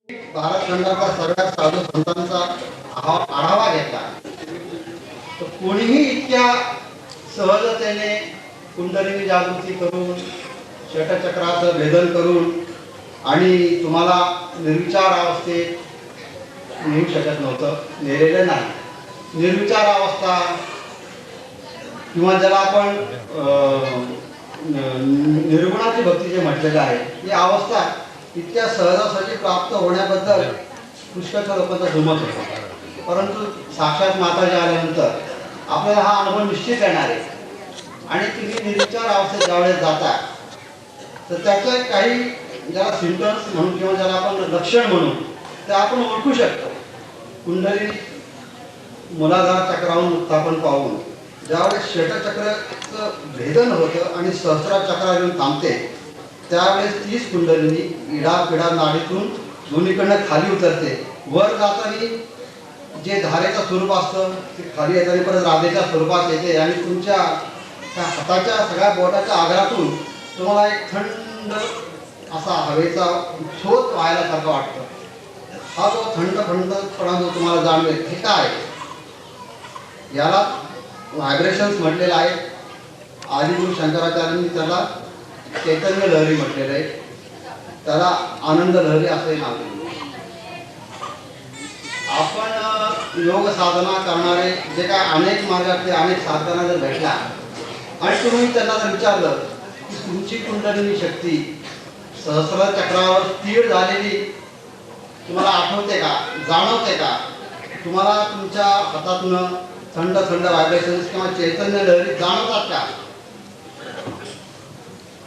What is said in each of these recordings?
भारत खंडाचा सगळ्या साधू संतांचा आढावा घेतला तर कोणीही इतक्या सहजतेने कुंडलिनी जागृती करून षटचक्राचं भेदन करून आणि तुम्हाला निर्विचार अवस्थेत नेऊ शकत नव्हतं, नेलेलं नाही. निर्विचार अवस्था किंवा ज्याला आपण निर्गुणाची भक्ती जे म्हटलेलं आहे, ही अवस्था इतक्या सहजासहजी प्राप्त होण्याबद्दल पुष्कळच्या लोकांचा जुमत होता. परंतु साक्षात माताजी आल्यानंतर आपल्याला हा अनुभव निश्चित येणार आहे. आणि तुम्ही निर्विचार अवस्थेत ज्यावेळेस जाता तर त्याचं काही ज्याला सिम्पटम्स म्हणून किंवा ज्याला आपण लक्षण म्हणून ते आपण ओळखू शकतो. कुंडली मूलाधार चक्रावून उत्थापन पाहून ज्यावेळेस षटचक्राचं भेदन होतं आणि सहस्रार चक्र येऊन थांबते त्यावेळेस तीच कुंडलिनी इडा पिडा नाडीतून दोन्हीकडनं खाली उतरते. वर जाताना जे धारेचं स्वरूप असतं ते खाली येताना परत राधेच्या स्वरूपात येते आणि तुमच्या त्या हाताच्या सगळ्या बोटाच्या आग्रातून तुम्हाला एक थंड असा हवेचा झोत व्हायलासारखं वाटतं. हा जो थंडपणा जो तुम्हाला जाणवेल हे काय, याला व्हायब्रेशन्स म्हटलेलं आहे. आदिगुरु शंकराचार्यांनी त्याला चैतन्य लहरी म्हटलेलं आहे, त्याला आनंद लहरी असंही नाव दिलं. आपण योग साधना करणारे जे काय अनेक मार्गातले अनेक साधना जर भेटला आणि तुम्ही त्यांना जर विचारलं की तुमची कुंडलिनी शक्ती सहस्र चक्रावर स्थिर झालेली तुम्हाला आठवते का, जाणवते का, तुम्हाला तुमच्या हातातून थंड थंड व्हायब्रेशन्स किंवा चैतन्य लहरी जाणवतात का?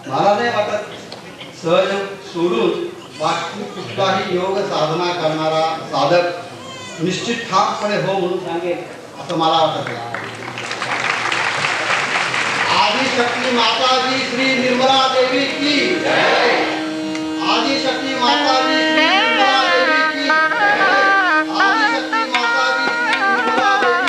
मला नाही वाटत. सहज सोडून बाकी कुठलाही योग साधना करणारा साधक निश्चित ठामपणे हो म्हणून सांगेल असं मला वाटत नाही. आदिशक्ती माताजी श्री निर्मला देवी की जय. आदिशक्ती माताजी श्री निर्मला देवी की जय. आदिशक्ती माताजी श्री निर्मला देवी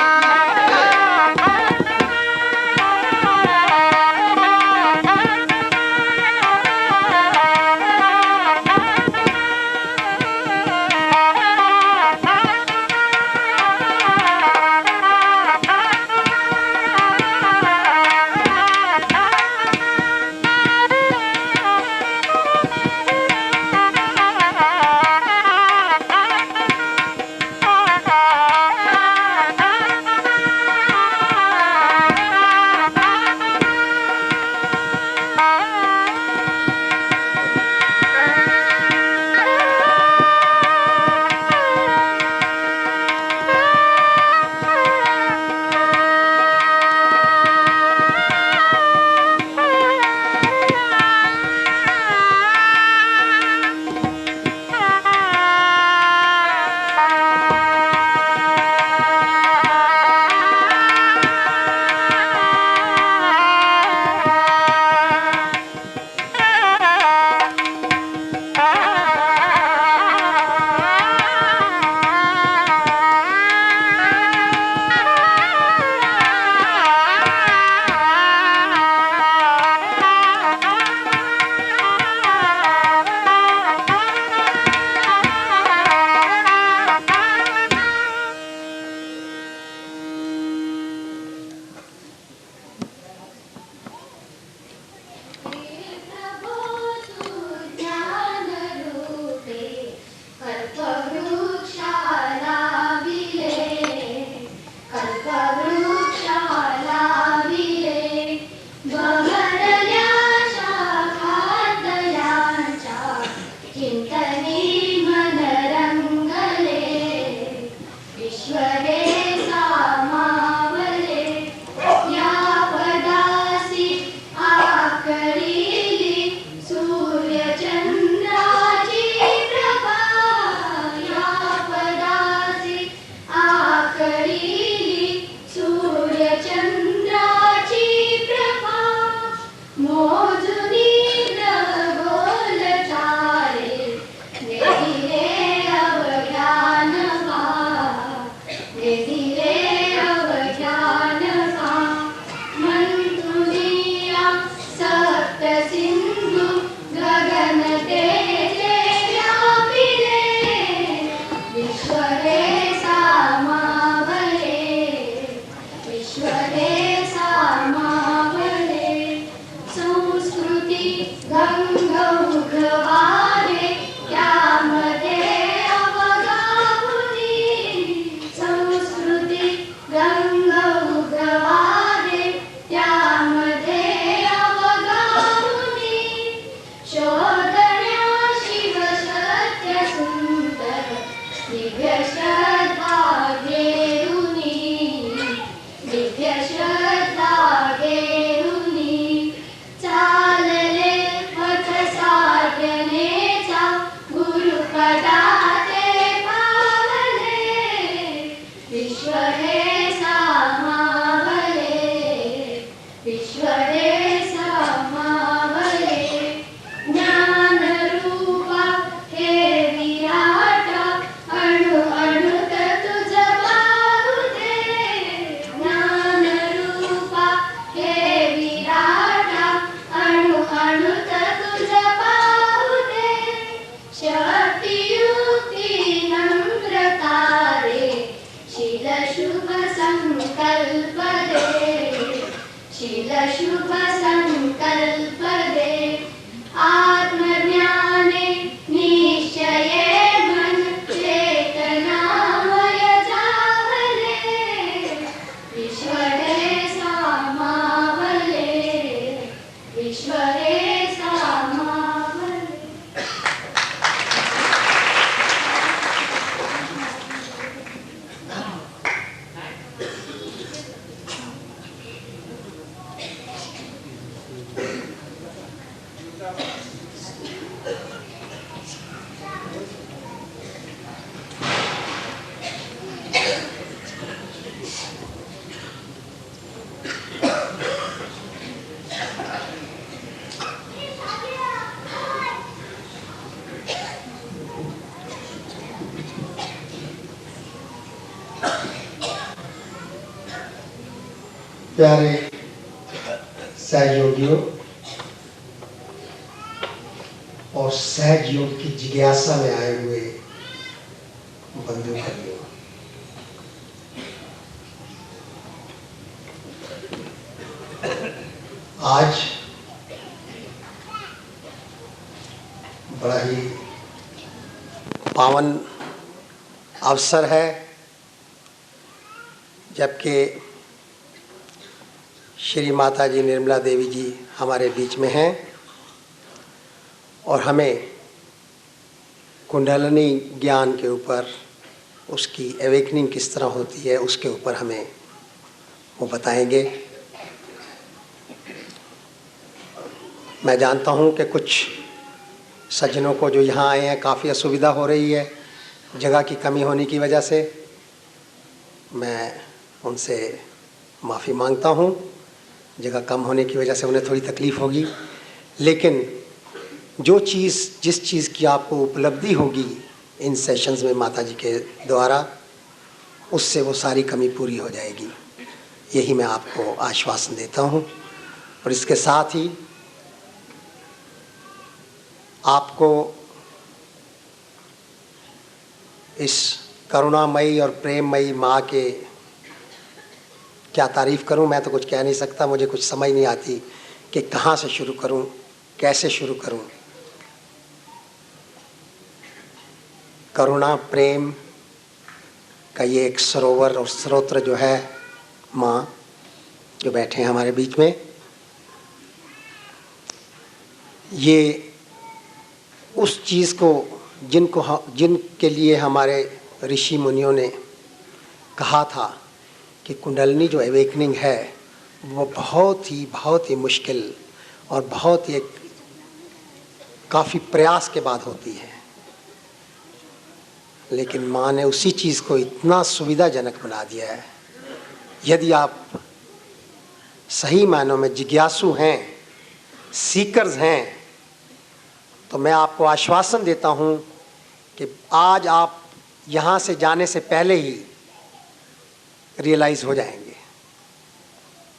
शुभ संकल्प दे, आत्मज्ञाने निश्चये मन चेतनामय जावले, विश्व हे सामावले, विश्व हे सामावले। प्यारे सहयोगियों और सहज योग की जिज्ञासा में आए हुए बंधु भाइयों, आज बड़ा ही पावन अवसर है, जबकि श्री माता जी निर्मला देवी जी हमारे बीच में हैं और हमें कुंडलिनी ज्ञान के ऊपर, उसकी एवेकनिंग किस तरह होती है उसके ऊपर हमें वो बताएंगे। मैं जानता हूँ कि कुछ सज्जनों को जो यहाँ आए हैं काफ़ी असुविधा हो रही है जगह की कमी होने की वजह से। मैं उनसे माफ़ी मांगता हूँ, जगह कम होने की वजह से उन्हें थोड़ी तकलीफ़ होगी, लेकिन जिस चीज़ की आपको उपलब्धि होगी इन सेशंस में माता जी के द्वारा, उससे वो सारी कमी पूरी हो जाएगी, यही मैं आपको आश्वासन देता हूँ। और इसके साथ ही आपको इस करुणामयी और प्रेममयी माँ के क्या तारीफ़ करूं, मैं तो कुछ कह नहीं सकता, मुझे कुछ समझ नहीं आती कि कहाँ से शुरू करूं, कैसे शुरू करूं। करुणा प्रेम का ये एक सरोवर और स्रोत्र जो है माँ जो बैठे हैं हमारे बीच में, ये उस चीज़ को जिनके लिए हमारे ऋषि मुनियों ने कहा था कि कुंडलिनी जो एवेकनिंग है वो बहुत ही मुश्किल और बहुत ही काफ़ी प्रयास के बाद होती है, लेकिन माँ ने उसी चीज़ को इतना सुविधाजनक बना दिया है। यदि आप सही मायनों में जिज्ञासु हैं, सीकर्स हैं, तो मैं आपको आश्वासन देता हूँ कि आज आप यहाँ से जाने से पहले ही रियलाइज़ हो जाएंगे।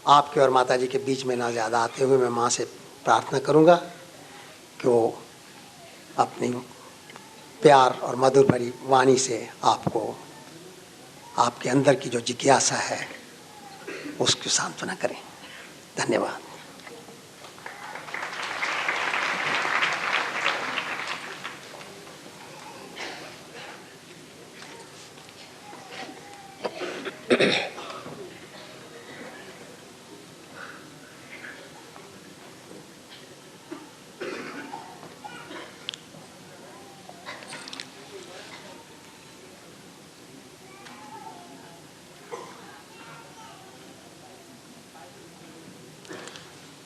आपके और माता जी के बीच में ना ज़्यादा आते हुए मैं माँ से प्रार्थना करूँगा कि वो अपनी प्यार और मधुर भरी वाणी से आपको आपके अंदर की जो जिज्ञासा है उसकी सांत्वना करें। धन्यवाद।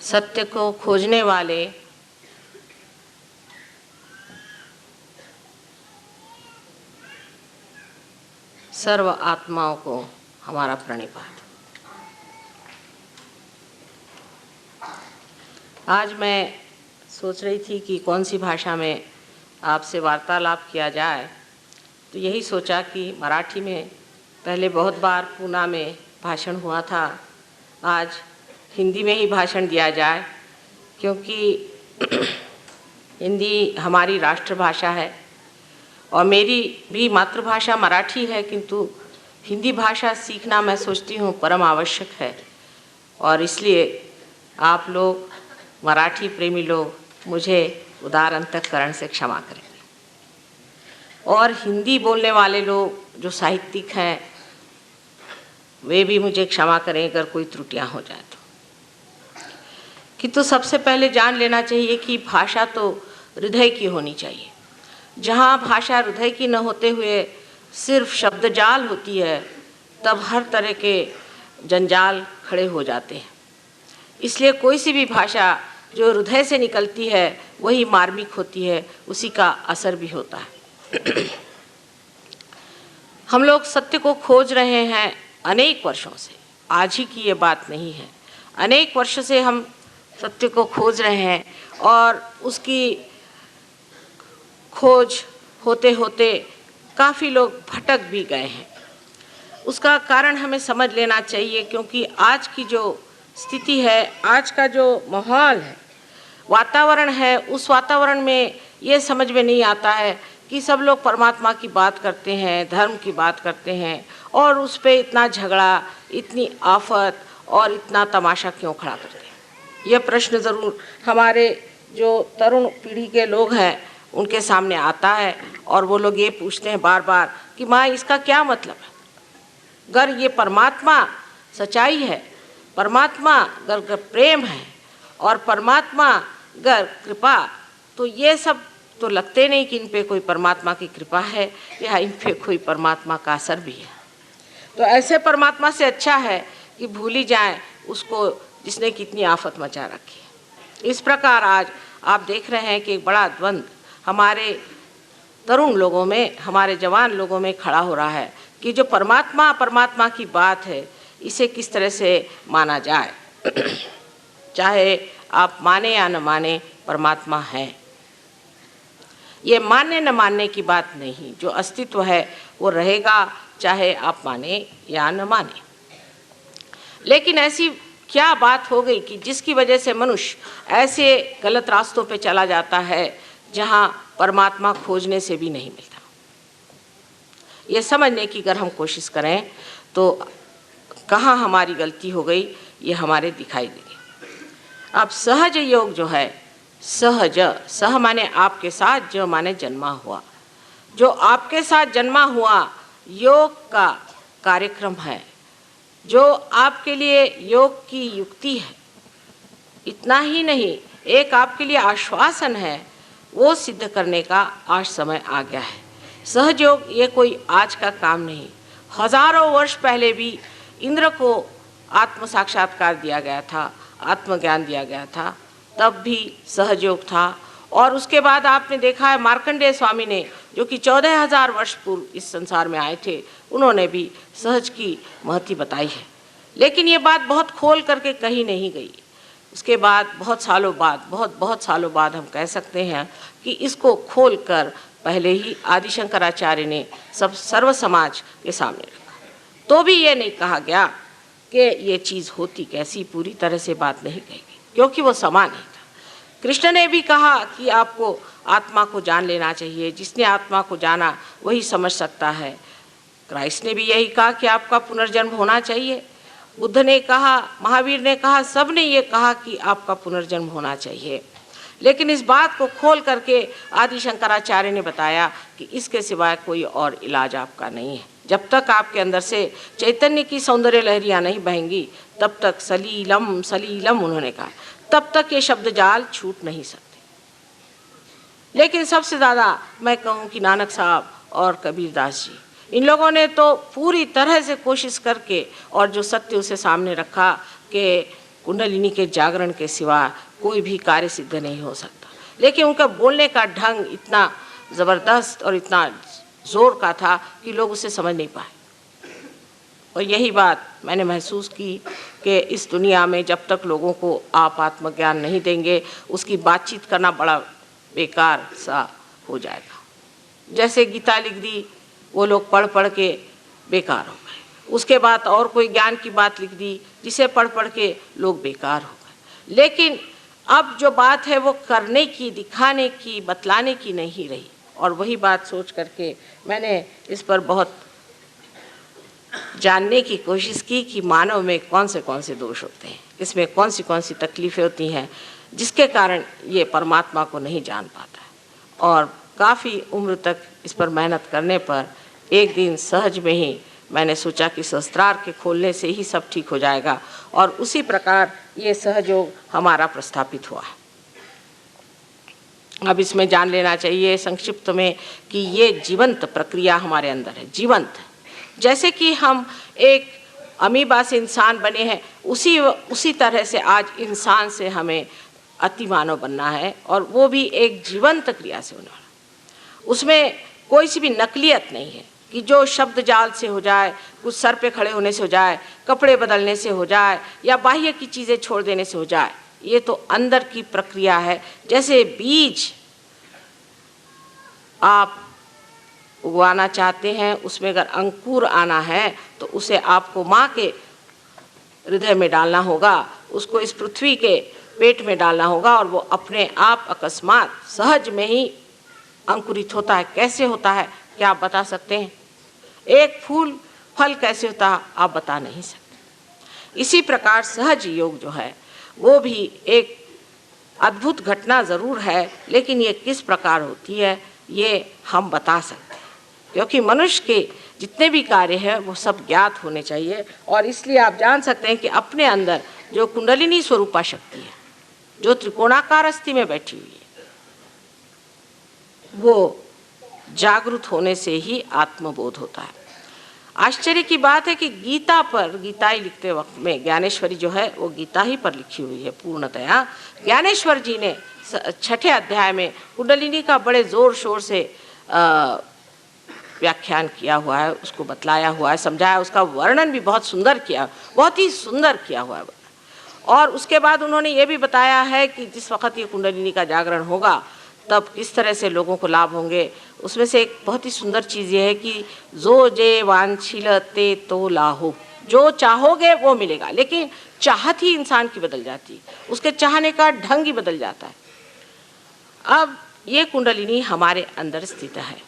सत्य को खोजने वाले सर्व आत्माओं को हमारा प्रणिपात। आज मैं सोच रही थी कि कौन सी भाषा में आपसे वार्तालाप किया जाए, तो यही सोचा कि मराठी में पहले बहुत बार पूना में भाषण हुआ था, आज हिंदी में ही भाषण दिया जाए, क्योंकि हिंदी हमारी राष्ट्रभाषा है और मेरी भी मातृभाषा मराठी है, किंतु हिंदी भाषा सीखना मैं सोचती हूँ परम आवश्यक है। और इसलिए आप लोग मराठी प्रेमी लोग मुझे उदार अंतःकरण से क्षमा करेंगे, और हिंदी बोलने वाले लोग जो साहित्यिक हैं वे भी मुझे क्षमा करें अगर कोई त्रुटियां हो जाए तो। किंतु सबसे पहले जान लेना चाहिए कि भाषा तो हृदय की होनी चाहिए। जहाँ भाषा हृदय की न होते हुए सिर्फ शब्दजाल होती है, तब हर तरह के जंजाल खड़े हो जाते हैं। इसलिए कोई सी भी भाषा जो हृदय से निकलती है वही मार्मिक होती है, उसी का असर भी होता है। हम लोग सत्य को खोज रहे हैं अनेक वर्षों से, आज ही की ये बात नहीं है। अनेक वर्ष से हम सत्य को खोज रहे हैं और उसकी खोज होते होते काफ़ी लोग भटक भी गए हैं। उसका कारण हमें समझ लेना चाहिए, क्योंकि आज की जो स्थिति है, आज का जो माहौल है, वातावरण है, उस वातावरण में ये समझ में नहीं आता है कि सब लोग परमात्मा की बात करते हैं, धर्म की बात करते हैं, और उस पर इतना झगड़ा, इतनी आफत और इतना तमाशा क्यों खड़ा करते हैं। यह प्रश्न ज़रूर हमारे जो तरुण पीढ़ी के लोग हैं उनके सामने आता है, और वो लोग ये पूछते हैं बार बार कि माँ इसका क्या मतलब है। अगर ये परमात्मा सच्चाई है, परमात्मा अगर प्रेम है और परमात्मा अगर कृपा, तो ये सब तो लगते नहीं कि इन पे कोई परमात्मा की कृपा है या इन पे कोई परमात्मा का असर भी है। तो ऐसे परमात्मा से अच्छा है कि भूल ही जाएं उसको जिसने कितनी आफत मचा रखी है। इस प्रकार आज आप देख रहे हैं कि एक बड़ा द्वंद्व हमारे तरुण लोगों में, हमारे जवान लोगों में खड़ा हो रहा है कि जो परमात्मा की बात है इसे किस तरह से माना जाए। चाहे आप माने या न माने, परमात्मा है। ये मानने न मानने की बात नहीं, जो अस्तित्व है वो रहेगा, चाहे आप माने या न माने। लेकिन ऐसी क्या बात हो गई कि जिसकी वजह से मनुष्य ऐसे गलत रास्तों पे चला जाता है जहाँ परमात्मा खोजने से भी नहीं मिलता। ये समझने की अगर हम कोशिश करें तो कहाँ हमारी गलती हो गई ये हमारे दिखाई देगी। अब सहज योग जो है, सहज, सह माने आपके साथ, जो माने जन्मा हुआ, जो आपके साथ जन्मा हुआ योग का कार्यक्रम है, जो आपके लिए योग की युक्ति है। इतना ही नहीं, एक आपके लिए आश्वासन है, वो सिद्ध करने का आज समय आ गया है। सहज योग ये कोई आज का काम नहीं, हजारों वर्ष पहले भी इंद्र को आत्म साक्षात्कार दिया गया था, आत्मज्ञान दिया गया था, तब भी सहज योग था। और उसके बाद आपने देखा है मार्कंडेय स्वामी ने, जो कि 14,000 वर्ष पूर्व इस संसार में आए थे, उन्होंने भी सहज की महत्व बताई है। लेकिन ये बात बहुत खोल करके कही नहीं गई। उसके बाद बहुत सालों बाद हम कह सकते हैं कि इसको खोल कर पहले ही आदि शंकराचार्य ने सर्व समाज के सामने रखा। तो भी ये नहीं कहा गया कि ये चीज़ होती कैसी, पूरी तरह से बात नहीं कही गई, क्योंकि वो समान नहीं था। कृष्ण ने भी कहा कि आपको आत्मा को जान लेना चाहिए, जिसने आत्मा को जाना वही समझ सकता है। क्राइस्ट ने भी यही कहा कि आपका पुनर्जन्म होना चाहिए। बुद्ध ने कहा, महावीर ने कहा, सब ने ये कहा कि आपका पुनर्जन्म होना चाहिए। लेकिन इस बात को खोल करके आदि शंकराचार्य ने बताया कि इसके सिवाय कोई और इलाज आपका नहीं है। जब तक आपके अंदर से चैतन्य की सौंदर्य लहरियाँ नहीं बहेंगी, तब तक सलीलम सलीलम उन्होंने कहा, तब तक ये शब्द जाल छूट नहीं सकते। लेकिन सबसे ज़्यादा मैं कहूँ कि नानक साहब और कबीरदास जी, इन लोगों ने तो पूरी तरह से कोशिश करके और जो सत्य उसे सामने रखा कि कुंडलिनी के जागरण के सिवा कोई भी कार्य सिद्ध नहीं हो सकता। लेकिन उनका बोलने का ढंग इतना ज़बरदस्त और इतना ज़ोर का था कि लोग उसे समझ नहीं पाए। और यही बात मैंने महसूस की कि इस दुनिया में जब तक लोगों को आप आत्मज्ञान नहीं देंगे, उसकी बातचीत करना बड़ा बेकार सा हो जाएगा। जैसे गीता लिख दी, वो लोग पढ़ पढ़ के बेकार हो गए। उसके बाद और कोई ज्ञान की बात लिख दी, जिसे पढ़ पढ़ के लोग बेकार हो गए। लेकिन अब जो बात है वो करने की, दिखाने की, बतलाने की नहीं रही। और वही बात सोच करके मैंने इस पर बहुत जानने की कोशिश की कि मानव में कौन से दोष होते हैं, इसमें कौन सी तकलीफ़ें होती हैं जिसके कारण ये परमात्मा को नहीं जान पाता है। और काफ़ी उम्र तक इस पर मेहनत करने पर एक दिन सहज में ही मैंने सोचा कि सहस्त्रार के खोलने से ही सब ठीक हो जाएगा, और उसी प्रकार ये सहयोग हमारा प्रस्थापित हुआ है। अब इसमें जान लेना चाहिए संक्षिप्त में कि ये जीवंत प्रक्रिया हमारे अंदर है, जीवंत। जैसे कि हम एक अमीबा से इंसान बने हैं, उसी तरह से आज इंसान से हमें अतिमानव बनना है, और वो भी एक जीवंत क्रिया से होने वाला। उसमें कोई सी भी नकलियत नहीं है कि जो शब्द जाल से हो जाए, कुछ सर पे खड़े होने से हो जाए, कपड़े बदलने से हो जाए, या बाह्य की चीज़ें छोड़ देने से हो जाए। ये तो अंदर की प्रक्रिया है। जैसे बीज आप उगवाना चाहते हैं, उसमें अगर अंकुर आना है तो उसे आपको माँ के हृदय में डालना होगा, उसको इस पृथ्वी के पेट में डालना होगा, और वो अपने आप अकस्मात सहज में ही अंकुरित होता है। कैसे होता है क्या आप बता सकते हैं? एक फूल फल कैसे होता है आप बता नहीं सकते। इसी प्रकार सहज योग जो है वो भी एक अद्भुत घटना ज़रूर है, लेकिन ये किस प्रकार होती है ये हम बता सकते हैं, क्योंकि मनुष्य के जितने भी कार्य हैं वो सब ज्ञात होने चाहिए। और इसलिए आप जान सकते हैं कि अपने अंदर जो कुंडलिनी स्वरूपा शक्ति है, जो त्रिकोणाकार अस्थि में बैठी हुई है, वो जागृत होने से ही आत्मबोध होता है। आश्चर्य की बात है कि गीता पर, गीताई लिखते वक्त में ज्ञानेश्वरी जो है वो गीता ही पर लिखी हुई है पूर्णतया। ज्ञानेश्वर जी ने 6ठे अध्याय में कुंडलिनी का बड़े ज़ोर शोर से व्याख्यान किया हुआ है, उसको बतलाया हुआ है, समझाया, उसका वर्णन भी बहुत सुंदर किया, बहुत ही सुंदर किया हुआ है। और उसके बाद उन्होंने ये भी बताया है कि जिस वक्त ये कुंडलिनी का जागरण होगा तब किस तरह से लोगों को लाभ होंगे। उसमें से एक बहुत ही सुंदर चीज़ ये है कि जो जे वांछिलते तो लाहो, जो चाहोगे वो मिलेगा, लेकिन चाहत ही इंसान की बदल जाती है, उसके चाहने का ढंग ही बदल जाता है। अब ये कुंडलिनी हमारे अंदर स्थित है।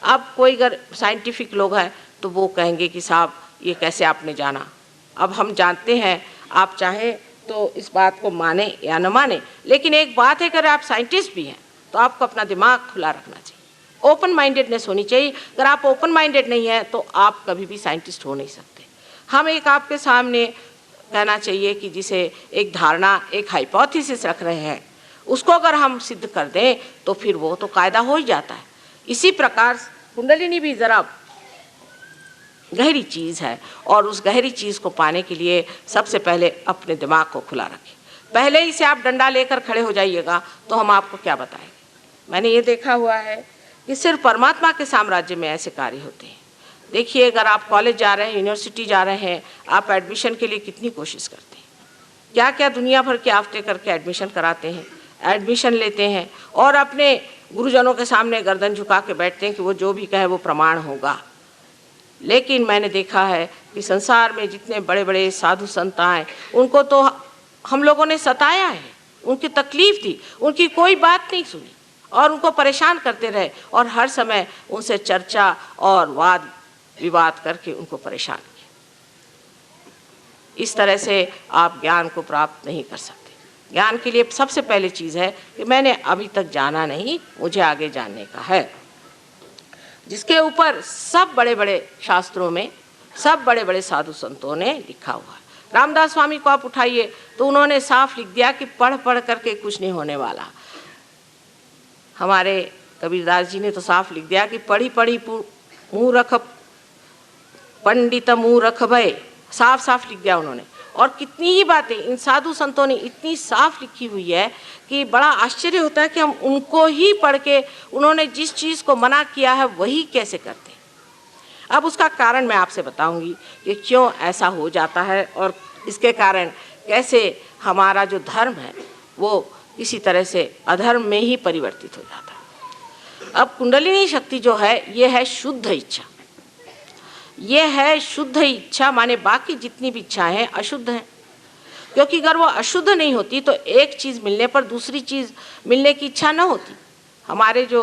अब कोई अगर साइंटिफिक लोग हैं तो वो कहेंगे कि साहब ये कैसे आपने जाना। अब हम जानते हैं, आप चाहें तो इस बात को माने या न माने, लेकिन एक बात है, अगर आप साइंटिस्ट भी हैं तो आपको अपना दिमाग खुला रखना चाहिए, ओपन माइंडेडनेस होनी चाहिए। अगर आप ओपन माइंडेड नहीं हैं तो आप कभी भी साइंटिस्ट हो नहीं सकते। हम एक आपके सामने कहना चाहिए कि जिसे एक धारणा, एक हाइपोथेसिस रख रहे हैं, उसको अगर हम सिद्ध कर दें तो फिर वो तो कायदा हो ही जाता है। इसी प्रकार कुंडलिनी भी ज़रा गहरी चीज़ है, और उस गहरी चीज़ को पाने के लिए सबसे पहले अपने दिमाग को खुला रखें। पहले ही से आप डंडा लेकर खड़े हो जाइएगा तो हम आपको क्या बताएंगे। मैंने ये देखा हुआ है कि सिर्फ परमात्मा के साम्राज्य में ऐसे कार्य होते हैं। देखिए, अगर आप कॉलेज जा रहे हैं, यूनिवर्सिटी जा रहे हैं, आप एडमिशन के लिए कितनी कोशिश करते हैं, क्या क्या दुनिया भर के आफ्ते करके एडमिशन कराते हैं, एडमिशन लेते हैं, और अपने गुरुजनों के सामने गर्दन झुका के बैठते हैं कि वो जो भी कहे वो प्रमाण होगा। लेकिन मैंने देखा है कि संसार में जितने बड़े बड़े साधु संत आए, उनको तो हम लोगों ने सताया है, उनकी तकलीफ़ थी, उनकी कोई बात नहीं सुनी और उनको परेशान करते रहे, और हर समय उनसे चर्चा और वाद विवाद करके उनको परेशान किया। इस तरह से आप ज्ञान को प्राप्त नहीं कर सकते। ज्ञान के लिए सबसे पहले चीज़ है कि मैंने अभी तक जाना नहीं, मुझे आगे जानने का है, जिसके ऊपर सब बड़े बड़े शास्त्रों में, सब बड़े बड़े साधु संतों ने लिखा हुआ है। रामदास स्वामी को आप उठाइए तो उन्होंने साफ लिख दिया कि पढ़ पढ़ करके कुछ नहीं होने वाला। हमारे कबीरदास जी ने तो साफ लिख दिया कि पढ़ी पढ़ी मूर्ख पंडित मूर्ख भय, साफ साफ लिख दिया उन्होंने। और कितनी ही बातें इन साधु संतों ने इतनी साफ लिखी हुई है कि बड़ा आश्चर्य होता है कि हम उनको ही पढ़ के उन्होंने जिस चीज़ को मना किया है वही कैसे करते हैं। अब उसका कारण मैं आपसे बताऊंगी कि क्यों ऐसा हो जाता है, और इसके कारण कैसे हमारा जो धर्म है वो किसी तरह से अधर्म में ही परिवर्तित हो जाता है। अब कुंडलिनी शक्ति जो है ये है शुद्ध इच्छा, ये है शुद्ध इच्छा, माने बाकी जितनी भी इच्छाएं हैं अशुद्ध हैं। क्योंकि अगर वो अशुद्ध नहीं होती तो एक चीज़ मिलने पर दूसरी चीज़ मिलने की इच्छा न होती। हमारे जो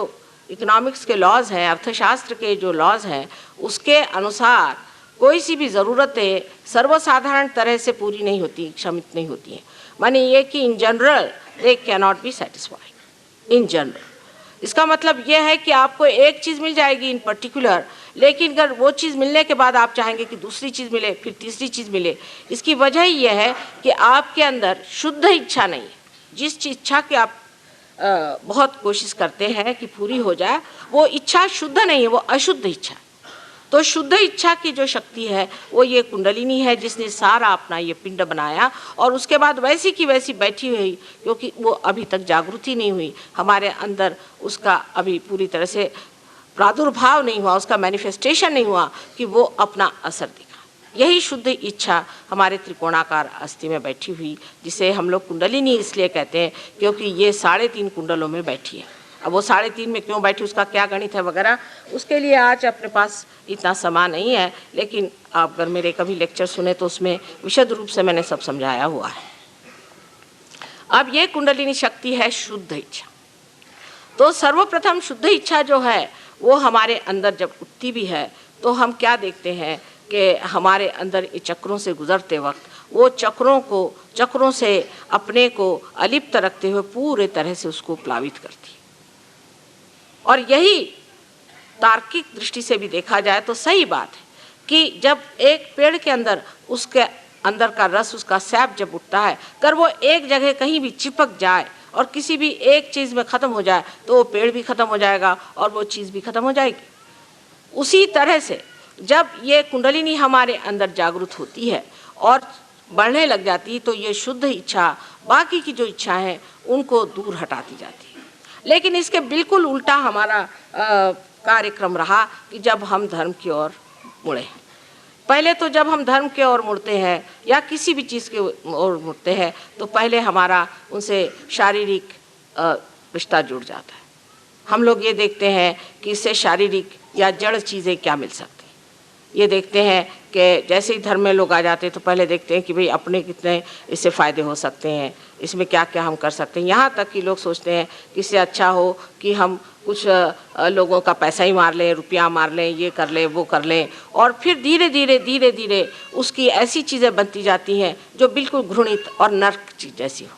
इकोनॉमिक्स के लॉज हैं, अर्थशास्त्र के जो लॉज हैं, उसके अनुसार कोई सी भी ज़रूरतें सर्वसाधारण तरह से पूरी नहीं होती, क्षमित नहीं होती हैं। माने ये कि in general they cannot be satisfied in general. इसका मतलब ये है कि आपको एक चीज़ मिल जाएगी इन पर्टिकुलर, लेकिन अगर वो चीज़ मिलने के बाद आप चाहेंगे कि दूसरी चीज़ मिले, फिर तीसरी चीज़ मिले, इसकी वजह यह है कि आपके अंदर शुद्ध इच्छा नहीं है। जिस इच्छा की आप बहुत कोशिश करते हैं कि पूरी हो जाए, वो इच्छा शुद्ध नहीं है, वो अशुद्ध इच्छा। तो शुद्ध इच्छा की जो शक्ति है वो ये कुंडलिनी है, जिसने सारा अपना ये पिंड बनाया और उसके बाद वैसी की वैसी बैठी हुई, क्योंकि वो अभी तक जागृति नहीं हुई हमारे अंदर, उसका अभी पूरी तरह से प्रादुर्भाव नहीं हुआ, उसका मैनिफेस्टेशन नहीं हुआ कि वो अपना असर दिखा। यही शुद्ध इच्छा हमारे त्रिकोणाकार अस्थि में बैठी हुई, जिसे हम लोग कुंडलिनी इसलिए कहते हैं क्योंकि ये 3.5 कुंडलों में बैठी है। अब वो 3.5 में क्यों बैठी, उसका क्या गणित है वगैरह, उसके लिए आज अपने पास इतना समय नहीं है, लेकिन आप अगर मेरे कभी लेक्चर सुने तो उसमें विशद रूप से मैंने सब समझाया हुआ है। अब ये कुंडलिनी शक्ति है शुद्ध इच्छा। तो सर्वप्रथम शुद्ध इच्छा जो है वो हमारे अंदर जब उठती भी है तो हम क्या देखते हैं कि हमारे अंदर ये चक्रों से गुजरते वक्त वो चक्रों से अपने को अलिप्त रखते हुए पूरे तरह से उसको प्लावित करती है। और यही तार्किक दृष्टि से भी देखा जाए तो सही बात है कि जब एक पेड़ के अंदर उसके अंदर का रस, उसका सैप जब उठता है, अगर वो एक जगह कहीं भी चिपक जाए और किसी भी एक चीज़ में ख़त्म हो जाए तो वो पेड़ भी ख़त्म हो जाएगा और वो चीज़ भी ख़त्म हो जाएगी। उसी तरह से जब ये कुंडलिनी हमारे अंदर जागृत होती है और बढ़ने लग जाती है तो ये शुद्ध इच्छा बाकी की जो इच्छा है उनको दूर हटाती जाती है। लेकिन इसके बिल्कुल उल्टा हमारा कार्यक्रम रहा कि जब हम धर्म की ओर मुड़े। पहले तो जब हम धर्म की ओर मुड़ते हैं या किसी भी चीज़ की ओर मुड़ते हैं तो पहले हमारा उनसे शारीरिक रिश्ता जुड़ जाता है। हम लोग ये देखते हैं कि इससे शारीरिक या जड़ चीज़ें क्या मिल सकती हैं। ये देखते हैं कि जैसे ही धर्म में लोग आ जाते हैं तो पहले देखते हैं कि भाई अपने कितने इससे फ़ायदे हो सकते हैं, इसमें क्या क्या हम कर सकते हैं। यहाँ तक कि लोग सोचते हैं कि इससे अच्छा हो कि हम कुछ लोगों का पैसा ही मार लें, रुपया मार लें, ये कर लें, वो कर लें, और फिर धीरे धीरे उसकी ऐसी चीज़ें बनती जाती हैं जो बिल्कुल घृणित और नर्क चीज़ जैसी हो।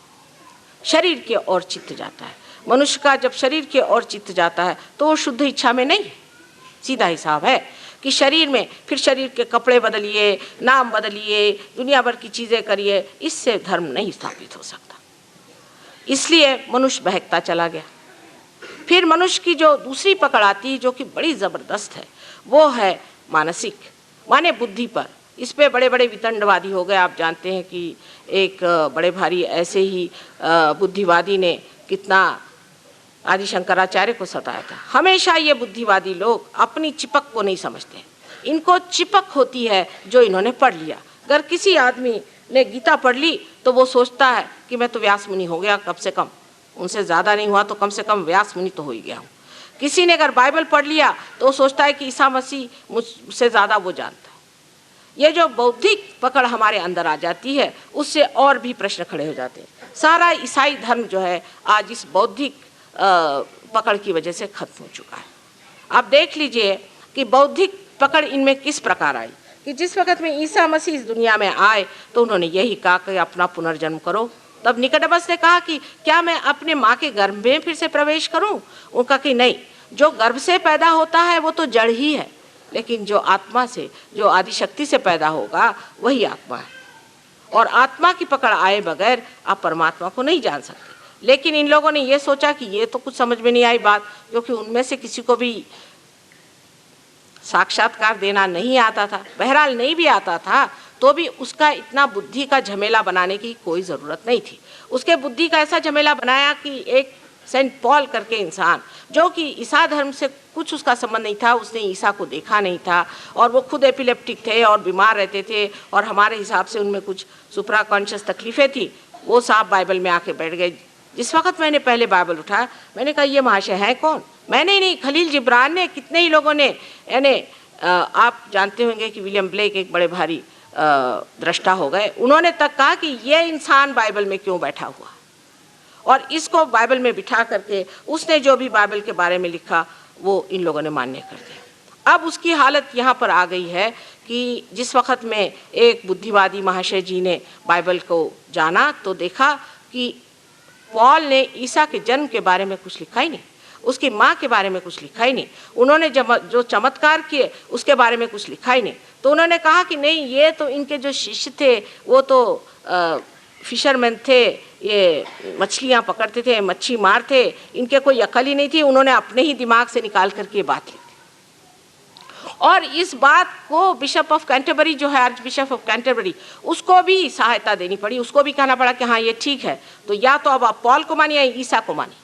शरीर की ओर चित्त जाता है। मनुष्य का जब शरीर की ओर चित्त जाता है तो वो शुद्ध इच्छा में नहीं। सीधा हिसाब है कि शरीर में फिर शरीर के कपड़े बदलिए, नाम बदलिए, दुनिया भर की चीज़ें करिए, इससे धर्म नहीं स्थापित हो सकता। इसलिए मनुष्य बहकता चला गया। फिर मनुष्य की जो दूसरी पकड़ आती है जो कि बड़ी ज़बरदस्त है, वो है मानसिक, माने बुद्धि पर। इस पे बड़े बड़े वितंडवादी हो गए। आप जानते हैं कि एक बड़े भारी ऐसे ही बुद्धिवादी ने कितना आदि शंकराचार्य को सताया था। हमेशा ये बुद्धिवादी लोग अपनी चिपक को नहीं समझते। इनको चिपक होती है जो इन्होंने पढ़ लिया। अगर किसी आदमी ने गीता पढ़ ली तो वो सोचता है कि मैं तो व्यास मुनि हो गया, कम से कम उनसे ज़्यादा नहीं हुआ तो कम से कम व्यास मुनि तो हो ही गया हूँ। किसी ने अगर बाइबल पढ़ लिया तो वो सोचता है कि ईसा मसीह मुझसे ज़्यादा वो जानता है। ये जो बौद्धिक पकड़ हमारे अंदर आ जाती है उससे और भी प्रश्न खड़े हो जाते हैं। सारा ईसाई धर्म जो है आज इस बौद्धिक पकड़ की वजह से खत्म हो चुका है। आप देख लीजिए कि बौद्धिक पकड़ इनमें किस प्रकार आई कि जिस वक्त में ईसा मसीह इस दुनिया में आए तो उन्होंने यही कहा कि अपना पुनर्जन्म करो। तब निकोडेमस ने कहा कि क्या मैं अपने माँ के गर्भ में फिर से प्रवेश करूं? उनका कि नहीं, जो गर्भ से पैदा होता है वो तो जड़ ही है, लेकिन जो आत्मा से, जो आदिशक्ति से पैदा होगा वही आत्मा है। और आत्मा की पकड़ आए बगैर आप परमात्मा को नहीं जान सकते। लेकिन इन लोगों ने ये सोचा कि ये तो कुछ समझ में नहीं आई बात, क्योंकि उनमें से किसी को भी साक्षात्कार देना नहीं आता था। बहरहाल नहीं भी आता था तो भी उसका इतना बुद्धि का झमेला बनाने की कोई ज़रूरत नहीं थी। उसके बुद्धि का ऐसा झमेला बनाया कि एक सेंट पॉल करके इंसान, जो कि ईसा धर्म से कुछ उसका संबंध नहीं था, उसने ईसा को देखा नहीं था और वो खुद एपिलेप्टिक थे और बीमार रहते थे और हमारे हिसाब से उनमें कुछ सुप्रा कॉन्शियस तकलीफ़ें थी। वो साहब बाइबल में आके बैठ गए। जिस वक्त मैंने पहले बाइबल उठाया मैंने कहा ये महाशय हैं कौन? मैंने नहीं, खलील जिब्रान ने, कितने ही लोगों ने, यानी आप जानते होंगे कि विलियम ब्लेक एक बड़े भारी दृष्टा हो गए, उन्होंने तक कहा कि ये इंसान बाइबल में क्यों बैठा हुआ, और इसको बाइबल में बिठा करके उसने जो भी बाइबल के बारे में लिखा वो इन लोगों ने मान्य कर दिया। अब उसकी हालत यहाँ पर आ गई है कि कि जिस वक्त में एक बुद्धिवादी महाशय जी ने बाइबल को जाना तो देखा कि पॉल ने ईसा के जन्म के बारे में कुछ लिखा ही नहीं, उसकी माँ के बारे में कुछ लिखा ही नहीं, उन्होंने जो चमत्कार किए उसके बारे में कुछ लिखा ही नहीं। तो उन्होंने कहा कि नहीं, ये तो इनके जो शिष्य थे वो तो फिशरमैन थे, ये मछलियाँ पकड़ते थे, मच्छी मार थे, इनके कोई अकल ही नहीं थी। उन्होंने अपने ही दिमाग से निकाल करके ये बात लिखी और इस बात को बिशप ऑफ कैंटरबरी जो है, आर्च बिशप ऑफ कैंटरबरी, उसको भी सहायता देनी पड़ी, उसको भी कहना पड़ा कि हाँ ये ठीक है, तो या तो अब आप पॉल को मानिए या ईसा को मानिए।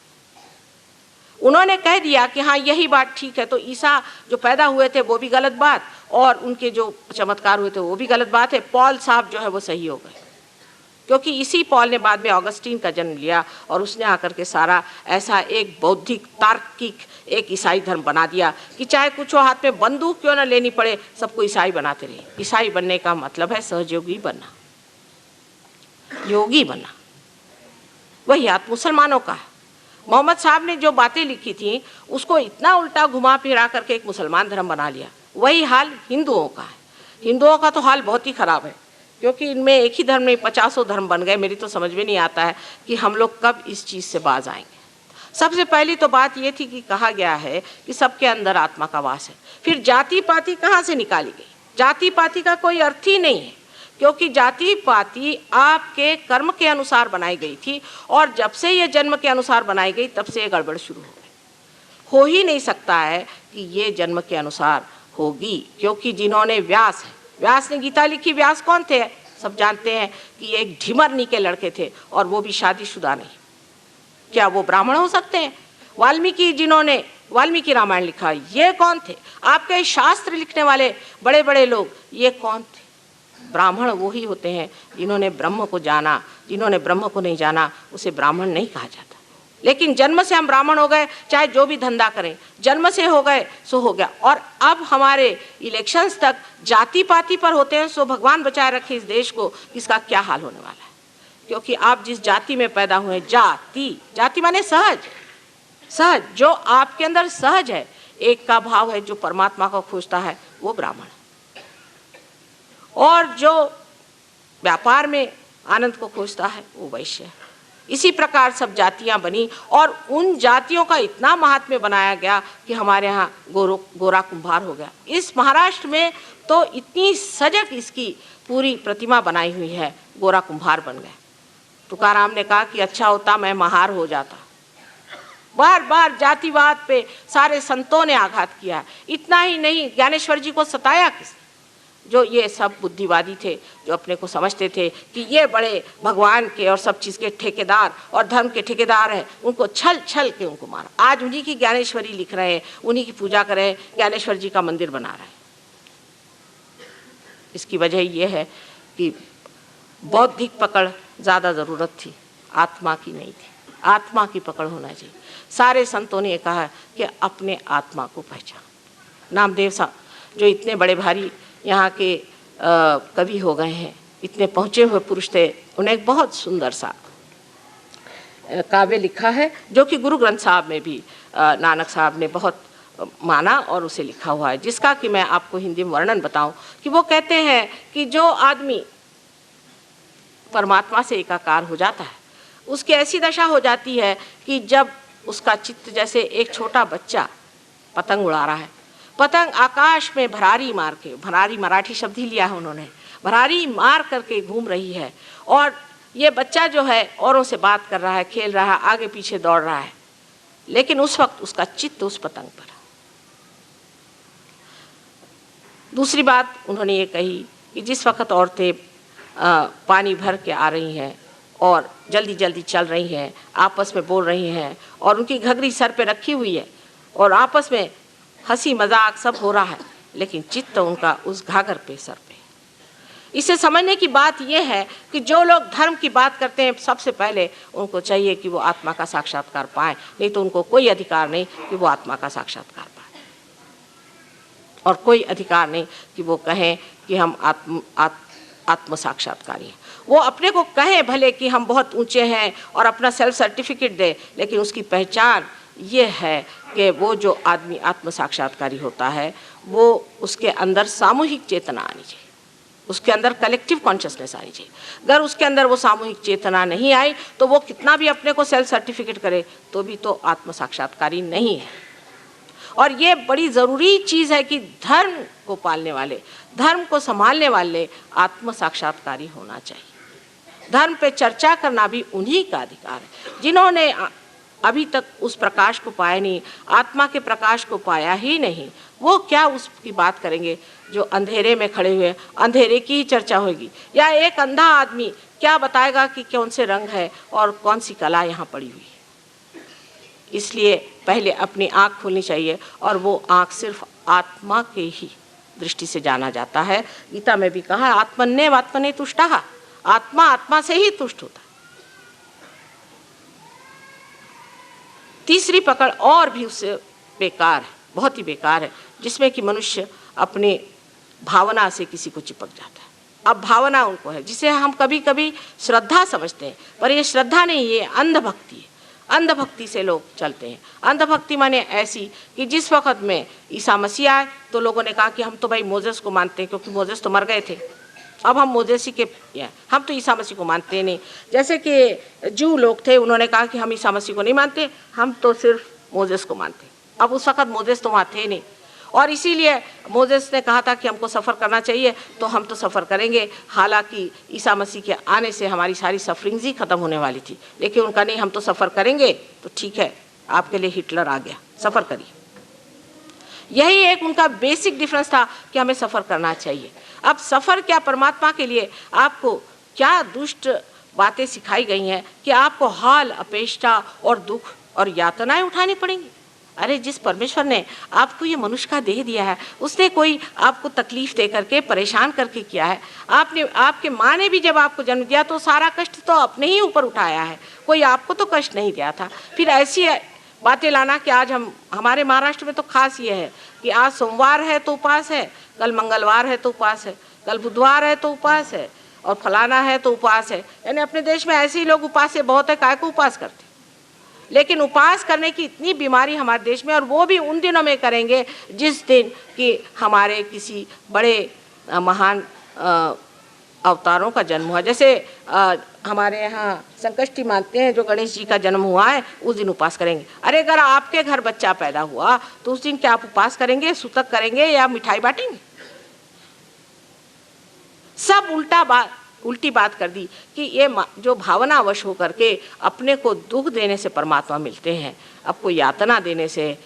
उन्होंने कह दिया कि हाँ यही बात ठीक है, तो ईसा जो पैदा हुए थे वो भी गलत बात और उनके जो चमत्कार हुए थे वो भी गलत बात है। पॉल साहब जो है वो सही हो गए, क्योंकि इसी पॉल ने बाद में ऑगस्टीन का जन्म लिया और उसने आकर के सारा ऐसा एक बौद्धिक तार्किक एक ईसाई धर्म बना दिया कि चाहे कुछ हो, हाथ में बंदूक क्यों ना लेनी पड़े, सबको ईसाई बनाते रहे। ईसाई बनने का मतलब है सहयोगी बनना, योगी बनना, वही आत्म मुसलमानों का है। मोहम्मद साहब ने जो बातें लिखी थी उसको इतना उल्टा घुमा फिरा करके एक मुसलमान धर्म बना लिया। वही हाल हिंदुओं का है। हिंदुओं का तो हाल बहुत ही खराब है, क्योंकि इनमें एक ही धर्म में 50 धर्म बन गए। मेरी तो समझ में नहीं आता है कि हम लोग कब इस चीज़ से बाज आएंगे। सबसे पहली तो बात ये थी कि कहा गया है कि सबके अंदर आत्मा का वास है। फिर जाति पाति कहाँ से निकाली गई? जाति पाति का कोई अर्थ ही नहीं है, क्योंकि जाति पाति आपके कर्म के अनुसार बनाई गई थी और जब से ये जन्म के अनुसार बनाई गई तब से ये गड़बड़ शुरू हो गई। हो ही नहीं सकता है कि ये जन्म के अनुसार होगी, क्योंकि जिन्होंने व्यास ने गीता लिखी, व्यास कौन थे? सब जानते हैं कि ये एक ढिमरनी के लड़के थे और वो भी शादीशुदा नहीं। क्या वो ब्राह्मण हो सकते हैं? वाल्मीकि, जिन्होंने वाल्मीकि रामायण लिखा, ये कौन थे? आपके शास्त्र लिखने वाले बड़े बड़े लोग, ये कौन थे? ब्राह्मण वो ही होते हैं जिन्होंने ब्रह्म को जाना। जिन्होंने ब्रह्म को नहीं जाना उसे ब्राह्मण नहीं कहा जाता। लेकिन जन्म से हम ब्राह्मण हो गए, चाहे जो भी धंधा करें, जन्म से हो गए सो हो गया। और अब हमारे इलेक्शंस तक जाति पाति पर होते हैं, सो भगवान बचाए रखे इस देश को, इसका क्या हाल होने वाला है। क्योंकि आप जिस जाति में पैदा हुए, जाति माने सहज, जो आपके अंदर सहज है, एक का भाव है, जो परमात्मा को खोजता है वो ब्राह्मण है, और जो व्यापार में आनंद को खोजता है वो वैश्य है। इसी प्रकार सब जातियां बनी और उन जातियों का इतना महात्म्य बनाया गया कि हमारे यहाँ गोरा कुंभार हो गया। इस महाराष्ट्र में तो इतनी सजग इसकी पूरी प्रतिमा बनाई हुई है, गोरा कुंभार बन गए। तुकाराम ने कहा कि अच्छा होता मैं महार हो जाता। बार बार जातिवाद पे सारे संतों ने आघात किया। इतना ही नहीं, ज्ञानेश्वर जी को सताया किस? जो ये सब बुद्धिवादी थे, जो अपने को समझते थे कि ये बड़े भगवान के और सब चीज़ के ठेकेदार और धर्म के ठेकेदार हैं, उनको छल छल के उनको मारा। आज उन्हीं की ज्ञानेश्वरी लिख रहे हैं, उन्हीं की पूजा कर रहे हैं, ज्ञानेश्वर जी का मंदिर बना रहे हैं। इसकी वजह ये है कि बौद्धिक पकड़ ज़्यादा ज़रूरत थी, आत्मा की नहीं थी। आत्मा की पकड़ होना चाहिए। सारे संतों ने कहा कि अपने आत्मा को पहचान। नामदेव साहब जो इतने बड़े भारी यहाँ के कवि हो गए हैं, इतने पहुँचे हुए पुरुष थे, उन्हें एक बहुत सुंदर सा काव्य लिखा है जो कि गुरु ग्रंथ साहब में भी नानक साहब ने बहुत माना और उसे लिखा हुआ है, जिसका कि मैं आपको हिंदी में वर्णन बताऊं कि वो कहते हैं कि जो आदमी परमात्मा से एकाकार हो जाता है, उसकी ऐसी दशा हो जाती है कि जब उसका चित्त, जैसे एक छोटा बच्चा पतंग उड़ा रहा है, पतंग आकाश में भरारी मार के, भरारी मराठी शब्द ही लिया है उन्होंने, भरारी मार करके घूम रही है और ये बच्चा जो है औरों से बात कर रहा है, खेल रहा है, आगे पीछे दौड़ रहा है, लेकिन उस वक्त उसका चित्त उस पतंग पर। दूसरी बात उन्होंने ये कही कि जिस वक्त औरतें पानी भर के आ रही हैं और जल्दी जल्दी चल रही हैं, आपस में बोल रही हैं और उनकी घघरी सर पे रखी हुई है और आपस में हंसी मजाक सब हो रहा है, लेकिन चित्त उनका उस घाघर पे, सर पे। इसे समझने की बात यह है कि जो लोग धर्म की बात करते हैं, सबसे पहले उनको चाहिए कि वो आत्मा का साक्षात्कार पाएं, नहीं तो उनको कोई अधिकार नहीं कि वो आत्मा का साक्षात्कार पाएं, और कोई अधिकार नहीं कि वो कहें कि हम आत्म साक्षात्कारी हैं। वो अपने को कहें भले कि हम बहुत ऊंचे हैं और अपना सेल्फ सर्टिफिकेट दे, लेकिन उसकी पहचान ये है कि वो जो आदमी आत्म साक्षात्कारी होता है वो उसके अंदर सामूहिक चेतना आनी चाहिए, उसके अंदर कलेक्टिव कॉन्शियसनेस आनी चाहिए। अगर उसके अंदर वो सामूहिक चेतना नहीं आई तो वो कितना भी अपने को सेल्फ सर्टिफिकेट करे तो भी तो आत्म साक्षात्कारी नहीं है। और ये बड़ी ज़रूरी चीज़ है कि धर्म को पालने वाले, धर्म को संभालने वाले आत्म साक्षात्कारी होना चाहिए। धर्म पे चर्चा करना भी उन्हीं का अधिकार है जिन्होंने अभी तक उस प्रकाश को पाया नहीं, आत्मा के प्रकाश को पाया ही नहीं। वो क्या उसकी बात करेंगे जो अंधेरे में खड़े हुए, अंधेरे की ही चर्चा होगी। या एक अंधा आदमी क्या बताएगा कि कौन से रंग है और कौन सी कला यहाँ पड़ी हुई है। इसलिए पहले अपनी आँख खोलनी चाहिए और वो आँख सिर्फ आत्मा के ही दृष्टि से जाना जाता है। गीता में भी कहा आत्मन्नेव आत्मने तुष्टः, आत्मा आत्मा से ही तुष्ट होता है। तीसरी पकड़ और भी उससे बेकार है, बहुत ही बेकार है, जिसमें कि मनुष्य अपनी भावना से किसी को चिपक जाता है। अब भावना उनको है जिसे हम कभी कभी श्रद्धा समझते हैं, पर ये श्रद्धा नहीं, ये अंधभक्ति है। अंधभक्ति से लोग चलते हैं। अंधभक्ति माने ऐसी कि जिस वक्त में ईसा मसीह आए तो लोगों ने कहा कि हम तो भाई मोजेस को मानते हैं क्योंकि मोजेस तो मर गए थे, अब हम मोजेस के हम तो ईसा मसीह को मानते नहीं। जैसे कि जू लोग थे, उन्होंने कहा कि हम ईसा मसीह को नहीं मानते, हम तो सिर्फ मोजेस को मानते। अब उस वक्त मोजेस तो वहाँ थे नहीं और इसीलिए मोजेस ने कहा था कि हमको सफ़र करना चाहिए तो हम तो सफ़र करेंगे। हालांकि ईसा मसीह के आने से हमारी सारी सफरिंग्स ही ख़त्म होने वाली थी, लेकिन उनका नहीं, हम तो सफ़र करेंगे। तो ठीक है, आपके लिए हिटलर आ गया, सफ़र करिए। यही एक उनका बेसिक डिफरेंस था कि हमें सफ़र करना चाहिए। अब सफ़र क्या परमात्मा के लिए आपको क्या दुष्ट बातें सिखाई गई हैं कि आपको हाल अपेष्टा और दुख और यातनाएं उठानी पड़ेंगी। अरे जिस परमेश्वर ने आपको ये मनुष्य का देह दिया है, उसने कोई आपको तकलीफ दे करके परेशान करके किया है। आपके माँ ने भी जब आपको जन्म दिया तो सारा कष्ट तो अपने ही ऊपर उठाया है, कोई आपको तो कष्ट नहीं दिया था। फिर ऐसी बातें लाना कि आज हमारे महाराष्ट्र में तो खास ये है कि आज सोमवार है तो उपवास है, कल मंगलवार है तो उपवास है, कल बुधवार है तो उपवास है और फलाना है तो उपवास है। यानी अपने देश में ऐसे ही लोग उपवास से बहुत है, काय को उपवास करते। लेकिन उपवास करने की इतनी बीमारी हमारे देश में, और वो भी उन दिनों में करेंगे जिस दिन कि हमारे किसी बड़े महान अवतारों का जन्म हुआ। जैसे हमारे यहाँ संकष्टी मानते हैं, जो गणेश जी का जन्म हुआ है उस दिन उपवास करेंगे। अरे अगर आपके घर बच्चा पैदा हुआ तो उस दिन क्या आप उपवास करेंगे, सूतक करेंगे या मिठाई बांटेंगे? सब उल्टी बात कर दी कि ये जो भावनावश हो करके अपने को दुख देने से परमात्मा मिलते हैं, आपको यातना देने से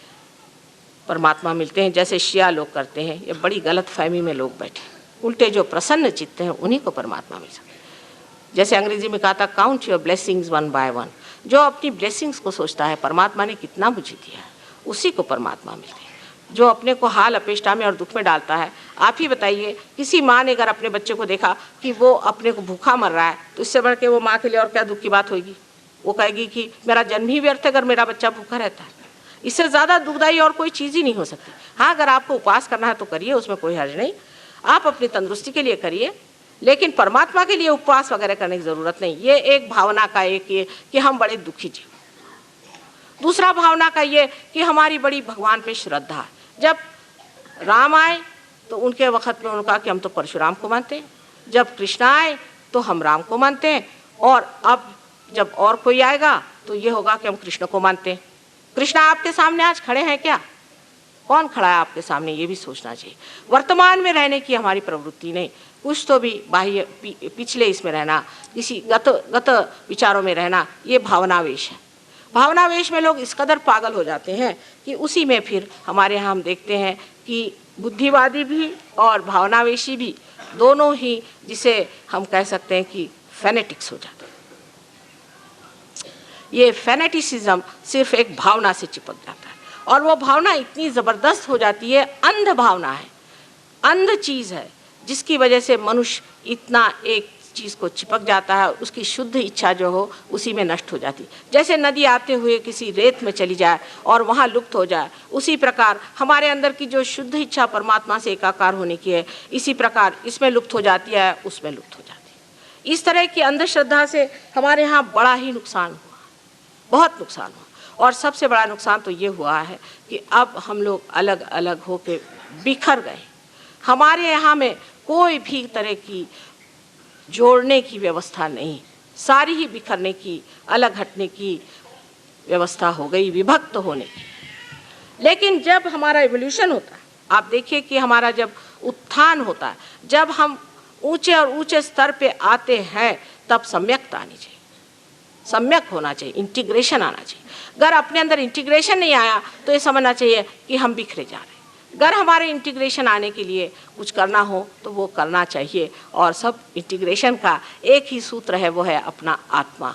परमात्मा मिलते हैं, जैसे शिया लोग करते हैं। ये बड़ी गलत फहमी में लोग बैठे। उल्टे जो प्रसन्न चित्त हैं उन्हीं को परमात्मा मिल सकते। जैसे अंग्रेजी में कहा था count your blessings one by one. जो अपनी ब्लेसिंग्स को सोचता है परमात्मा ने कितना मुझे दिया है, उसी को परमात्मा मिलते हैं। जो अपने को हाल अपेष्टा में और दुख में डालता है, आप ही बताइए, किसी माँ ने अगर अपने बच्चे को देखा कि वो अपने को भूखा मर रहा है तो इससे बढ़ के वो माँ के लिए और क्या दुख की बात होगी? वो कहेगी कि मेरा जन्म ही व्यर्थ है अगर मेरा बच्चा भूखा रहता है। इससे ज़्यादा दुखदायी और कोई चीज़ ही नहीं हो सकती। हाँ, अगर आपको उपवास करना है तो करिए, उसमें कोई हर्ज नहीं, आप अपनी तंदुरुस्ती के लिए करिए, लेकिन परमात्मा के लिए उपवास वगैरह करने की ज़रूरत नहीं। ये एक भावना का एक ये कि हम बड़े दुखी जीव। दूसरा भावना का ये कि हमारी बड़ी भगवान पे श्रद्धा है। जब राम आए तो उनके वक़्त में उनका कि हम तो परशुराम को मानते हैं, जब कृष्ण आए तो हम राम को मानते हैं, और अब जब और कोई आएगा तो ये होगा कि हम कृष्ण को मानते हैं। कृष्ण आपके सामने आज खड़े हैं क्या? कौन खड़ा है आपके सामने, ये भी सोचना चाहिए। वर्तमान में रहने की हमारी प्रवृत्ति नहीं, कुछ तो भी बाह्य पिछले इसमें रहना, किसी गत विचारों में रहना, ये भावनावेश है। भावनावेश में लोग इस कदर पागल हो जाते हैं कि उसी में फिर हमारे यहाँ हम देखते हैं कि बुद्धिवादी भी और भावनावेशी भी दोनों ही, जिसे हम कह सकते हैं कि फैनेटिक्स हो जाते हैं। ये फैनेटिसिज्म सिर्फ एक भावना से चिपक जाता है और वो भावना इतनी ज़बरदस्त हो जाती है, अंध भावना है, अंध चीज़ है, जिसकी वजह से मनुष्य इतना एक चीज़ को चिपक जाता है, उसकी शुद्ध इच्छा जो हो उसी में नष्ट हो जाती। जैसे नदी आते हुए किसी रेत में चली जाए और वहाँ लुप्त हो जाए, उसी प्रकार हमारे अंदर की जो शुद्ध इच्छा परमात्मा से एकाकार होने की है, इसी प्रकार इसमें लुप्त हो जाती है, उसमें लुप्त हो जाती है। इस तरह की अंधश्रद्धा से हमारे यहाँ बड़ा ही नुकसान हुआ, बहुत नुकसान हुआ। और सबसे बड़ा नुकसान तो ये हुआ है कि अब हम लोग अलग अलग होकर बिखर गए। हमारे यहाँ में कोई भी तरह की जोड़ने की व्यवस्था नहीं, सारी ही बिखरने की, अलग हटने की व्यवस्था हो गई, विभक्त होने की। लेकिन जब हमारा इवोल्यूशन होता है, आप देखिए कि हमारा जब उत्थान होता है, जब हम ऊंचे और ऊंचे स्तर पे आते हैं, तब सम्यकता आनी चाहिए, सम्यक होना चाहिए, इंटीग्रेशन आना चाहिए। अगर अपने अंदर इंटीग्रेशन नहीं आया तो ये समझना चाहिए कि हम बिखरे जा रहे हैं। अगर हमारे इंटीग्रेशन आने के लिए कुछ करना हो तो वो करना चाहिए, और सब इंटीग्रेशन का एक ही सूत्र है, वो है अपना आत्मा।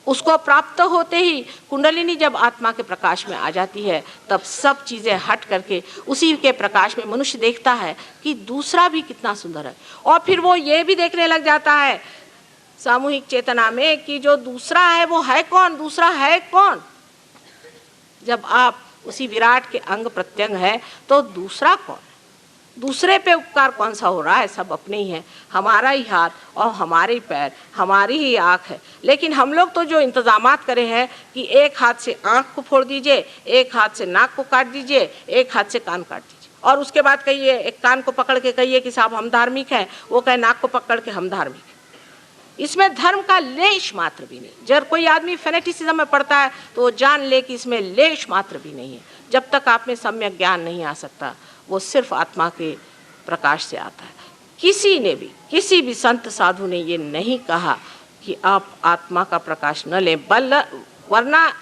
उसको प्राप्त होते ही कुंडलिनी जब आत्मा के प्रकाश में आ जाती है, तब सब चीज़ें हट करके उसी के प्रकाश में मनुष्य देखता है कि दूसरा भी कितना सुंदर है, और फिर वो ये भी देखने लग जाता है सामूहिक चेतना में कि जो दूसरा है वो है कौन, दूसरा है कौन। जब आप उसी विराट के अंग प्रत्यंग है तो दूसरा कौन, दूसरे पे उपकार कौन सा हो रहा है? सब अपने ही है, हमारा ही हाथ और हमारे ही पैर, हमारी ही आँख है। लेकिन हम लोग तो जो इंतजामात करे हैं कि एक हाथ से आँख को फोड़ दीजिए, एक हाथ से नाक को काट दीजिए, एक हाथ से कान काट दीजिए, और उसके बाद कहिए, एक कान को पकड़ के कहिए कि साहब हम धार्मिक हैं, वो कहे नाक को पकड़ के हम धार्मिक हैं। इसमें धर्म का लेश मात्र भी नहीं। जब कोई आदमी फेनेटिसिज्म में पड़ता है तो वो जान ले कि इसमें लेश मात्र भी नहीं है। जब तक आप में सम्यक ज्ञान नहीं आ सकता, वो सिर्फ आत्मा के प्रकाश से आता है। किसी ने भी, किसी भी संत साधु ने ये नहीं कहा कि आप आत्मा का प्रकाश न लें, वरना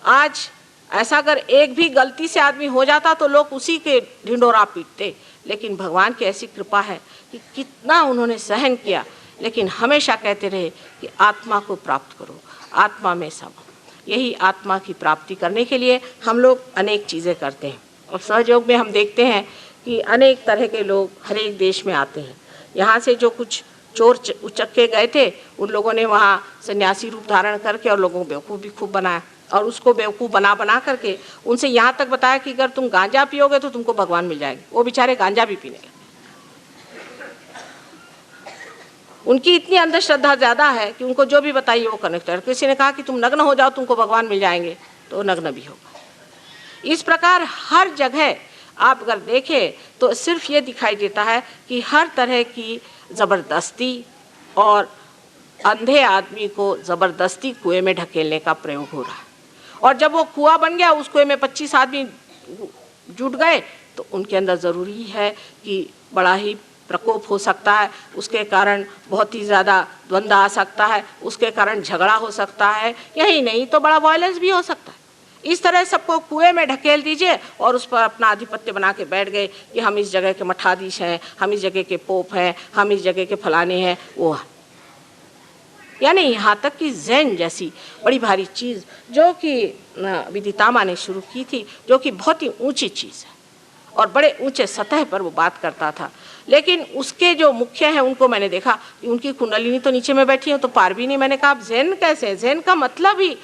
आज ऐसा अगर एक भी गलती से आदमी हो जाता तो लोग उसी के ढिंढोरा पीटते। लेकिन भगवान की ऐसी कृपा है कि कितना उन्होंने सहन किया, लेकिन हमेशा कहते रहे कि आत्मा को प्राप्त करो, आत्मा में सब। यही आत्मा की प्राप्ति करने के लिए हम लोग अनेक चीज़ें करते हैं, और सहयोग में हम देखते हैं कि अनेक तरह के लोग हर एक देश में आते हैं। यहाँ से जो कुछ चोर उचक्के गए थे, उन लोगों ने वहाँ सन्यासी रूप धारण करके और लोगों को बेवकूफ़ भी खूब बनाया, और उसको बेवकूफ़ बना करके उनसे यहाँ तक बताया कि अगर तुम गांजा पियोगे तो तुमको भगवान मिल जाएंगे। वो बेचारे गांजा भी पीने लगे। उनकी इतनी अंधश्रद्धा ज़्यादा है कि उनको जो भी बताइए वो कनेक्ट है। किसी ने कहा कि तुम नग्न हो जाओ तुमको भगवान मिल जाएंगे, तो नग्न भी होगा। इस प्रकार हर जगह आप अगर देखें तो सिर्फ ये दिखाई देता है कि हर तरह की ज़बरदस्ती और अंधे आदमी को ज़बरदस्ती कुएं में ढकेलने का प्रयोग हो रहा है। और जब वो कुआं बन गया, उस कुएं में 25 आदमी जुट गए, तो उनके अंदर ज़रूरी है कि बड़ा ही प्रकोप हो सकता है, उसके कारण बहुत ही ज़्यादा द्वंद्व आ सकता है, उसके कारण झगड़ा हो सकता है, यही नहीं तो बड़ा वायलेंस भी हो सकता है। इस तरह सबको कुएं में ढकेल दीजिए और उस पर अपना आधिपत्य बना के बैठ गए कि हम इस जगह के मठाधीश हैं, हम इस जगह के पोप हैं, हम इस जगह के फलाने हैं, वो हैं। यानी यहाँ तक कि जैन जैसी बड़ी भारी चीज़ जो कि विदितामा ने शुरू की थी, जो कि बहुत ही ऊंची चीज़ है और बड़े ऊंचे सतह पर वो बात करता था, लेकिन उसके जो मुख्य हैं उनको मैंने देखा कि उनकी कुंडलिनी तो नीचे में बैठी है, तो पार भी नहीं। मैंने कहा आप जैन कैसे? जैन का मतलब ही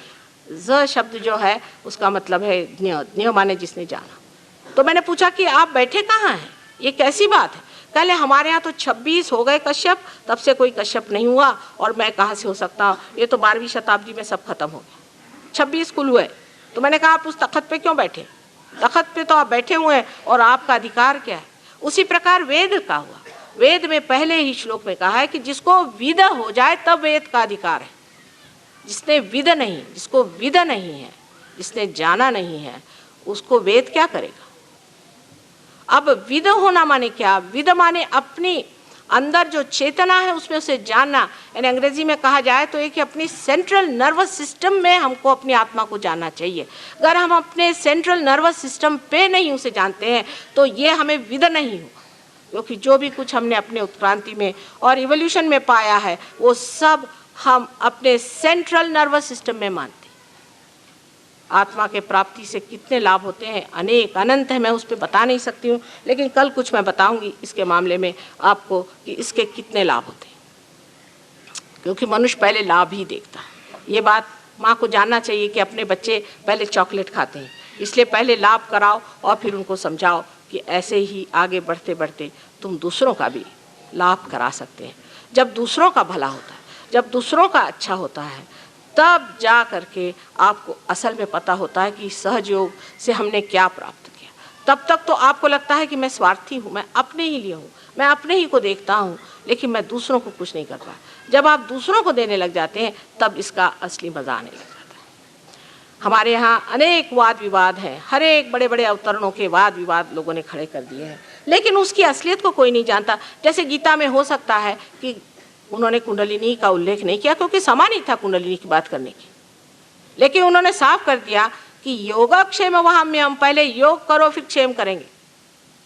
ज शब्द जो है उसका मतलब है ज्ञ, ज्ञ माने जिसने जाना। तो मैंने पूछा कि आप बैठे कहाँ हैं, ये कैसी बात है? कहले हमारे यहाँ तो 26 हो गए कश्यप, तब से कोई कश्यप नहीं हुआ, और मैं कहाँ से हो सकता हूँ, ये तो 12वीं शताब्दी में सब खत्म हो गया, 26 कुल हुए। तो मैंने कहा आप उस तख्त पे क्यों बैठे? तख्त पे तो आप बैठे हुए हैं और आपका अधिकार क्या है? उसी प्रकार वेद का हुआ। वेद में पहले ही श्लोक में कहा है कि जिसको विद हो जाए तब वेद का अधिकार है। जिसने विद नहीं, जिसको विद नहीं है, जिसने जाना नहीं है, उसको वेद क्या करेगा? अब विद होना माने क्या? विद माने अपनी अंदर जो चेतना है उसमें उसे जानना। यानी अंग्रेजी में कहा जाए तो एक अपनी सेंट्रल नर्वस सिस्टम में हमको अपनी आत्मा को जानना चाहिए। अगर हम अपने सेंट्रल नर्वस सिस्टम पे नहीं उसे जानते हैं तो ये हमें विद नहीं होगा, क्योंकि जो भी कुछ हमने अपने उत्क्रांति में और इवोल्यूशन में पाया है वो सब हम अपने सेंट्रल नर्वस सिस्टम में मानते हैं। आत्मा के प्राप्ति से कितने लाभ होते हैं, अनेक अनंत है, मैं उस पर बता नहीं सकती हूँ, लेकिन कल कुछ मैं बताऊंगी इसके मामले में आपको कि इसके कितने लाभ होते हैं, क्योंकि मनुष्य पहले लाभ ही देखता है। ये बात माँ को जानना चाहिए कि अपने बच्चे पहले चॉकलेट खाते हैं, इसलिए पहले लाभ कराओ और फिर उनको समझाओ कि ऐसे ही आगे बढ़ते बढ़ते तुम दूसरों का भी लाभ करा सकते हैं। जब दूसरों का भला होता है, जब दूसरों का अच्छा होता है, तब जा करके आपको असल में पता होता है कि सहज योग से हमने क्या प्राप्त किया। तब तक तो आपको लगता है कि मैं स्वार्थी हूँ, मैं अपने ही लिए हूँ, मैं अपने ही को देखता हूँ, लेकिन मैं दूसरों को कुछ नहीं कर पाया। जब आप दूसरों को देने लग जाते हैं तब इसका असली मज़ा आने लग जाता है। हमारे यहाँ अनेक वाद विवाद हैं, हर एक बड़े बड़े अवतरणों के वाद विवाद लोगों ने खड़े कर दिए हैं, लेकिन उसकी असलियत को कोई नहीं जानता। जैसे गीता में हो सकता है कि उन्होंने कुंडलिनी का उल्लेख नहीं किया क्योंकि समय नहीं था कुंडलिनी की बात करने की, लेकिन उन्होंने साफ कर दिया कि योगक्षेम वहाम्यम, पहले योग करो फिर क्षेम करेंगे।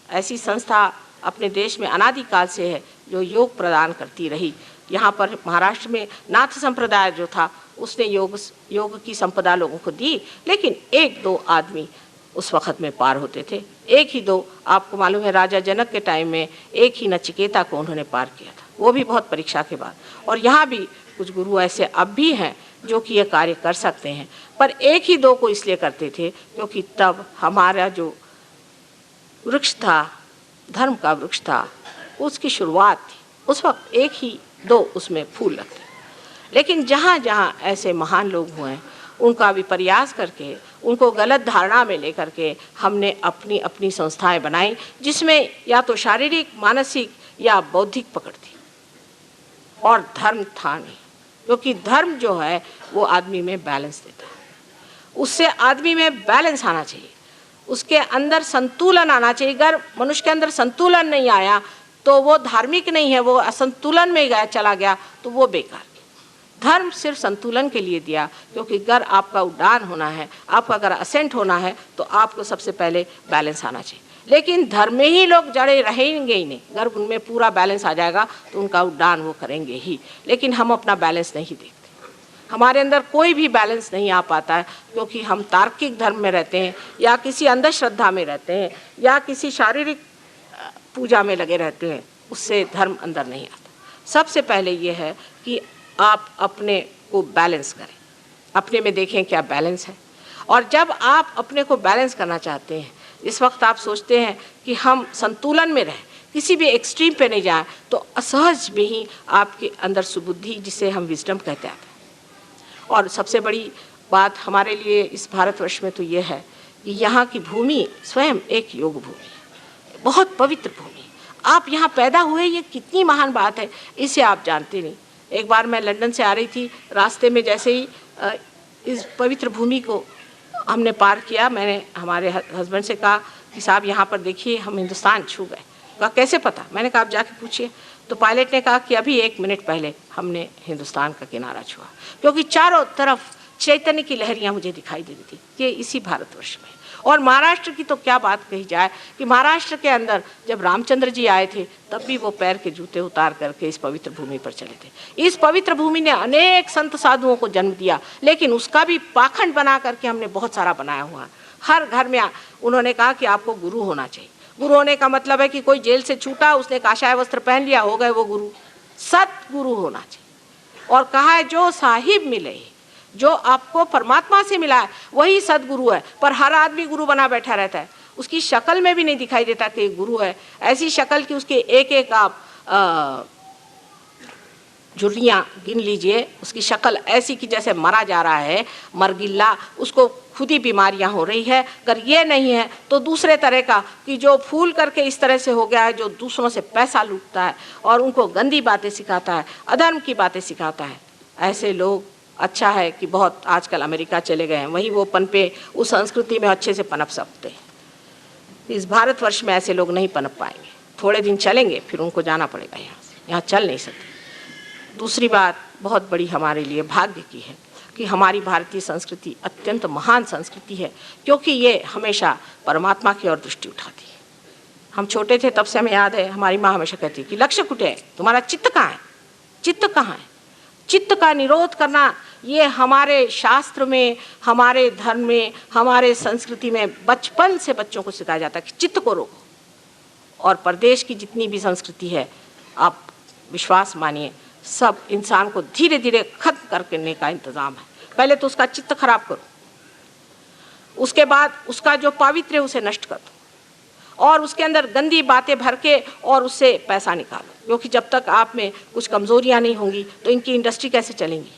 ऐसी संस्था अपने देश में अनादिकाल से है जो योग प्रदान करती रही। यहाँ पर महाराष्ट्र में नाथ संप्रदाय जो था उसने योग की संपदा लोगों को दी, लेकिन एक दो आदमी उस वक़्त में पार होते थे, एक ही दो। आपको मालूम है राजा जनक के टाइम में एक ही नचिकेता को उन्होंने पार किया था, वो भी बहुत परीक्षा के बाद। और यहाँ भी कुछ गुरु ऐसे अब भी हैं जो कि ये कार्य कर सकते हैं, पर एक ही दो को इसलिए करते थे क्योंकि तब हमारा जो वृक्ष था, धर्म का वृक्ष था, उसकी शुरुआत थी। उस वक्त एक ही दो उसमें फूल लगते। लेकिन जहाँ जहाँ ऐसे महान लोग हुए हैं उनका विपर्यास करके, उनको गलत धारणा में लेकर के हमने अपनी अपनी संस्थाएं बनाई, जिसमें या तो शारीरिक, मानसिक या बौद्धिक पकड़ थी और धर्म था नहीं। क्योंकि धर्म जो है वो आदमी में बैलेंस देता है, उससे आदमी में बैलेंस आना चाहिए, उसके अंदर संतुलन आना चाहिए। अगर मनुष्य के अंदर संतुलन नहीं आया तो वो धार्मिक नहीं है, वो असंतुलन में गया चला गया तो वो बेकार। धर्म सिर्फ संतुलन के लिए दिया, क्योंकि अगर आपका उड़ान होना है, आपका अगर असेंट होना है तो आपको सबसे पहले बैलेंस आना चाहिए। लेकिन धर्म में ही लोग जड़े रहेंगे ही नहीं, अगर उनमें पूरा बैलेंस आ जाएगा तो उनका उड़ान वो करेंगे ही। लेकिन हम अपना बैलेंस नहीं देखते, हमारे अंदर कोई भी बैलेंस नहीं आ पाता है, क्योंकि हम तार्किक धर्म में रहते हैं या किसी अंधश्रद्धा में रहते हैं या किसी शारीरिक पूजा में लगे रहते हैं, उससे धर्म अंदर नहीं आता। सबसे पहले ये है कि आप अपने को बैलेंस करें, अपने में देखें क्या बैलेंस है। और जब आप अपने को बैलेंस करना चाहते हैं, इस वक्त आप सोचते हैं कि हम संतुलन में रहें, किसी भी एक्सट्रीम पे नहीं जाएं, तो असहज में ही आपके अंदर सुबुद्धि, जिसे हम विजडम कहते हैं। और सबसे बड़ी बात हमारे लिए इस भारतवर्ष में तो ये है कि यहाँ की भूमि स्वयं एक योग भूमि है, बहुत पवित्र भूमि। आप यहाँ पैदा हुए, ये कितनी महान बात है, इसे आप जानते नहीं। एक बार मैं लंदन से आ रही थी, रास्ते में जैसे ही इस पवित्र भूमि को हमने पार किया, मैंने हमारे हस्बैंड से कहा कि साहब यहाँ पर देखिए हम हिंदुस्तान छू गए। कहा कैसे पता? मैंने कहा आप जाके पूछिए। तो पायलट ने कहा कि अभी 1 मिनट पहले हमने हिंदुस्तान का किनारा छुआ, क्योंकि चारों तरफ चैतन्य की लहरियाँ मुझे दिखाई दे रही थी। ये इसी भारतवर्ष में। और महाराष्ट्र की तो क्या बात कही जाए कि महाराष्ट्र के अंदर जब रामचंद्र जी आए थे तब भी वो पैर के जूते उतार करके इस पवित्र भूमि पर चले थे। इस पवित्र भूमि ने अनेक संत साधुओं को जन्म दिया, लेकिन उसका भी पाखंड बना करके हमने बहुत सारा बनाया हुआ है। हर घर में उन्होंने कहा कि आपको गुरु होना चाहिए। गुरु होने का मतलब है कि कोई जेल से छूटा, उसने काशाय वस्त्र पहन लिया, हो गए वो गुरु। सतगुरु होना चाहिए। और कहा है जो साहिब मिले, जो आपको परमात्मा से मिला है वही सदगुरु है। पर हर आदमी गुरु बना बैठा रहता है, उसकी शक्ल में भी नहीं दिखाई देता कि गुरु है। ऐसी शक्ल की उसके एक एक आप झुर्रियाँ गिन लीजिए, उसकी शक्ल ऐसी कि जैसे मरा जा रहा है, मरगिल्ला, उसको खुद ही बीमारियां हो रही है। अगर ये नहीं है तो दूसरे तरह का कि जो फूल करके इस तरह से हो गया है, जो दूसरों से पैसा लूटता है और उनको गंदी बातें सिखाता है, अधर्म की बातें सिखाता है। ऐसे लोग, अच्छा है कि बहुत आजकल अमेरिका चले गए हैं, वहीं वो पनपे, उस संस्कृति में अच्छे से पनप सकते हैं। इस भारतवर्ष में ऐसे लोग नहीं पनप पाएंगे, थोड़े दिन चलेंगे फिर उनको जाना पड़ेगा, यहाँ चल नहीं सकते। दूसरी बात बहुत बड़ी हमारे लिए भाग्य की है कि हमारी भारतीय संस्कृति अत्यंत महान संस्कृति है, क्योंकि ये हमेशा परमात्मा की ओर दृष्टि उठाती है। हम छोटे थे तब से हमें याद है, हमारी माँ हमेशा कहती कि लक्ष्य कुटे है, तुम्हारा चित्त कहाँ है, चित्त कहाँ है। चित्त का निरोध करना ये हमारे शास्त्र में, हमारे धर्म में, हमारे संस्कृति में बचपन से बच्चों को सिखाया जाता है कि चित्त को रोको। और प्रदेश की जितनी भी संस्कृति है, आप विश्वास मानिए, सब इंसान को धीरे धीरे खत्म करने का इंतजाम है। पहले तो उसका चित्त खराब करो, उसके बाद उसका जो पवित्र है उसे नष्ट कर दो, और उसके अंदर गंदी बातें भर के और उससे पैसा निकालो। क्योंकि जब तक आप में कुछ कमजोरियां नहीं होंगी तो इनकी इंडस्ट्री कैसे चलेंगी।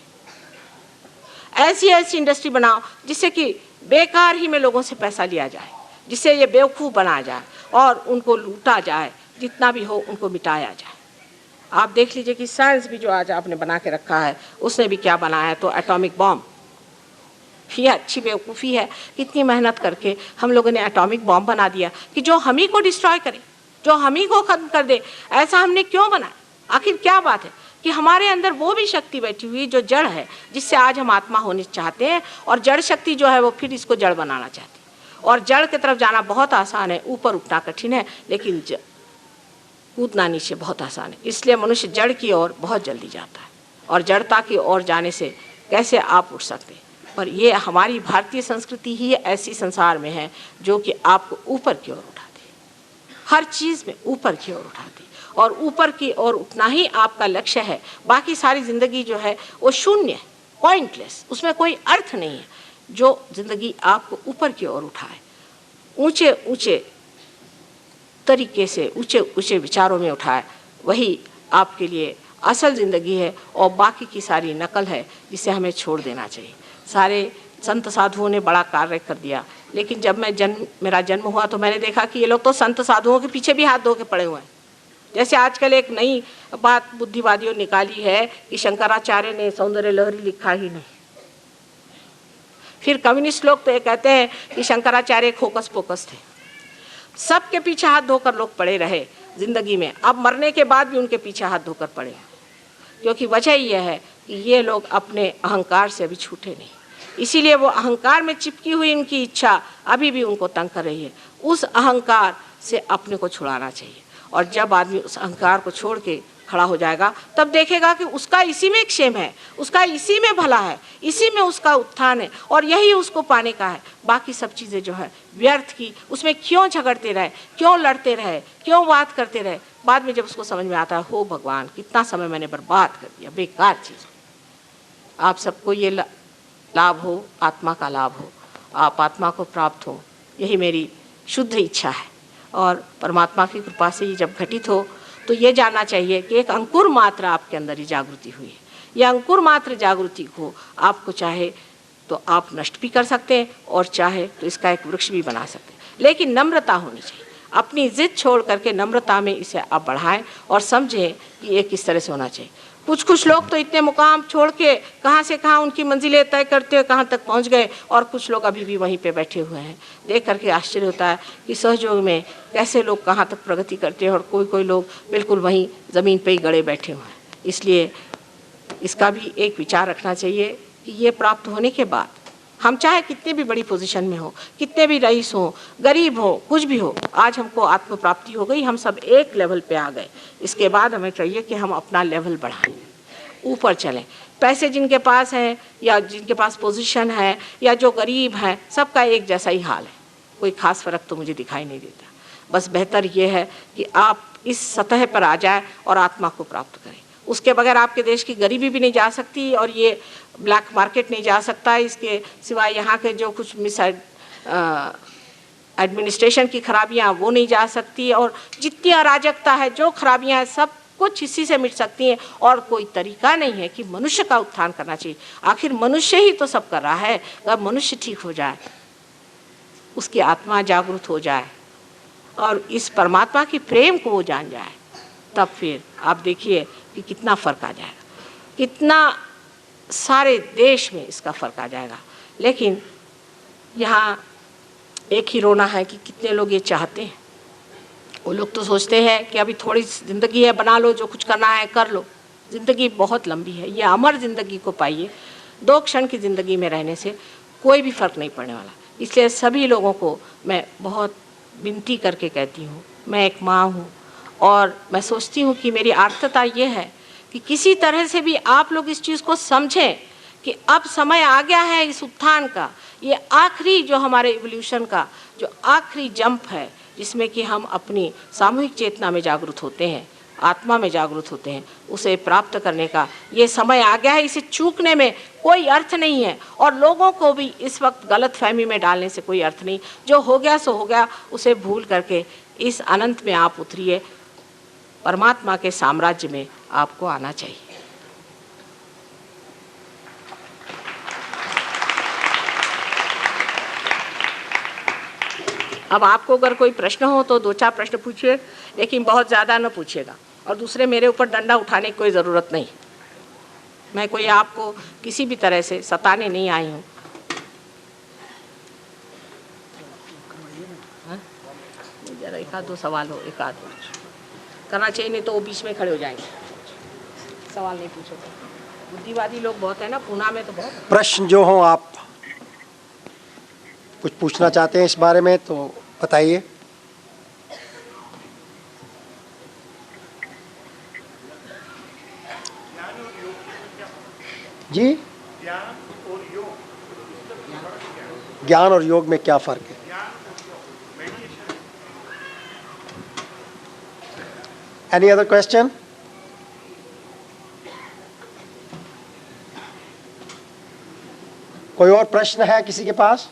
ऐसी ऐसी इंडस्ट्री बनाओ जिससे कि बेकार ही में लोगों से पैसा लिया जाए, जिससे ये बेवकूफ़ बनाया जाए और उनको लूटा जाए, जितना भी हो उनको मिटाया जाए। आप देख लीजिए कि साइंस भी जो आज आपने बना के रखा है, उसने भी क्या बनाया है, तो एटॉमिक बॉम्ब। ये अच्छी बेवकूफ़ी है, कितनी मेहनत करके हम लोगों ने एटॉमिक बॉम्ब बना दिया कि जो हम ही को डिस्ट्रॉय करे, जो हम ही को ख़त्म कर दे। ऐसा हमने क्यों बनाया? आखिर क्या बात है कि हमारे अंदर वो भी शक्ति बैठी हुई जो जड़ है, जिससे आज हम आत्मा होने चाहते हैं, और जड़ शक्ति जो है वो फिर इसको जड़ बनाना चाहती है। और जड़ की तरफ जाना बहुत आसान है, ऊपर उठना कठिन है, लेकिन कूदना नीचे बहुत आसान है। इसलिए मनुष्य जड़ की ओर बहुत जल्दी जाता है, और जड़ता की ओर जाने से कैसे आप उठ सकते हैं? पर ये हमारी भारतीय संस्कृति ही ऐसी संसार में है जो कि आपको ऊपर की ओर उठाती है, हर चीज़ में ऊपर की ओर उठाती है, और ऊपर की ओर उठना ही आपका लक्ष्य है। बाकी सारी ज़िंदगी जो है वो शून्य है, पॉइंटलेस, उसमें कोई अर्थ नहीं है। जो ज़िंदगी आपको ऊपर की ओर उठाए, ऊंचे ऊंचे तरीके से ऊंचे ऊंचे विचारों में उठाए, वही आपके लिए असल ज़िंदगी है, और बाकी की सारी नकल है जिसे हमें छोड़ देना चाहिए। सारे संत साधुओं ने बड़ा कार्य कर दिया, लेकिन जब मेरा जन्म हुआ तो मैंने देखा कि ये लोग तो संत साधुओं के पीछे भी हाथ धो के पड़े हुए हैं। जैसे आजकल एक नई बात बुद्धिवादियों निकाली है कि शंकराचार्य ने सौंदर्य लहरी लिखा ही नहीं। फिर कम्युनिस्ट लोग तो ये कहते हैं कि शंकराचार्य एक होकस पोकस थे। सबके पीछे हाथ धोकर लोग पड़े रहे जिंदगी में, अब मरने के बाद भी उनके पीछे हाथ धोकर पड़े, क्योंकि वजह यह है कि ये लोग अपने अहंकार से अभी छूटे नहीं। इसीलिए वो अहंकार में चिपकी हुई उनकी इच्छा अभी भी उनको तंग कर रही है। उस अहंकार से अपने को छुड़ाना चाहिए, और जब आदमी उस अहंकार को छोड़ के खड़ा हो जाएगा, तब देखेगा कि उसका इसी में क्षेम है, उसका इसी में भला है, इसी में उसका उत्थान है, और यही उसको पाने का है। बाकी सब चीज़ें जो है व्यर्थ की, उसमें क्यों झगड़ते रहे, क्यों लड़ते रहे, क्यों बात करते रहे। बाद में जब उसको समझ में आता है, हो भगवान, कितना समय मैंने बर्बाद कर दिया, बेकार चीज़। आप सबको ये लाभ हो, आत्मा का लाभ हो, आप आत्मा को प्राप्त हो, यही मेरी शुद्ध इच्छा है। और परमात्मा की कृपा से ये जब घटित हो तो ये जानना चाहिए कि एक अंकुर मात्र आपके अंदर ही जागृति हुई है। यह अंकुर मात्र जागृति को आपको चाहे तो आप नष्ट भी कर सकते हैं, और चाहे तो इसका एक वृक्ष भी बना सकते हैं। लेकिन नम्रता होनी चाहिए, अपनी जिद छोड़ करके नम्रता में इसे आप बढ़ाएं और समझें कि ये किस तरह से होना चाहिए। कुछ लोग तो इतने मुकाम छोड़ के कहाँ से कहाँ उनकी मंजिलें तय करते हुए कहाँ तक पहुँच गए, और कुछ लोग अभी भी वहीं पे बैठे हुए हैं। देख करके आश्चर्य होता है कि सहयोग में कैसे लोग कहाँ तक प्रगति करते हैं, और कोई लोग बिल्कुल वहीं ज़मीन पे ही गड़े बैठे हुए हैं। इसलिए इसका भी एक विचार रखना चाहिए कि ये प्राप्त होने के बाद हम चाहे कितने भी बड़ी पोजीशन में हो, कितने भी रईस हो, गरीब हो, कुछ भी हो, आज हमको आत्म प्राप्ति हो गई, हम सब एक लेवल पे आ गए। इसके बाद हमें चाहिए कि हम अपना लेवल बढ़ाएं, ऊपर चलें। पैसे जिनके पास हैं या जिनके पास पोजीशन है या जो गरीब हैं, सबका एक जैसा ही हाल है, कोई खास फ़र्क तो मुझे दिखाई नहीं देता। बस बेहतर ये है कि आप इस सतह पर आ जाए और आत्मा को प्राप्त करें। उसके बगैर आपके देश की गरीबी भी नहीं जा सकती, और ये ब्लैक मार्केट नहीं जा सकता। इसके सिवाय यहाँ के जो कुछ एडमिनिस्ट्रेशन की खराबियाँ वो नहीं जा सकती, और जितनी अराजकता है, जो खराबियाँ हैं, सब कुछ इसी से मिट सकती हैं। और कोई तरीका नहीं है कि मनुष्य का उत्थान करना चाहिए। आखिर मनुष्य ही तो सब कर रहा है। अगर मनुष्य ठीक हो जाए, उसकी आत्मा जागरूक हो जाए और इस परमात्मा की प्रेम को वो जान जाए, तब फिर आप देखिए कि कितना फ़र्क आ जाएगा, कितना सारे देश में इसका फ़र्क आ जाएगा। लेकिन यहाँ एक ही रोना है कि कितने लोग ये चाहते हैं। वो लोग तो सोचते हैं कि अभी थोड़ी ज़िंदगी है, बना लो, जो कुछ करना है कर लो। ज़िंदगी बहुत लंबी है, ये अमर ज़िंदगी को पाइए। 2 क्षण की ज़िंदगी में रहने से कोई भी फ़र्क नहीं पड़ने वाला। इसलिए सभी लोगों को मैं बहुत विनती करके कहती हूँ, मैं एक माँ हूँ और मैं सोचती हूँ कि मेरी आर्तता ये है कि किसी तरह से भी आप लोग इस चीज़ को समझें कि अब समय आ गया है इस उत्थान का। ये आखिरी जो हमारे इवोल्यूशन का जो आखिरी जंप है, जिसमें कि हम अपनी सामूहिक चेतना में जागरूक होते हैं, आत्मा में जागरूक होते हैं, उसे प्राप्त करने का ये समय आ गया है। इसे चूकने में कोई अर्थ नहीं है, और लोगों को भी इस वक्त गलत फहमी में डालने से कोई अर्थ नहीं। जो हो गया सो हो गया, उसे भूल करके इस अनंत में आप उतरिए। परमात्मा के साम्राज्य में आपको आना चाहिए। अब आपको अगर कोई प्रश्न हो तो 2-4 प्रश्न पूछिए, लेकिन बहुत ज़्यादा न पूछिएगा। और दूसरे, मेरे ऊपर डंडा उठाने की कोई ज़रूरत नहीं। मैं कोई आपको किसी भी तरह से सताने नहीं आई हूँ। जरा एक आध दो सवाल हो, एक आध करना चाहिए, नहीं तो वो बीच में खड़े हो जाएंगे, सवाल नहीं पूछोगे। बुद्धिवादी लोग बहुत है ना पूना में, तो बहुत। प्रश्न जो हो, आप कुछ पूछना चाहते हैं इस बारे में तो बताइए। जी, ज्ञान और योग में क्या फर्क है? Any other question? कोई और प्रश्न है किसी के पास?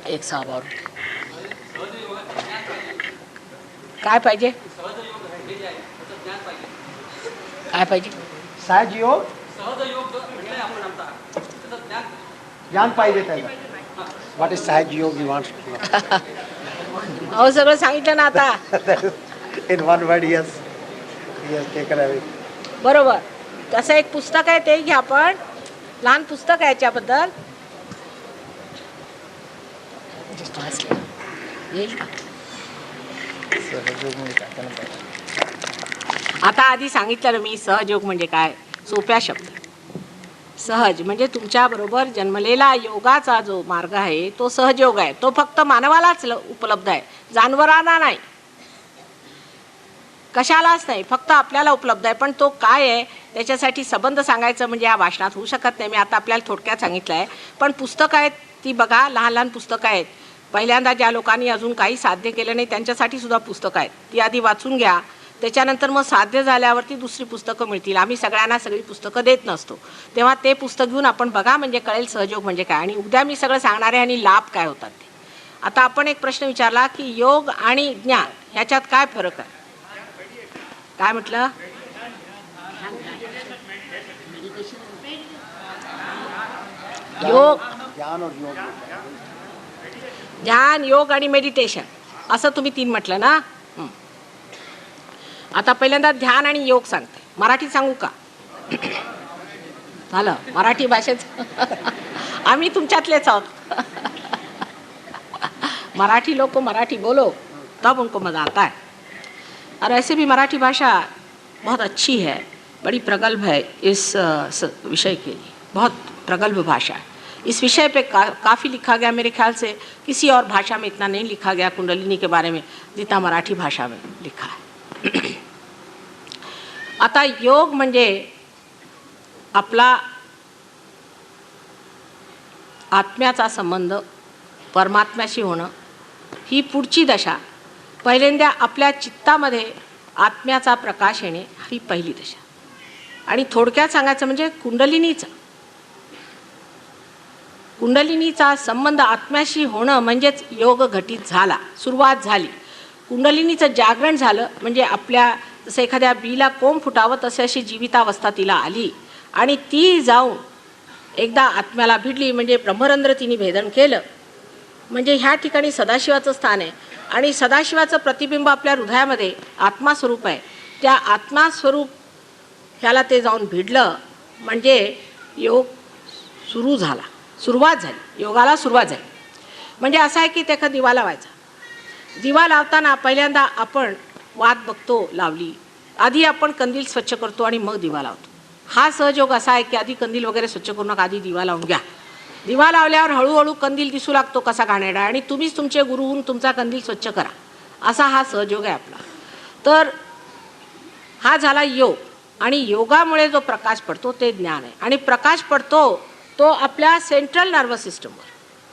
एक साहब और काय पाहिजे, काय पाहिजे? सहज योग, ज्ञान पाहिजे त्याला. व्हॉट इज सहज योग? यू वांट अहो सगळं सांगितलं ना आता. In one word? Yes, yes, taken away. बरोबर. तसं एक पुस्तक आहे, ते घ्या आपण, लहान पुस्तक आहे याच्याबद्दल. येईल का? आता आधी सांगितलं ना मी, सहजयोग म्हणजे काय, सोप्या शब्द. सहज म्हणजे तुमच्या बरोबर जन्मलेला योगाचा जो मार्ग आहे तो सहजयोग आहे. तो फक्त मानवालाच उपलब्ध आहे, जानवरांना नाही, कशालाच नाही, फक्त आपल्याला उपलब्ध आहे. पण तो काय आहे त्याच्यासाठी संबंध सांगायचं म्हणजे या भाषणात होऊ शकत नाही. मी आता आपल्याला थोडक्यात सांगितलं आहे. पण पुस्तकं आहेत ती बघा, लहान लहान पुस्तकं आहेत. पहिल्यांदा ज्या लोकांनी अजून काही साध्य केलं नाही त्यांच्यासाठी सुद्धा पुस्तकं आहेत, ती आधी वाचून घ्या. त्याच्यानंतर मग साध्य झाल्यावरती दुसरी पुस्तकं मिळतील. आम्ही सगळ्यांना सगळी पुस्तकं देत नसतो, तेव्हा ते पुस्तक घेऊन आपण बघा, म्हणजे कळेल सहयोग म्हणजे काय. आणि उद्या मी सगळं सांगणार आहे आणि लाभ काय होतात ते. आता आपण एक प्रश्न विचारला की योग आणि ज्ञान ह्याच्यात काय फरक आहे. काय म्हटलं? योग, ज्ञान और योग, ध्यान, योग आणि मेडिटेशन असं तुम्ही 3 म्हटलं ना. आता पहिल्यांदा ध्यान आणि योग सांगते. मराठी सांगू का? झालं मराठी भाषेत. आम्ही तुमच्यातलेच आहोत. मराठी लोग को मराठी बोलो तब उनको मज़ा आता है. और ऐसे भी मराठी भाषा बहुत अच्छी है, बड़ी प्रगल्भ है इस विषय के लिए, बहुत प्रगल्भ भाषा है. इस विषय पे काफ़ी लिखा गया, मेरे ख्याल से किसी और भाषा में इतना नहीं लिखा गया कुंडलिनी के बारे में जितना मराठी भाषा में लिखा है. आता योग म्हणजे आपला आत्म्याचा संबंध परमात्म्याशी होणं, ही पुढची दशा. पहिल्यांदा आपल्या चित्तामध्ये आत्म्याचा प्रकाश येणे ही पहिली दशा. आणि थोडक्यात सांगायचं म्हणजे कुंडलिनीचा संबंध आत्म्याशी होणं म्हणजेच योग घटित झाला, सुरुवात झाली. कुंडलिनीचं जागरण झालं म्हणजे आपल्या जसं एखाद्या बीला कोंब फुटावं तसे अशी जीवितावस्था तिला आली. आणि ती जाऊन एकदा आत्म्याला भिडली म्हणजे ब्रह्मरंध्र तिने भेदन केलं. म्हणजे ह्या ठिकाणी सदाशिवाचं स्थान आहे आणि सदाशिवाचं प्रतिबिंब आपल्या हृदयामध्ये आत्मास्वरूप आहे. त्या आत्मास्वरूप ह्याला ते जाऊन भिडलं म्हणजे योग सुरू झाला, सुरुवात झाली, योगाला सुरुवात झाली. म्हणजे असं आहे की त्याचा दिवा लावायचा. दिवा लावताना पहिल्यांदा आपण वात बघतो लावली, आधी आपण कंदील स्वच्छ करतो आणि मग दिवा लावतो. हा सहयोग असा आहे की आधी कंदील वगैरे स्वच्छ करू नका, आधी दिवा लावून घ्या. दिवा लावल्यावर हळूहळू कंदील दिसू लागतो कसा घाणेरडा, आणि तुम्हीच तुमचे गुरु होऊन तुमचा कंदील स्वच्छ करा. असा हा सहयोग आहे आपला. तर हा झाला योग. आणि योगामुळे जो प्रकाश पडतो ते ज्ञान आहे. आणि प्रकाश पडतो तो आपल्या सेंट्रल नर्वस सिस्टमवर.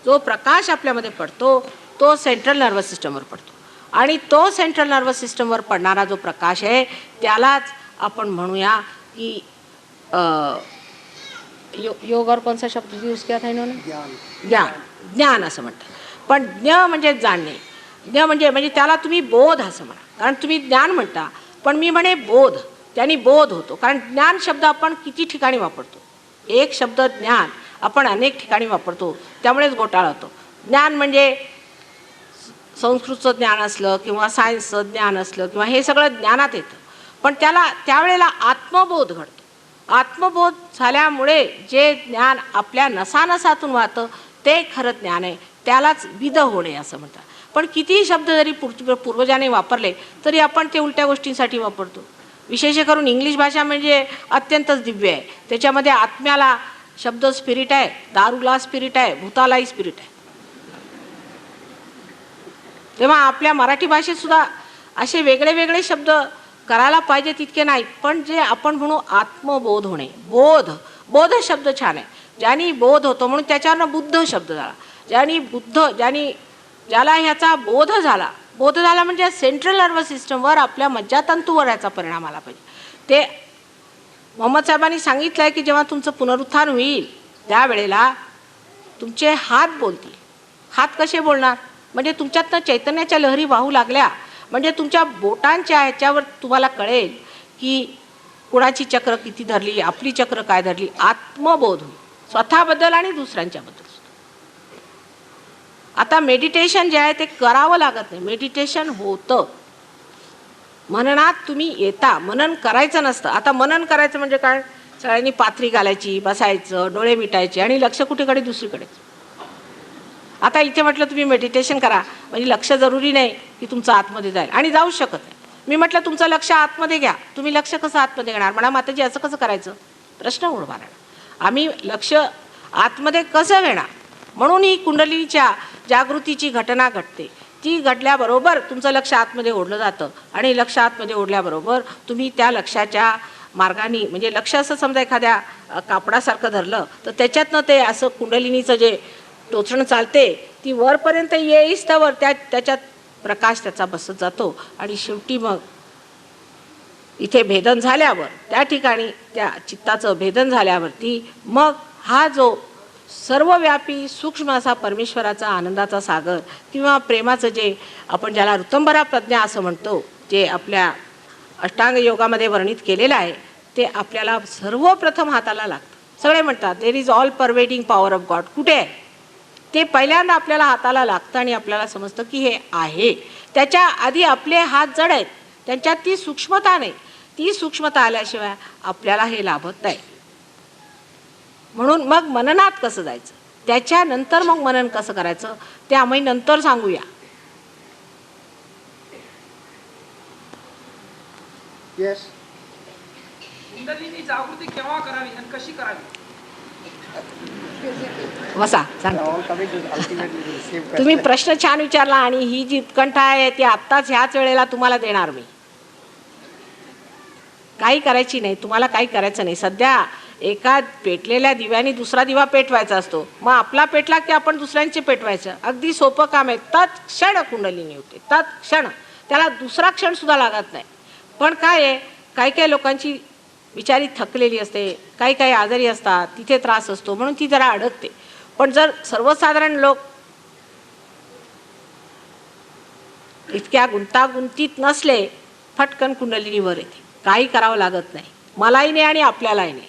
जो प्रकाश आपल्यामध्ये पडतो तो सेंट्रल नर्वस सिस्टमवर पडतो. आणि तो सेंट्रल नर्वस सिस्टमवर पडणारा जो प्रकाश आहे त्यालाच आपण म्हणूया की योगावर कोणता शब्द यूज केला था इन्होंने? ज्ञान. ज्ञान असं म्हणतात. पण ज्ञ म्हणजे जाणणे, ज्ञ म्हणजे त्याला तुम्ही बोध असं म्हणा, कारण तुम्ही ज्ञान म्हणता पण मी म्हणे बोध. त्यांनी बोध होतो. कारण ज्ञान शब्द आपण किती ठिकाणी वापरतो, एक शब्द ज्ञान आपण अनेक ठिकाणी वापरतो, त्यामुळेच घोटाळा होतो. ज्ञान म्हणजे संस्कृतचं ज्ञान असलं किंवा सायन्सचं ज्ञान असलं किंवा हे सगळं ज्ञानात येतं, पण त्यावेळेला आत्मबोध घडतो. आत्मबोध झाल्यामुळे जे ज्ञान आपल्या नसानसातून वाहतं ते खरं ज्ञान आहे, त्यालाच विद होणे असं म्हणतात. पण कितीही शब्द जरी पूर्वजांनी वापरले तरी आपण ते उलट्या गोष्टींसाठी वापरतो. विशेष करून इंग्लिश भाषा म्हणजे अत्यंतच दिव्य आहे. त्याच्यामध्ये आत्म्याला शब्द स्पिरिट आहे, दारूला स्पिरिट आहे, भूतालाही स्पिरिट आहे. तेव्हा आपल्या मराठी भाषेत सुद्धा असे वेगळे वेगळे शब्द करायला पाहिजे तितके नाहीत, पण जे आपण म्हणू आत्मबोध होणे, बोध शब्द छान आहे. ज्यांनी बोध होतो म्हणून त्याच्यावरनं बुद्ध शब्द झाला. ज्याला ह्याचा बोध झाला म्हणजे सेंट्रल नर्वस सिस्टमवर, आपल्या मज्जातंतूवर याचा परिणाम आला पाहिजे. ते मोहम्मद साहेबांनी सांगितलं आहे की जेव्हा तुमचं पुनरुत्थान होईल त्यावेळेला तुमचे हात बोलतील. हात कसे बोलणार? म्हणजे तुमच्यातनं चैतन्याच्या लहरी वाहू लागल्या म्हणजे तुमच्या बोटांच्या ह्याच्यावर तुम्हाला कळेल की कुणाची चक्र किती धरली, आपली चक्र काय धरली. आत्मबोध होईल स्वतःबद्दल आणि दुसऱ्यांच्याबद्दल. आता मेडिटेशन जे आहे ते करावं लागत नाही, मेडिटेशन होतं. मननात तुम्ही येता, मनन करायचं नसतं. आता मनन करायचं म्हणजे काय? सगळ्यांनी पाथरी घालायची, बसायचं, डोळे मिटायचे आणि लक्ष कुठेकडे दुसरीकडे. आता इथे म्हटलं तुम्ही मेडिटेशन करा म्हणजे लक्ष जरुरी नाही की तुमचं आतमध्ये जाईल, आणि जाऊ शकत नाही. मी म्हटलं तुमचं लक्ष आतमध्ये घ्या, तुम्ही लक्ष कसं आतमध्ये घेणार? म्हणा माताजी असं कसं करायचं? प्रश्न उभा राहणार. आम्ही लक्ष आतमध्ये कसं घेणार? म्हणून ही कुंडलीच्या जागृतीची घटना घडते. ती घडल्याबरोबर तुमचं लक्ष आतमध्ये ओढलं जातं, आणि लक्ष आतमध्ये ओढल्याबरोबर तुम्ही त्या लक्षाच्या मार्गाने, म्हणजे लक्ष असं समजा एखाद्या कापडासारखं धरलं तर त्याच्यातनं ते असं कुंडलिनीचं जे टोचणं चालते ती वरपर्यंत येईस तर त्याच्यात प्रकाश त्याचा बसत जातो, आणि शेवटी मग इथे भेदन झाल्यावर, त्या ठिकाणी त्या चित्ताचं भेदन झाल्यावरती मग हा जो सर्वव्यापी सूक्ष्म असा परमेश्वराचा आनंदाचा सागर किंवा प्रेमाचं जे आपण ज्याला ऋतंभरा प्रज्ञा असं म्हणतो, जे आपल्या अष्टांग योगामध्ये वर्णित केलेलं आहे, ते आपल्याला सर्वप्रथम हाताला लागतं. सगळे म्हणतात there is all pervading power of God. कुठे आहे ते? पहिल्यांदा आपल्याला हाताला लागतं आणि आपल्याला समजतं की हे आहे. त्याच्या आधी आपले हात जड आहेत, त्यांच्यात ती सूक्ष्मता नाही. ती सूक्ष्मता आल्याशिवाय आपल्याला हे लाभत नाही. म्हणून मग मननात कसं जायचं, त्याच्यानंतर मग मनन कसं करायचं ते आम्ही नंतर सांगूया. यस. कुंडलिनी जागृती केव्हा करावी आणि कशी करावी? वसा सांग. तुम्ही प्रश्न छान विचारला, आणि ही जी उत्कंठा आहे ती आत्ताच ह्याच वेळेला तुम्हाला देणार मी. काही करायची नाही, तुम्हाला काही करायचं नाही. सध्या एका पेटलेल्या दिव्याने दुसरा दिवा पेटवायचा असतो, मग आपला पेटला की आपण दुसऱ्यांचे पेटवायचं. अगदी सोपं काम आहे. तत्क्षण कुंडलिनी होते, तत्क्षण. त्याला दुसरा क्षण सुद्धा लागत नाही. पण काय आहे, काही लोकांची बिचारी थकलेली असते, काही आजारी असतात, तिथे त्रास असतो म्हणून ती जरा अडकते. पण जर सर्वसाधारण लोक इतक्या गुंतागुंतीत नसले, फटकन कुंडलिनीवर येते. काही करावं लागत नाही, मलाही नाही आणि आपल्यालाही नाही.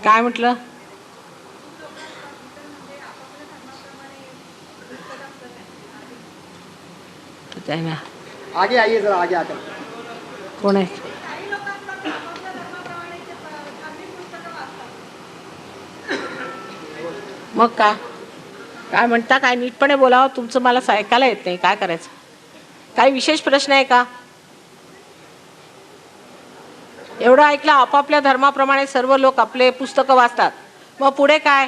काय म्हटलं? आगे आइए जरा, आगे आकर. कोण आहे? मग काय म्हणता? काय नीटपणे बोलावं, तुमचं मला ऐकायला येत नाही. काय करायचं? काही विशेष प्रश्न आहे का? एवढं ऐकलं, आपापल्या धर्माप्रमाणे सर्व लोक आपले पुस्तकं वाचतात, मग पुढे काय?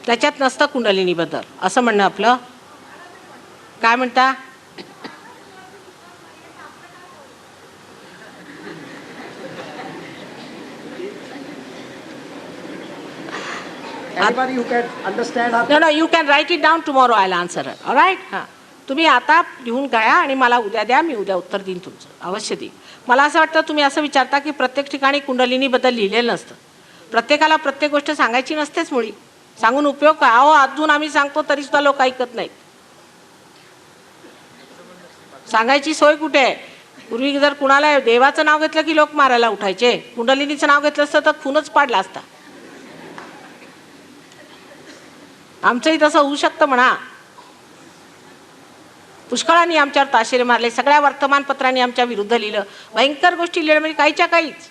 त्याच्यात नसतं कुंडलिनीबद्दल असं म्हणणं आपलं. काय म्हणता? Anybody who can understand our No, you can write it down tomorrow. I'll answer it. All right? हां, तुम्ही आता लिहून काढा आणि मला उद्या द्या, मी उद्या उत्तर देईन तुमचं, अवश्य देईन. मला असं वाटतं तुम्ही असं विचारता की प्रत्येक ठिकाणी कुंडलिनीबद्दल लिहिलेलं नसतं. प्रत्येकाला प्रत्येक गोष्ट सांगायची नसतेच मुळी. सांगून उपयोग काय? अहो अजून आम्ही सांगतो तरी सुद्धा लोक ऐकत नाहीत. सांगायची सोय कुठे आहे? पूर्वी जर कुणाला देवाचं नाव घेतलं की लोक मारायला उठायचे. कुंडलिनीचं नाव घेतलं असतं तर खूनच पाडला असता. आमचंही तसं होऊ शकतं म्हणा. पुष्कळांनी आमच्यावर ताशेरे मारले. सगळ्या वर्तमानपत्रांनी आमच्या विरुद्ध लिहिलं. भयंकर गोष्टी लिहिल्या म्हणजे काहीच्या काहीच.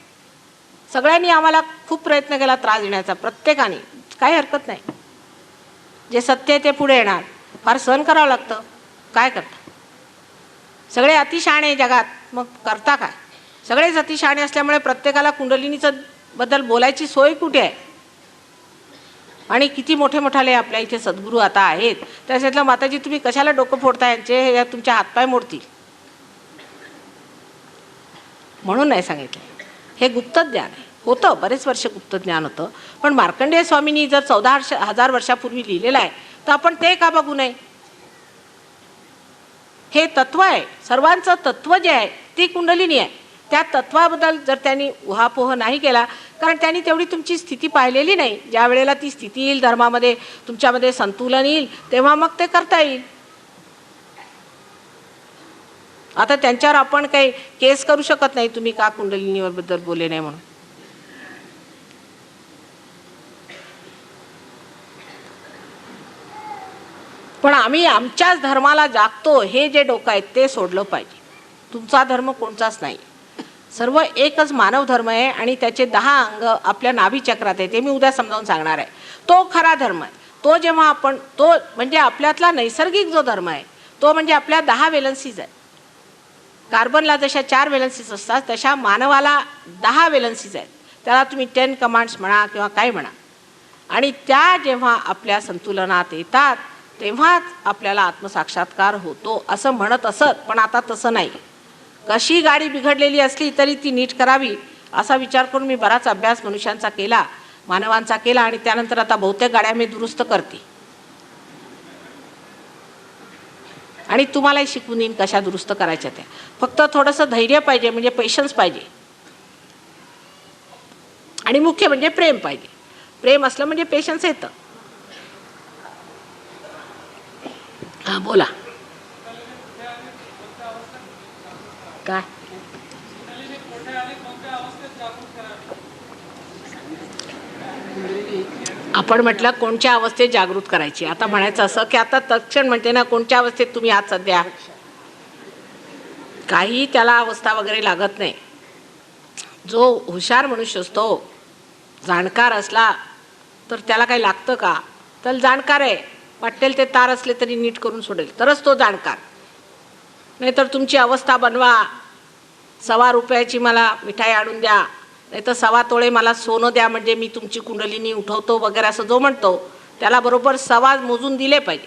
सगळ्यांनी आम्हाला खूप प्रयत्न केला त्रास देण्याचा. प्रत्येकाने. काही हरकत नाही. जे सत्य आहे ते पुढे येणार. फार सहन करावं लागतं. काय करता? सगळे अतिशहाणे जगात. मग करता काय? सगळेच अतिशहाणे असल्यामुळे प्रत्येकाला कुंडलिनीचं बद्दल बोलायची सोय कुठे आहे? आणि किती मोठे मोठाले आपल्या इथे सद्गुरू आता आहेत. त्याच्यातलं माताजी तुम्ही कशाला डोकं फोडता यांचे? हे तुमच्या हातपाय मोडतील. म्हणून नाही सांगितलं. हे गुप्त ज्ञान आहे. होतं बरेच वर्ष गुप्त ज्ञान होतं. पण मार्कंडेय स्वामींनी जर 14,000 वर्षापूर्वी लिहिलेलं आहे तर आपण ते का बघू नये? हे तत्व आहे. सर्वांचं तत्व जे आहे ती कुंडलिनी आहे. त्या तत्वाबद्दल जर त्यांनी उहापोह नाही केला, कारण त्यांनी तेवढी तुमची स्थिती पाहिलेली नाही. ज्या वेळेला ती स्थिती येईल, धर्मामध्ये तुमच्यामध्ये संतुलन येईल, तेव्हा मग ते करता येईल. आता त्यांच्यावर आपण काही केस करू शकत नाही तुम्ही का कुंडलिनीवर बद्दल बोलले नाही म्हणून. पण आम्ही आमच्याच धर्माला जागतो हे जे डोकं आहे ते सोडलं पाहिजे. तुमचा धर्म कोणताच नाही. सर्व एकच मानव धर्म आहे आणि त्याचे 10 अंग आपल्या नाभीचक्रात आहे. ते मी उद्या समजावून सांगणार आहे. तो खरा धर्म आहे. तो जेव्हा आपण तो म्हणजे आपल्यातला नैसर्गिक जो धर्म आहे तो म्हणजे आपल्या 10 वेलन्सीज आहे. कार्बनला जशा 4 वेलन्सीज असतात तशा मानवाला 10 वेलन्सीज आहेत. त्याला तुम्ही 10 कमांड्स म्हणा किंवा काय म्हणा. आणि त्या जेव्हा आपल्या संतुलनात येतात तेव्हाच आपल्याला आत्मसाक्षात्कार होतो असं म्हणत असत. पण आता तसं नाही. कशी गाडी बिघडलेली असली तरी ती नीट करावी असा विचार करून मी बराच अभ्यास मनुष्यांचा केला, मानवांचा केला. आणि त्यानंतर आता बहुतेक गाड्या मी दुरुस्त करते. आणि तुम्हालाही शिकवून येईन कशा दुरुस्त करायच्या त्या. फक्त थोडंसं धैर्य पाहिजे, म्हणजे पेशन्स पाहिजे. आणि मुख्य म्हणजे प्रेम पाहिजे. प्रेम असलं म्हणजे पेशन्स येतं. हां बोला. काय आपण म्हटलं कोणत्या अवस्थेत जागृत करायची. आता म्हणायचं असं की आता तत्क्षण म्हणते ना कोणत्या अवस्थेत तुम्ही आहात सध्या. काही त्याला अवस्था वगैरे लागत नाही. जो हुशार मनुष्य असतो, जाणकार असला तर त्याला काही लागतं का? तर जाणकार आहे. वाटेल ते तार असले तरी नीट करून सोडेल तरच तो जाणकार. नाहीतर तुमची अवस्था बनवा, 1.25 रुपयाची मला मिठाई आणून द्या, नाहीतर 1.25 तोळे मला सोनं द्या म्हणजे मी तुमची कुंडलिनी उठवतो वगैरे असं जो म्हणतो त्याला बरोबर 1.25 मोजून दिले पाहिजे.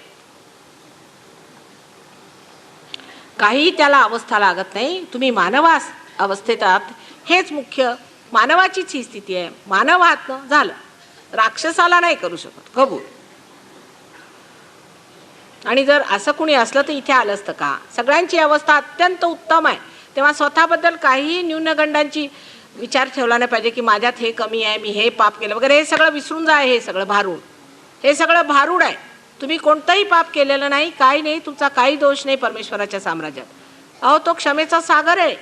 काही त्याला अवस्था लागत नाही. तुम्ही मानवा अवस्थेत आहात हेच मुख्य. मानवाचीच ही स्थिती आहे. मानव आहात ना, झालं. राक्षसाला नाही करू शकत. कबूल. आणि जर असं कुणी असलं तर इथे आलं असतं का? सगळ्यांची अवस्था अत्यंत उत्तम आहे. तेव्हा स्वतःबद्दल काहीही न्यूनगंडांची विचार ठेवला नाही पाहिजे की माझ्यात हे कमी आहे, मी हे पाप केलं वगैरे. हे सगळं विसरून जा. हे सगळं भारूड. हे सगळं भारूड आहे. तुम्ही कोणतंही पाप केलेलं नाही, काही नाही, तुमचा काही दोष नाही परमेश्वराच्या साम्राज्यात. अहो तो क्षमेचा सागर आहे.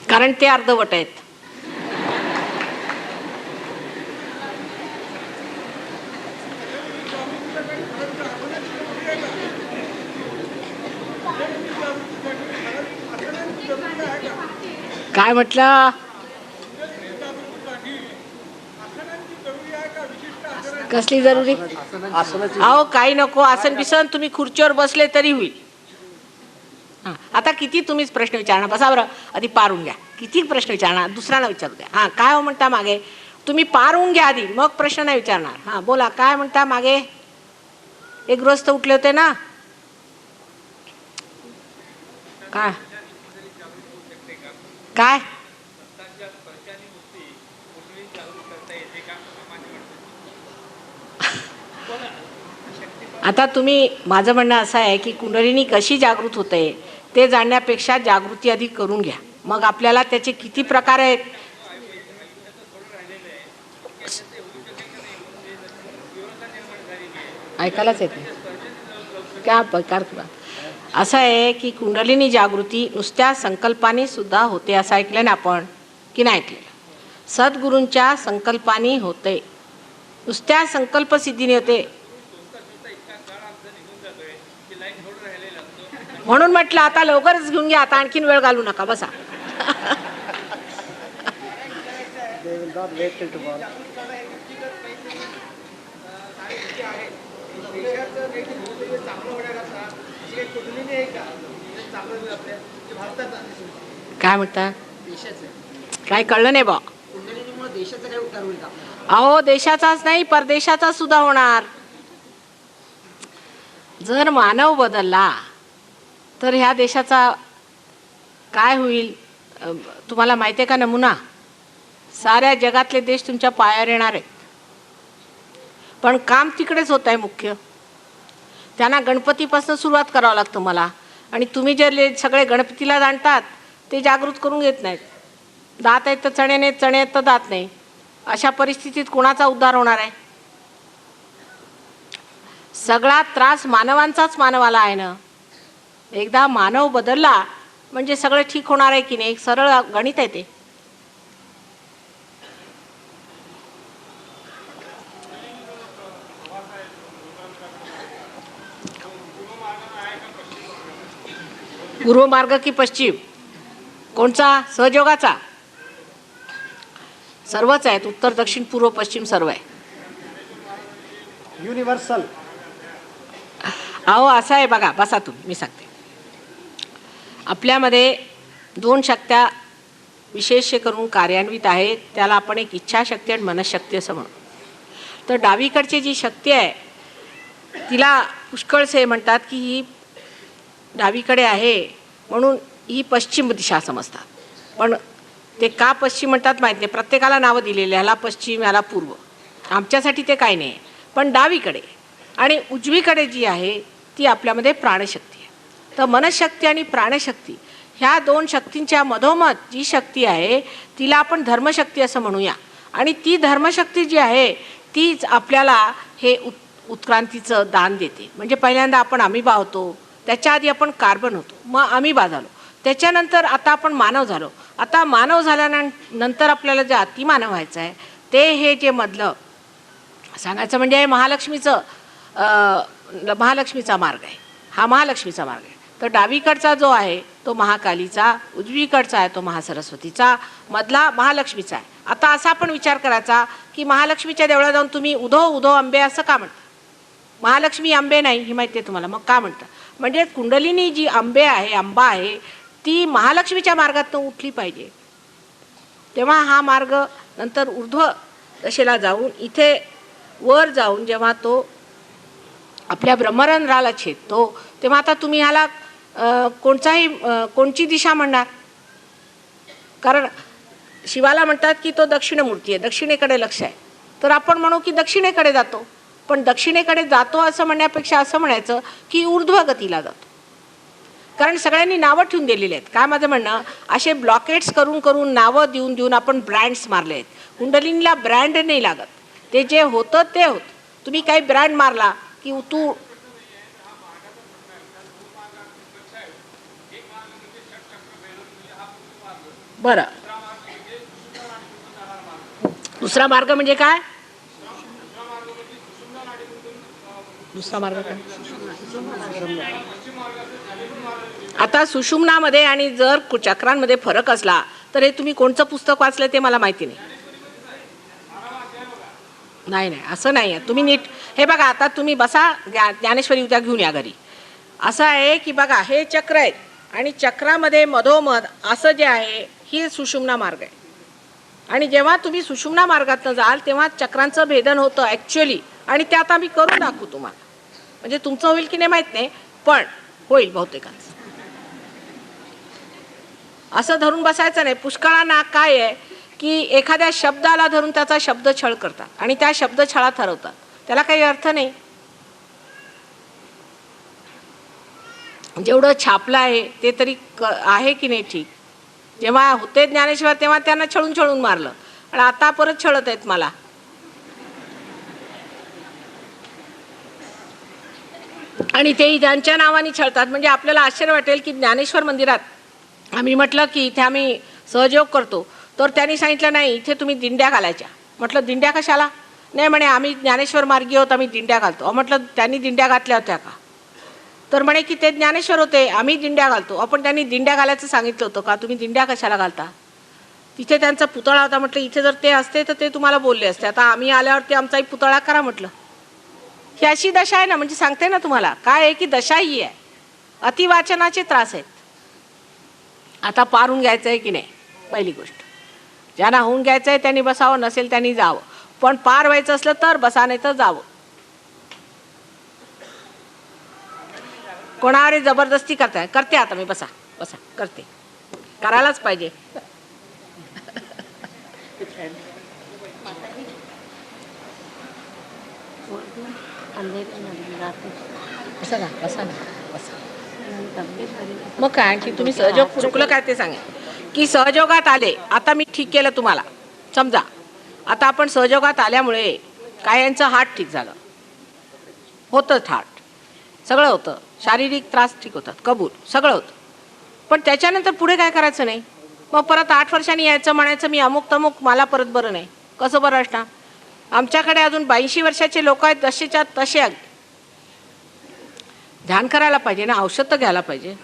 कारण ते अर्धवट आहेत. काय म्हटलं? कसली जरुरी? अहो काही नको. आसन बिसन तुम्ही खुर्चीवर बसले तरी होईल. हां आता किती तुम्हीच प्रश्न विचारणार. बसा बरं. आधी पारून घ्या. किती प्रश्न विचारणार? दुसऱ्याला विचारू द्या. हां काय हो म्हणता मागे? तुम्ही पारून घ्या आधी, मग प्रश्न नाही विचारणार. हां बोला. काय म्हणता मागे? एक गृहस्थ उठले होते ना. काय काय आता तुम्ही, माझं म्हणणं असं आहे की कुंडलिनी कशी जागृत होते ते जाणण्यापेक्षा जागृती आधी करून घ्या, मग आपल्याला त्याचे किती प्रकार आहेत ऐकायलाच येते. क्या प्रकार असं आहे की कुंडलिनी जागृती नुसत्या संकल्पाने सुद्धा होते, असं ऐकलं ना आपण की नाही ऐकलेलं? सद्गुरूंच्या संकल्पाने होते, नुसत्या संकल्पसिद्धीने होते. म्हणून म्हटलं आता लवकरच घेऊन घ्या, आता आणखीन वेळ घालू नका, बसा. काय म्हणता? काय कळलं नाही बा? अहो देशाचाच नाही परदेशाचा सुद्धा होणार. जर मानव बदलला तर ह्या देशाचा काय होईल तुम्हाला माहिती आहे का? नमुना साऱ्या जगातले देश तुमच्या पायावर येणार आहेत. पण काम तिकडेच होत आहे मुख्य. त्यांना गणपतीपासून सुरुवात करावं लागतं मला, आणि तुम्ही जे सगळे गणपतीला जाणतात ते जागृत करून घेत नाहीत. दात आहेत तर चणे नाहीत, चणे आहेत तर दात नाही. अशा परिस्थितीत कोणाचा उद्धार होणार आहे? सगळा त्रास मानवांचाच मानवाला आहे ना. एकदा मानव बदलला म्हणजे सगळं ठीक होणार आहे की नाही? एक सरळ गणित आहे ते. पूर्व मार्ग की पश्चिम? कोणचा? सहयोगाचा? सर्वच आहेत, उत्तर दक्षिण पूर्व पश्चिम सर्व आहे. युनिव्हर्सल. अहो असं आहे बघा, बसा तुम्ही, मी सांगते. आपल्यामध्ये दोन शक्त्या विशेष करून कार्यान्वित आहेत, त्याला आपण एक इच्छाशक्ती आणि मनशक्ती असं म्हणू. तर डावीकडची जी शक्ती आहे तिला पुष्कळसे म्हणतात की ही डावीकडे आहे म्हणून ही पश्चिम दिशा समजतात. पण ते का पश्चिम म्हणतात माहीत नाही, प्रत्येकाला नावं दिलेली, ह्याला पश्चिम ह्याला पूर्व. आमच्यासाठी ते काही नाही. पण डावीकडे आणि उजवीकडे जी आहे ती आपल्यामध्ये प्राणशक्ती आहे. तर मनशक्ती आणि प्राणशक्ती ह्या दोन शक्तींच्या मधोमध जी शक्ती आहे तिला आपण धर्मशक्ती असं म्हणूया. आणि ती धर्मशक्ती जी आहे तीच आपल्याला हे उत्क्रांतीचं दान देते. म्हणजे पहिल्यांदा आपण अमिबा होतो, त्याच्या आधी आपण कार्बन होतो, मग अमिबा झालो, त्याच्यानंतर आता आपण मानव झालो. आता मानव झाल्यानंतर आपल्याला जे अतिमानव व्हायचं आहे ते हे जे मधलं सांगायचं म्हणजे हे महालक्ष्मीचा मार्ग आहे. हा महालक्ष्मीचा मार्ग आहे. तर डावीकडचा जो आहे तो महाकालीचा, उजवीकडचा आहे तो महासरस्वतीचा, मधला महालक्ष्मीचा आहे. आता असा पण विचार करायचा की महालक्ष्मीच्या देवळात जाऊन तुम्ही उधो उधो आंबे असं का म्हणता? महालक्ष्मी आंबे नाही ही माहिती आहे तुम्हाला, मग का म्हणता? म्हणजे कुंडलिनी जी आंबा आहे ती महालक्ष्मीच्या मार्गातून उठली पाहिजे. तेव्हा हा मार्ग नंतर ऊर्ध्व दशेला जाऊन इथे वर जाऊन जेव्हा तो आपल्या ब्रह्मरंध्राला छेदतो तेव्हा आता तुम्ही ह्याला कोणची दिशा म्हणणार? कारण शिवाला म्हणतात की तो दक्षिणमूर्ती आहे, दक्षिणेकडे लक्ष आहे. तर आपण म्हणू की दक्षिणेकडे जातो. पण दक्षिणेकडे जातो असं म्हणण्यापेक्षा असं म्हणायचं की ऊर्ध्व गतीला जातो. कारण सगळ्यांनी नावं ठेवून दिलेली आहेत. काय माझं म्हणणं, असे ब्लॉकेट्स करून करून नावं देऊन देऊन आपण ब्रँड्स मारले आहेत. कुंडलिनीला ब्रँड नाही लागत, ते जे होतं ते होतं. तुम्ही काही ब्रँड मारला की तू बरं. दुसरा मार्ग म्हणजे काय? दुसरा मार्ग काय? आता सुषुम्नामध्ये आणि जर चक्रांमध्ये फरक असला तर हे तुम्ही कोणतं पुस्तक वाचलं ते मला माहिती नाही. नाही असं नाही आहे. तुम्ही नीट हे बघा. आता तुम्ही बसा, ज्ञानेश्वरी उद्या घेऊन या घरी. असं आहे की बघा हे चक्र आहेत आणि चक्रामध्ये मधोमध असं जे आहे ही सुषुम्ना मार्ग आहे. आणि जेव्हा तुम्ही सुषुम्ना मार्गातून जाल तेव्हा चक्रांचं भेदन होतं ॲक्च्युअली. आणि ते आता मी करून दाखवू तुम्हाला. म्हणजे तुमचं होईल की नाही माहीत नाही, पण होईल बहुतेकांचं. असं धरून बसायचं नाही. पुष्कळांना काय आहे की एखाद्या शब्दाला धरून त्याचा शब्द छळ करतात आणि त्या शब्द छळात ठरवतात, त्याला काही अर्थ नाही. जेवढं छापलं आहे ते तरी आहे की नाही ठीक. जेव्हा होते ज्ञानेश्वर तेव्हा त्यांना छळून छळून मारलं आणि आता परत छळत आहेत मला. आणि तेही त्यांच्या नावाने छळतात. म्हणजे आपल्याला आश्चर्य वाटेल की ज्ञानेश्वर मंदिरात आम्ही म्हटलं की इथे आम्ही सहयोग करतो, तर त्यांनी सांगितलं नाही इथे तुम्ही दिंड्या घालायच्या. म्हटलं दिंड्या कशाला? नाही म्हणे आम्ही ज्ञानेश्वर मार्गी आहोत, आम्ही दिंड्या घालतो. म्हटलं त्यांनी दिंड्या घातल्या होत्या का? तर म्हणे की ते ज्ञानेश्वर होते, आम्ही दिंड्या घालतो. आपण त्यांनी दिंड्या घालायचं सांगितलं होतं का? तुम्ही दिंड्या कशाला घालता? तिथे त्यांचा पुतळा होता. म्हटलं इथे जर ते असते तर ते तुम्हाला बोलले असते. आता आम्ही आल्यावर ते आमचाही पुतळा करा म्हटलं. ही अशी दशा आहे ना. म्हणजे सांगते ना तुम्हाला काय आहे की दशा ही आहे. अतिवाचनाचे त्रास आहेत. आता पार होऊन घ्यायचं आहे की नाही पहिली गोष्ट. ज्यांना होऊन घ्यायचं आहे त्यांनी बसावं, नसेल त्यांनी जावं. पण पार व्हायचं असलं तर बसा, नाही तर जावं. कोणावर जबरदस्ती करताय? करते आता मी. बसा बसा करते, करायलाच पाहिजे. बसा ना बसा ना बसा. मग काय आणखी तुम्ही सहयोग चुकलं काय ते सांगा की सहयोगात आले. आता मी ठीक केलं तुम्हाला. समजा आता आपण सहयोगात आल्यामुळे काय यांचं हार्ट ठीक झालं, होतंच हार्ट, सगळं होतं, शारीरिक त्रास ठीक होतात, कबूल सगळं होतं. पण त्याच्यानंतर पुढे काय करायचं नाही. मग परत 8 वर्षांनी यायचं म्हणायचं मी अमुक तमुक, मला परत बरं नाही. कसं बरं असणार? आमच्याकडे अजून 82 वर्षाचे लोक आहेत, जसेच्या तसे. ध्यान करायला पाहिजे ना, औषध तर घ्यायला पाहिजे.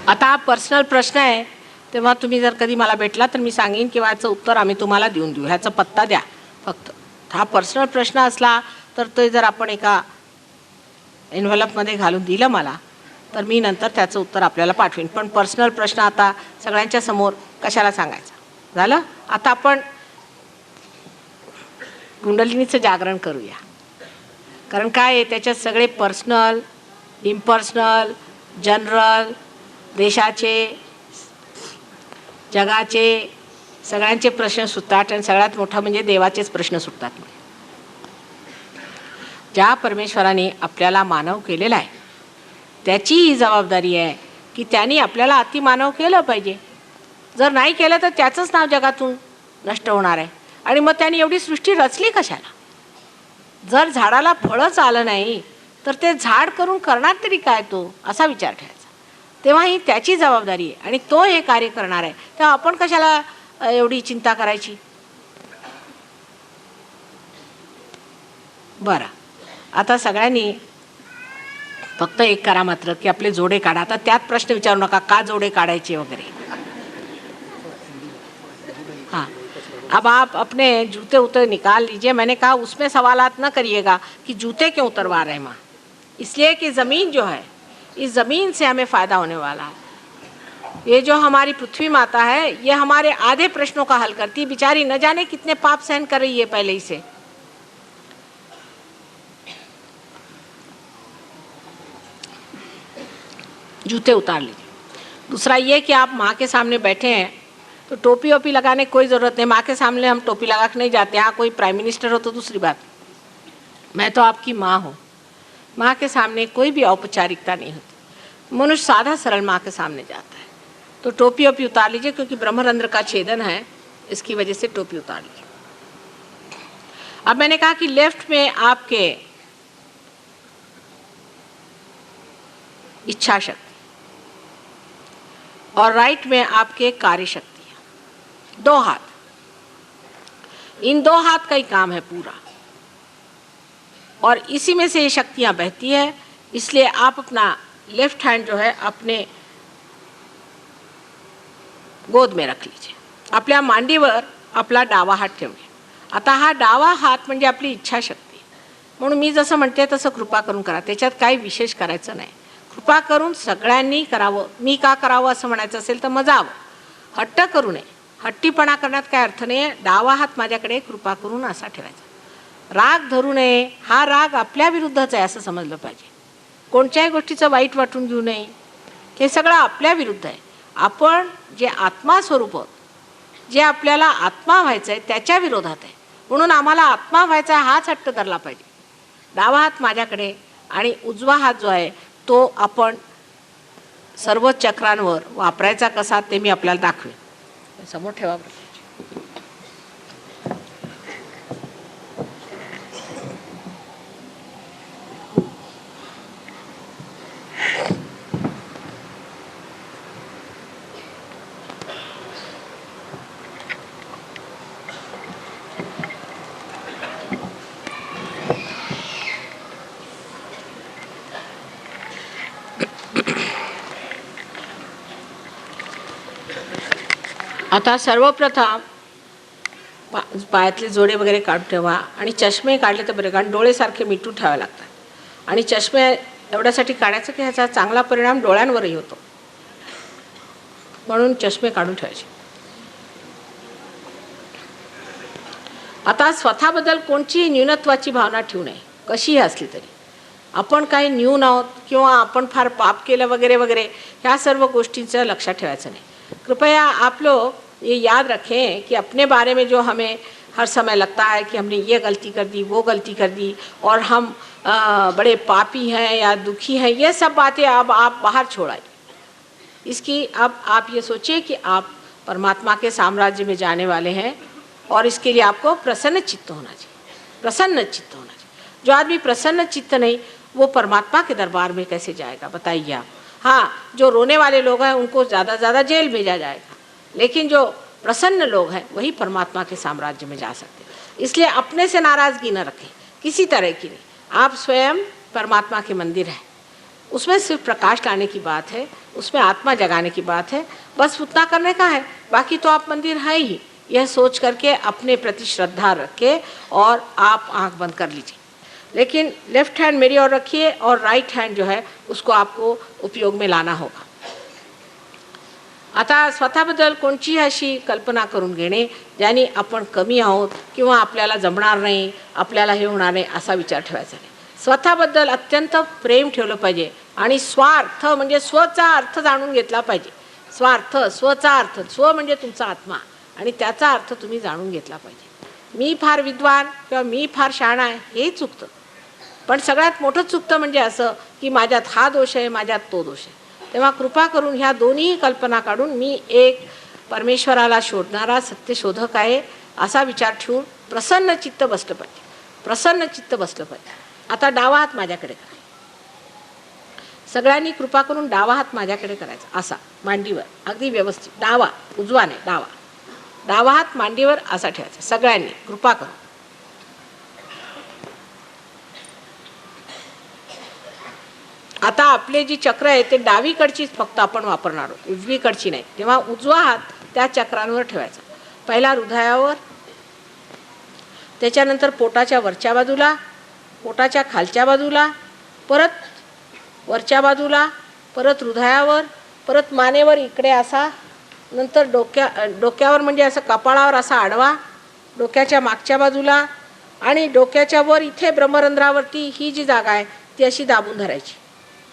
आता हा पर्सनल प्रश्न आहे, तेव्हा तुम्ही जर कधी मला भेटला तर मी सांगेन किंवा याचं उत्तर आम्ही तुम्हाला देऊन देऊ. ह्याचा पत्ता द्या फक्त. हा पर्सनल प्रश्न असला तर ते जर आपण एका एन्व्हलपमध्ये घालून दिलं मला तर मी नंतर त्याचं उत्तर आपल्याला पाठवीन. पण पर्सनल प्रश्न आता सगळ्यांच्या समोर कशाला सांगायचा. झालं? आता आपण कुंडलिनीचं जागरण करूया. कारण काय आहे त्याच्यात सगळे पर्सनल, इम्पर्सनल, जनरल, देशाचे, जगाचे सगळ्यांचे प्रश्न सुटतात. आणि सगळ्यात मोठा म्हणजे देवाचेच प्रश्न सुटतात. ज्या परमेश्वराने आपल्याला मानव केलेला आहे त्याची ही जबाबदारी आहे की त्यांनी आपल्याला अतिमानव केलं पाहिजे. जर नाही केलं तर त्याचंच नाव जगातून नष्ट होणार आहे. आणि मग त्यांनी एवढी सृष्टी रचली कशाला? जर झाडाला फळच आलं नाही तर ते झाड करून करणार तरी काय तो, असा विचार ठेवायचा. तेव्हा ही त्याची जबाबदारी आहे आणि तो हे कार्य करणार आहे. तेव्हा आपण कशाला एवढी चिंता करायची? बरं, आता सगळ्यांनी फक्त एक करा मात्र की आपले जोडे काढा. आता त्यात प्रश्न विचारू नका का जोडे काढायचे वगैरे. हाँ, अब आप अपने जूते उतर निकाल लीजिए. मैंने कहा उसमें सवालात न करिएगा कि जूते क्यों उतरवा रहे हैं माँ. इसलिए कि ज़मीन जो है, इस ज़मीन से हमें फ़ायदा होने वाला है. ये जो हमारी पृथ्वी माता है ये हमारे आधे प्रश्नों का हल करती है. बेचारी न जाने कितने पाप सहन कर रही है पहले ही से. जूते उतार लीजिए. दूसरा ये कि आप माँ के सामने बैठे हैं तो टोपी वोपी लगाने की कोई ज़रूरत नहीं. माँ के सामने हम टोपी लगा के नहीं जाते. हाँ, कोई प्राइम मिनिस्टर हो तो दूसरी बात. मैं तो आपकी माँ हूँ. माँ के सामने कोई भी औपचारिकता नहीं होती. मनुष्य साधा सरल माँ के सामने जाता है. तो टोपी वोपी उतार लीजिए क्योंकि ब्रह्मरंध्र का छेदन है, इसकी वजह से टोपी उतार लीजिए. अब मैंने कहा कि लेफ्ट में आपके इच्छा शक्ति और राइट में आपके कार्य शक्ति है. 2 हाथ. इन 2 हाथ का ही काम है पूरा और इसी में से ये शक्तियाँ बहती है. इसलिए आप अपना लेफ्ट हैंड जो है अपने गोद में रख लीजिए. आपल्या मांडीवर आपला डावा हात ठेवूया. आता हा डावा हात म्हणजे आपली इच्छाशक्ती. म्हणून मी जसं म्हणते तसं कृपा करून करा. त्याच्यात काही विशेष करायचं नाही. कृपा करून सगळ्यांनी करावं. मी का करावं असं म्हणायचं असेल तर मजावं. हट्ट करू नये. हट्टीपणा करण्यात काय अर्थ नाही. डावा हात माझ्याकडे कृपा करून असा ठेवायचा. राग धरू नये. हा राग आपल्या विरुद्धच आहे असं समजलं पाहिजे. कोणत्याही गोष्टीचं वाईट वाटून घेऊ नये. हे सगळं आपल्या विरुद्ध आहे. आपण जे आत्मा स्वरूप आहोत, जे आपल्याला आत्मा व्हायचं आहे त्याच्या विरोधात आहे. म्हणून आम्हाला आत्मा व्हायचा हाच हट्ट धरला पाहिजे. डावा हात माझ्याकडे आणि उजवा हात जो आहे तो आपण सर्व चक्रांवर वापरायचा कसा ते मी आपल्याला दाखवेन. समोर ठेवा. आता सर्वप्रथम पायातले जोडे वगैरे काढून ठेवा आणि चष्मे काढले तर बरे, कारण डोळे सारखे मिटून ठेवावे लागतात. आणि चष्मे एवढ्यासाठी काढायचं की ह्याचा चांगला परिणाम डोळ्यांवरही होतो. म्हणून चष्मे काढून ठेवायचे. आता स्वतःबद्दल कोणतीही न्यूनत्वाची भावना ठेवू नये, कशीही असली तरी. आपण काही न्यून आहोत किंवा आपण फार पाप केलं वगैरे वगैरे ह्या सर्व गोष्टींचं लक्षात ठेवायचं नाही. कृपया आप लोग ये याद रखें कि अपने बारे में जो हमें हर समय लगता है कि हमने ये गलती कर दी, वो गलती कर दी और हम बड़े पापी हैं या दुखी हैं, ये सब बातें अब आप बाहर छोड़ाइए. इसकी अब आप ये सोचिए कि आप परमात्मा के साम्राज्य में जाने वाले हैं और इसके लिए आपको प्रसन्न चित्त होना चाहिए. प्रसन्न चित्त होना चाहिए. जो आदमी प्रसन्न चित्त नहीं वो परमात्मा के दरबार में कैसे जाएगा बताइए आप. हाँ, जो रोने वाले लोग हैं उनको ज़्यादा ज़्यादा जेल भेजा जाएगा, लेकिन जो प्रसन्न लोग हैं वही परमात्मा के साम्राज्य में जा सकते हैं. इसलिए अपने से नाराज़गी न रखें, किसी तरह की नहीं. आप स्वयं परमात्मा के मंदिर हैं. उसमें सिर्फ प्रकाश लाने की बात है, उसमें आत्मा जगाने की बात है. बस उतना करने का है, बाकी तो आप मंदिर है ही. यह सोच करके अपने प्रति श्रद्धा रखें और आप आँख बंद कर लीजिए. लेकिन लेफ्ट हैंड मेरी ओर रखिए और राइट हैंड जो है उसको आपको उपयोग में लाना होगा. आता स्वतःबद्दल कोणची अशी कल्पना करून घेणे ज्याने आपण कमी आहोत किंवा आपल्याला जमणार नाही, आपल्याला हे होणार नाही असा विचार ठेवायचा नाही. स्वतःबद्दल अत्यंत प्रेम ठेवलं पाहिजे आणि स्वार्थ म्हणजे स्वचा अर्थ जाणून घेतला पाहिजे. स्वार्थ, स्वचा अर्थ, स्व म्हणजे तुमचा आत्मा आणि त्याचा अर्थ तुम्ही जाणून घेतला पाहिजे. मी फार विद्वान किंवा मी फार शहाणा आहे हे चुकतं. पण सगळ्यात मोठं चुकतं म्हणजे असं की माझ्यात हा दोष आहे, माझ्यात तो दोष आहे. तेव्हा कृपा करून ह्या दोन्ही कल्पना काढून मी एक परमेश्वराला शोधणारा सत्यशोधक आहे असा विचार ठेवून प्रसन्न चित्त बसलं पाहिजे. प्रसन्न चित्त बसलं पाहिजे. आता डावा हात माझ्याकडे करा. सगळ्यांनी कृपा करून डावा हात माझ्याकडे करायचा असा मांडीवर अगदी व्यवस्थित. डावा, उजवा नाही, डावा. डावा हात मांडीवर असा ठेवायचा सगळ्यांनी कृपा करून. आता आपले जी चक्र आहे ते डावीकडचीच फक्त आपण वापरणार आहोत, उजवीकडची नाही. तेव्हा उजवा हात त्या चक्रांवर ठेवायचा. पहिला हृदयावर, त्याच्यानंतर पोटाच्या वरच्या बाजूला, पोटाच्या खालच्या बाजूला, परत वरच्या बाजूला, परत हृदयावर, परत मानेवर इकडे असा, नंतर डोक्यावर म्हणजे असं कपाळावर असा आडवा, डोक्याच्या मागच्या बाजूला आणि डोक्याच्या वर इथे ब्रह्मरंध्रावरती ही जी जागा आहे ती अशी दाबून धरायची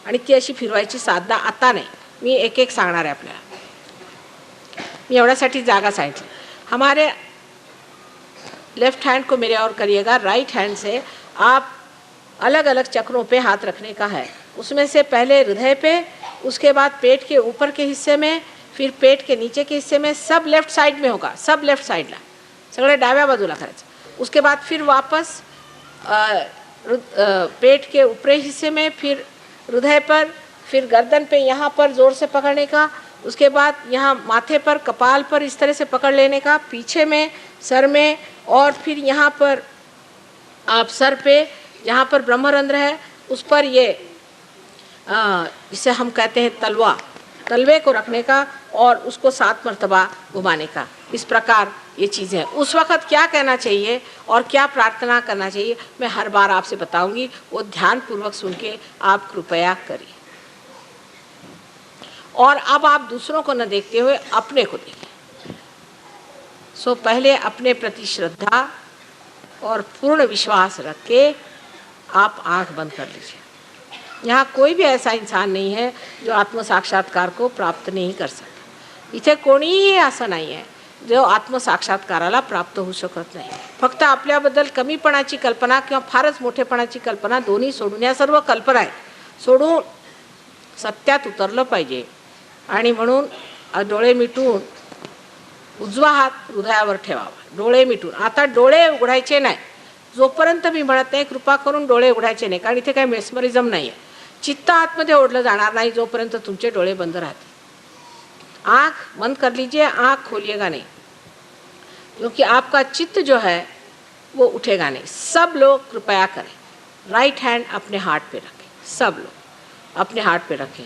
आणि ती अशी फिरवायची. साधा आता नाही, मी एक एक सांगणार आहे आपल्याला. मी एवढ्यासाठी जागा सांगितली. हमारे लेफ्ट हैंड को मेरे और करिएगा. राइट हैंड से आप अलग अलग चक्रों पे हाथ रखने का है. उसमें से पहले हृदय पे, उसके बाद पेट के ऊपर के हिस्से में, फिर पेट के नीचे के हिस्से में. सब लेफ्ट साइड में होगा, सब लेफ्ट साइडला, सगळे डाव्या बाजूला करायचं. उसके बाद फिर वापस पेट के ऊपरी हिस्से में, फिर हृदय पर, फिर गर्दन पे यहाँ पर ज़ोर से पकड़ने का. उसके बाद यहाँ माथे पर, कपाल पर इस तरह से पकड़ लेने का, पीछे में, सर में, और फिर यहाँ पर आप सर पे जहाँ पर ब्रह्मरंध्र है उस पर ये इसे हम कहते हैं तलवा, तलवे को रखने का और उसको 7 मर्तबा घुमाने का। इस प्रकार ये चीज़ें हैं। उस वक़्त क्या कहना चाहिए और क्या प्रार्थना करना चाहिए मैं हर बार आपसे बताऊंगी, वो ध्यानपूर्वक सुन के आप कृपया करिए। और अब आप दूसरों को न देखते हुए अपने को देखिए। सो पहले अपने प्रति श्रद्धा और पूर्ण विश्वास रख के आप आंख बंद कर लीजिए। यहाँ कोई भी ऐसा इंसान नहीं है जो आत्म साक्षात्कार को प्राप्त नहीं कर सकता। इथे कोणीही असं नाही आहे जो आत्मसाक्षात्काराला प्राप्त होऊ शकत नाही। फक्त आपल्याबद्दल कमीपणाची कल्पना किंवा फारच मोठेपणाची कल्पना दोन्ही सोडून, या सर्व कल्पना आहेत सोडून सत्यात उतरलं पाहिजे। आणि म्हणून डोळे मिटून उजवा हात हृदयावर ठेवावा, डोळे मिटून। आता डोळे उघडायचे नाही जोपर्यंत मी म्हणत नाही कृपा करून डोळे उघडायचे नाही, कारण इथे काही मेस्मरिझम नाही आहे। चित्त आतमध्ये ओढलं जाणार नाही जोपर्यंत तुमचे डोळे बंद राहते। आँख बंद कर लीजिए, आँख खोलिएगा नहीं, क्योंकि आपका चित्त जो है वो उठेगा नहीं। सब लोग कृपया करें, राइट हैंड अपने हार्ट पे रखें, सब लोग अपने हार्ट पे रखें।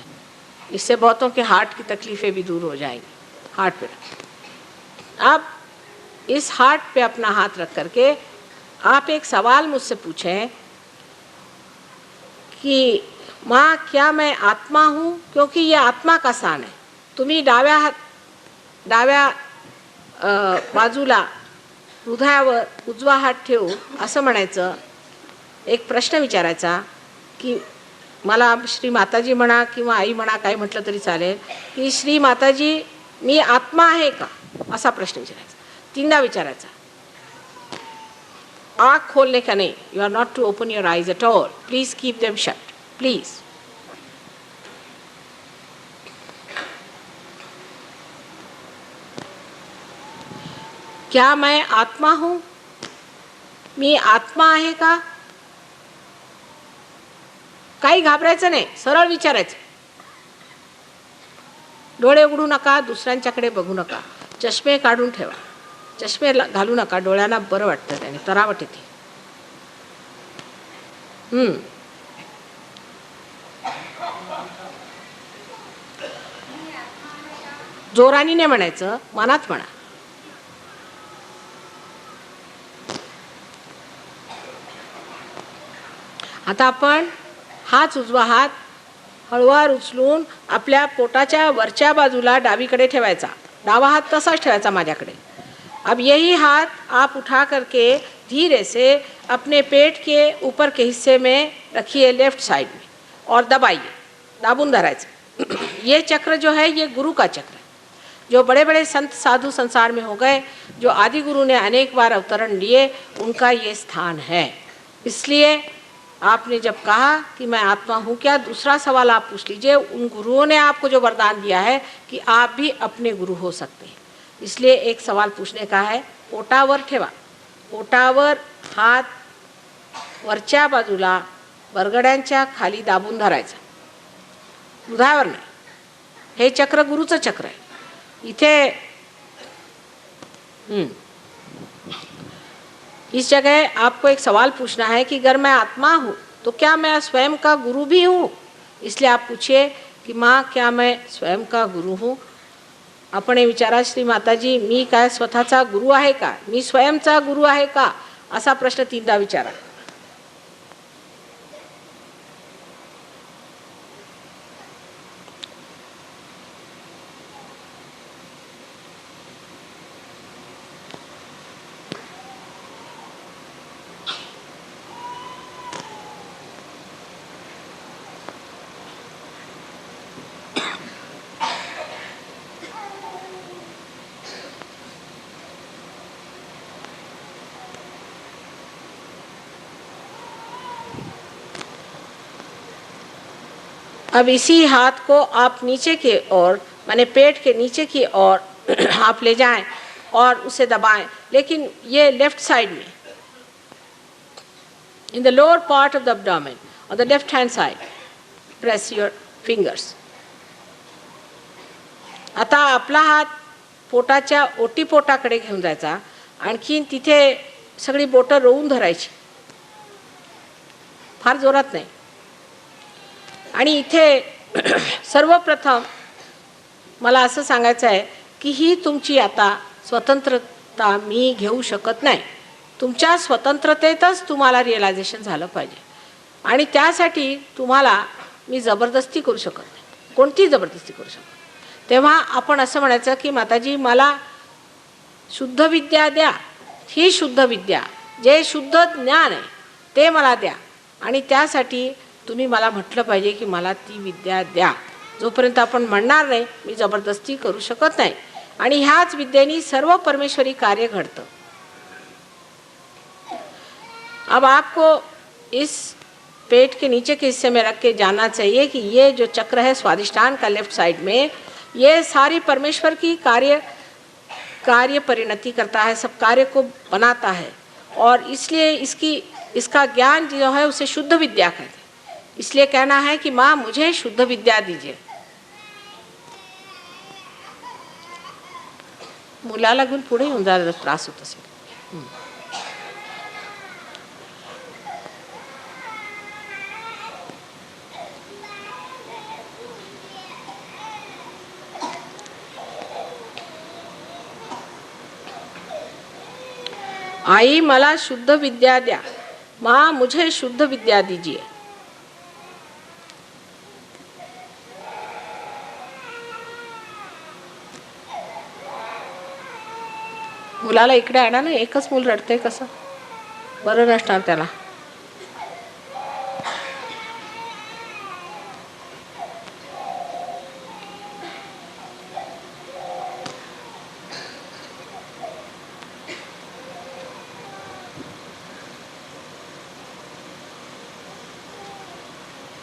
इससे बहुतों के हार्ट की तकलीफ़ें भी दूर हो जाएंगी। हार्ट पे रखें। अब इस हार्ट पे अपना हाथ रख करके आप एक सवाल मुझसे पूछें कि माँ क्या मैं आत्मा हूँ, क्योंकि ये आत्मा का स्थान है। तुम्ही डाव्या बाजूला हृदयावर उजवा हात ठेवून असं म्हणायचं, एक प्रश्न विचारायचा की मला श्री माताजी म्हणा किंवा आई म्हणा, काही म्हटलं तरी चालेल, की श्री माताजी मी आत्मा आहे का, असा प्रश्न विचारायचा। 3दा विचारायचा। आँख खोलने का नहीं, you are not to open your eyes at all, please keep them shut, please. क्या मैं आत्मा हूँ, मी आत्मा आहे का? काही घाबरायचं नाही, सरळ विचारायचं। डोळे उघडू नका, दुसऱ्यांच्याकडे बघू नका, चष्मे काढून ठेवा, चष्मे घालू नका, डोळ्यांना बरं वाटतं, त्याने तरावट येते। जोरानी नाही म्हणायचं, मनात म्हणा। आता आपण हाच उजवा हात हळूवार उचलून आपल्या पोटाच्या वरच्या बाजूला डावीकडे ठेवायचा, डावा हात तसाच ठेवायचा माझ्याकडे। अब यही हाथ आप उठा करके धीरे से अपने पेट के ऊपर के हिस्से में रखिए, लेफ्ट साइड में, और दबाइए, दाबून धरायचं। ये चक्र जो है ये गुरु का चक्र है। जो बड़े बड़े संत साधु संसार में हो गए, जो आदि गुरु ने अनेक बार अवतरण लिए, उनका ये स्थान है। इसलिए आपने जब कहा कि मैं आत्मा हूँ क्या, दूसरा सवाल आप पूछ लीजिए, उन गुरुओं ने आपको जो वरदान दिया है कि आप भी अपने गुरु हो सकते हैं। इसलिए एक सवाल पूछने का है, पोटावर ठेवा, पोटावर हात वरच्या बाजूला बरगड्यांच्या खाली दाबून धरायचा, हृदयावर नाही। हे चक्र गुरुचं चक्र आहे। इथे इस जगह आपको एक सवाल पूछना है कि अगर मैं आत्मा हूँ तो क्या मैं स्वयं का गुरु भी हूँ? इसलिए आप पूछिए कि माँ क्या मैं स्वयं का गुरु हूँ? आपण हे विचारा, श्री माताजी मी काय स्वतःचा गुरु आहे का, मी स्वयंचा गुरु आहे का, असा प्रश्न 3दा विचारा। अब इसी हाथ को आप नीचे की ओर, माने पेट के नीचे की ओर आप ले जाएं और उसे दबाएं, लेकिन ये लेफ्ट साइड में, in the lower part of the abdomen on the left hand side, press your fingers. आता आपला हात पोटाच्या ओटीपोटाकडे घेऊन जायचा, आणखीन तिथे सगळी बोटं रोवून धरायची, फार जोरात नाही। आणि इथे सर्वप्रथम मला असं सांगायचं आहे की ही तुमची आता स्वतंत्रता मी घेऊ शकत नाही. तुमच्या स्वतंत्रतेतच तुम्हाला रिअलायझेशन झालं पाहिजे आणि त्यासाठी तुम्हाला मी जबरदस्ती करू शकत नाही, कोणतीही जबरदस्ती करू शकत नाही. तेव्हा आपण असं म्हणायचं की माताजी मला शुद्ध विद्या द्या, ही शुद्ध विद्या, जे शुद्ध ज्ञान आहे ते मला द्या आणि त्यासाठी तुम्ही मला म्हटलं पाहिजे की मला ती विद्या द्या. जोपर्यंत आपण म्हणणार नाही मी जबरदस्ती करू शकत नाही. आणि ह्याच विद्येने सर्व परमेश्वरी कार्य घडतं. अब आपको इस पेट के नीचे के हिस्से में रख के जानना चाहिए कि ये जो चक्र है स्वादिष्ठान का लेफ्ट साइड में, ये सारी परमेश्वर की कार्य परिणति करता है, सब कार्य को बनाता है और इसलिए इसका ज्ञान जो है उसे शुद्ध विद्या कहते हैं. इसलिए कहना है कि माँ मुझे शुद्ध विद्या दीजिए. मुलाला घेऊन पुढे येऊन जायला त्रास होत असेल. आई मला शुद्ध विद्या द्या, माँ मुझे शुद्ध विद्या दीजिए. मुलाला इकडे आणा ना, एकच मूल रडते कसं बरं नसणार त्याला.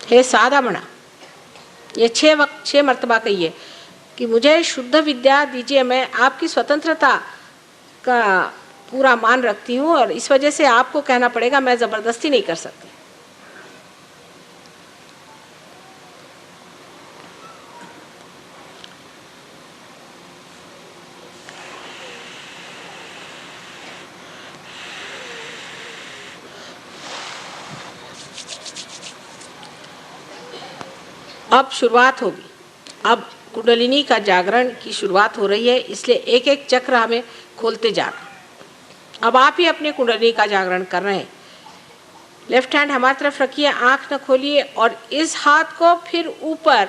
हे सादा म्हणा, ये 6 मर्तबा कहिए कि मुझे शुद्ध विद्या दीजिए. मैं आपकी स्वतंत्रता का पूरा मान रखती हूँ और इस वजह से आपको कहना पड़ेगा, मैं ज़बरदस्ती नहीं कर सकती. अब शुरुआत होगी. अब कुंडलिनी का जागरण की शुरुआत हो रही है, इसलिए एक एक चक्र हमें खोलते जा रहा है. अब आप ही अपने कुंडलिनी का जागरण कर रहे हैं. लेफ्ट हैंड हमारी तरफ रखिए, आंख न खोलिए और इस हाथ को फिर ऊपर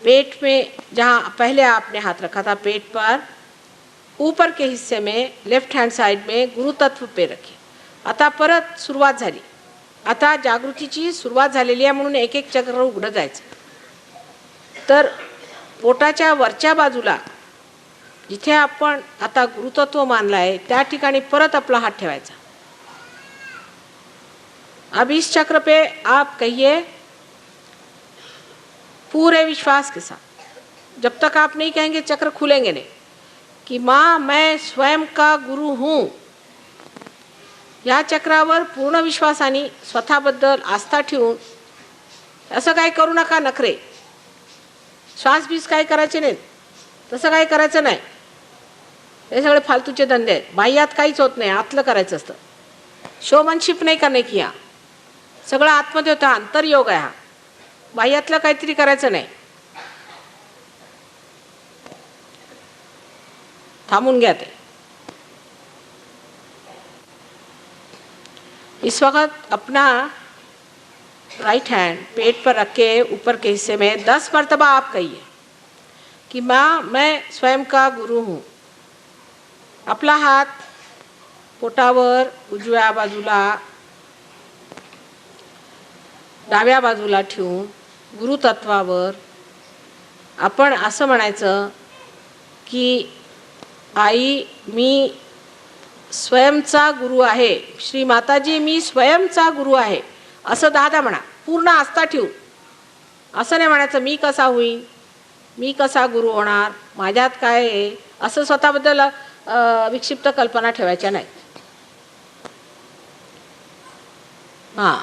पेट में, जहाँ पहले आपने हाथ रखा था पेट पर, ऊपर के हिस्से में लेफ्ट हैंड साइड में गुरु तत्व पे रखिए. आता परत सुरुवात झाली. आता जागृतीची सुरुवात झालेली आहे म्हणून एक एक चक्र उघडत जायचं. तर पोटाच्या वरच्या बाजूला जिथे आपण आता गुरुतत्व मानलं आहे त्या ठिकाणी परत आपला हात ठेवायचा. अब इस चक्र पे आप कहिए पूरे विश्वास के साथ, जब तक आप नहीं कहेंगे चक्र खुलेंगे नहीं, कि माँ मैं स्वयं का गुरु हूँ. या चक्रावर पूर्ण विश्वासाने स्वतःबद्दल आस्था ठेवून, असं काय करू नका नखरे, श्वास बीस काय करायचे नाहीत, तसं काय करायचं नाही. हे सगळे फालतूचे धंदे आहेत. बाह्यात काहीच होत नाही, आतलं करायचं असतं. शोमनशिप नाही करणे की हा सगळं आतमध्ये होतं, अंतर्योग आहे हा. बाह्यातलं काहीतरी करायचं नाही. थांबून घ्या ते. इस वक्त अपना राइट हैंड पेट पर रख के ऊपर के हिस्से में 10 मरतबा आप कहिए कि माँ मैं स्वयं का गुरु हूँ. आपला हात पोटावर उजव्या बाजूला डाव्या बाजूला ठेवून गुरुतत्वावर आपण असं म्हणायचं की आई मी स्वयंचा गुरु आहे. श्री माताजी मी स्वयंचा गुरु आहे असं 10 म्हणा, पूर्ण आस्था ठेवून. असं नाही म्हणायचं मी कसा होईन, मी कसा गुरु होणार, माझ्यात काय आहे, असं स्वतःबद्दल विक्षिप्त कल्पना ठेवायच्या नाहीत. हां,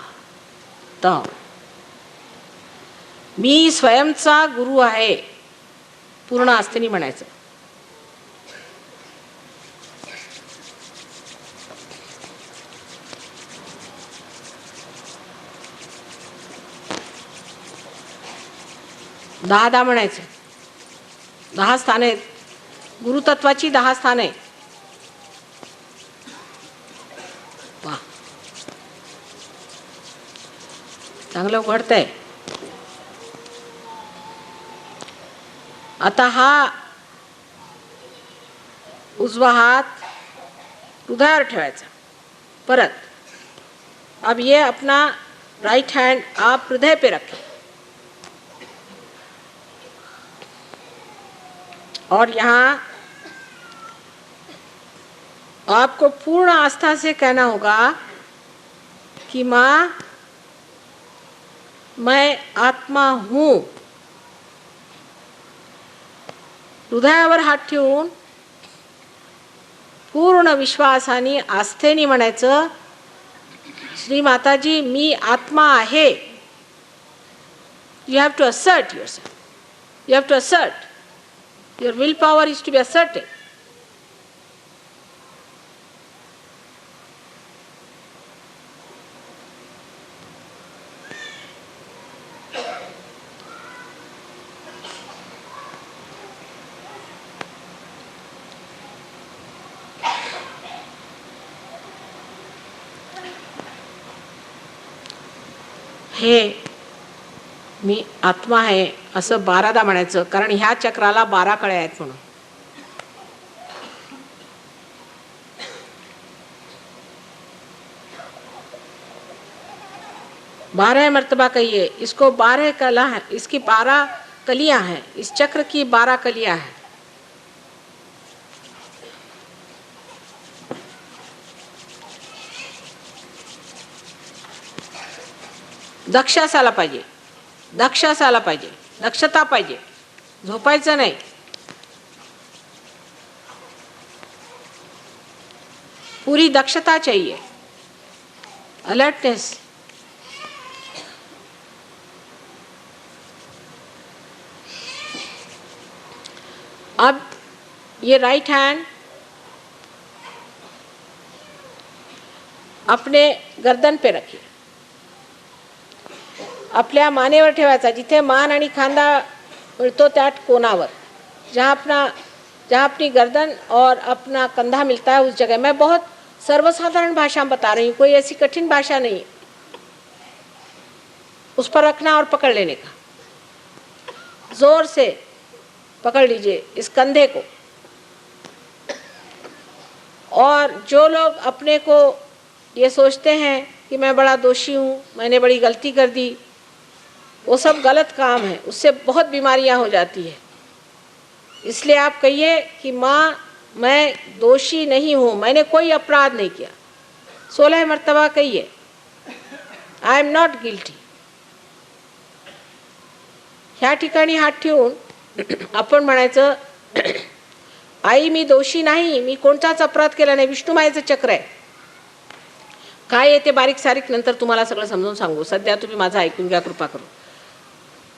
तर मी स्वयंचा गुरु आहे पूर्ण आस्थेने म्हणायचं. 10 म्हणायचं. 10 स्थानं आहेत. गुरुतत्वाची 10 स्थानं आहेत. वा, चांगलं उघडतंय. आता हा उजवा हात हृदयावर ठेवायचा. परत अब ये अपना राइट हैंड आप हृदय पे रखें और यहाँ आपको पूर्ण आस्था से कहना होगा कि माँ मैं आत्मा हूँ. हृदयावर हात ठेवून पूर्ण विश्वासाने आस्थेने म्हणायचं, श्री माताजी मी आत्मा आहे. You have to assert yourself. You have to assert. Your willpower is to be asserted. हे मी आत्मा आहे असं 12दा म्हणायचं, कारण ह्या चक्राला 12 कळ्या आहेत म्हणून. बारह मर्तबा कहिए. इसको 12 कला है, इसकी 12 कलियां हैं. इस चक्र की 12 कलियां हैं. दक्ष असायला पाहिजे. दक्ष असायला पाहिजे. दक्षता पाहिजे. झोपायचं नाही. पूरी दक्षता चाहिए. अलर्टनेस. अब ये राइट हैंड अपने गर्दन पे रखिए. आपल्या मानेवर ठेवायचा, जिथे मान आणि खांदा मिळतो त्या कोनावर, जहाँ अपनी गर्दन और अपना कंधा मिलता है उस जगह. मैं बहुत सर्वसाधारण भाषा में बता रही हूँ, कोई ऐसी कठिन भाषा नहीं. उस पर रखना और पकड़ लेने का. जोर से पकड़ लीजिए इस कंधे को. और जो लोग अपने को ये सोचते हैं कि मैं बड़ा दोषी हूँ, मैंने बड़ी गलती कर दी, वो सब गलत काम है. उससे बहुत बीमारियां हो जाती है. इसलिए आप कहिए कि माँ मैं दोषी नहीं हूँ, मैंने कोई अपराध नहीं किया. 16 मर्तबा कहिए, आई एम नॉट गिल्टी. ह्या ठिकाणी हात ठेवून आपण म्हणायचं, आई मी दोषी नाही, मी कोणताच अपराध केला नाही. विष्णुमायेचं चक्र आहे. काय येते बारीक सारीक नंतर तुम्हाला सगळं समजून सांगू. सध्या तुम्ही माझं ऐकून घ्या कृपा करून.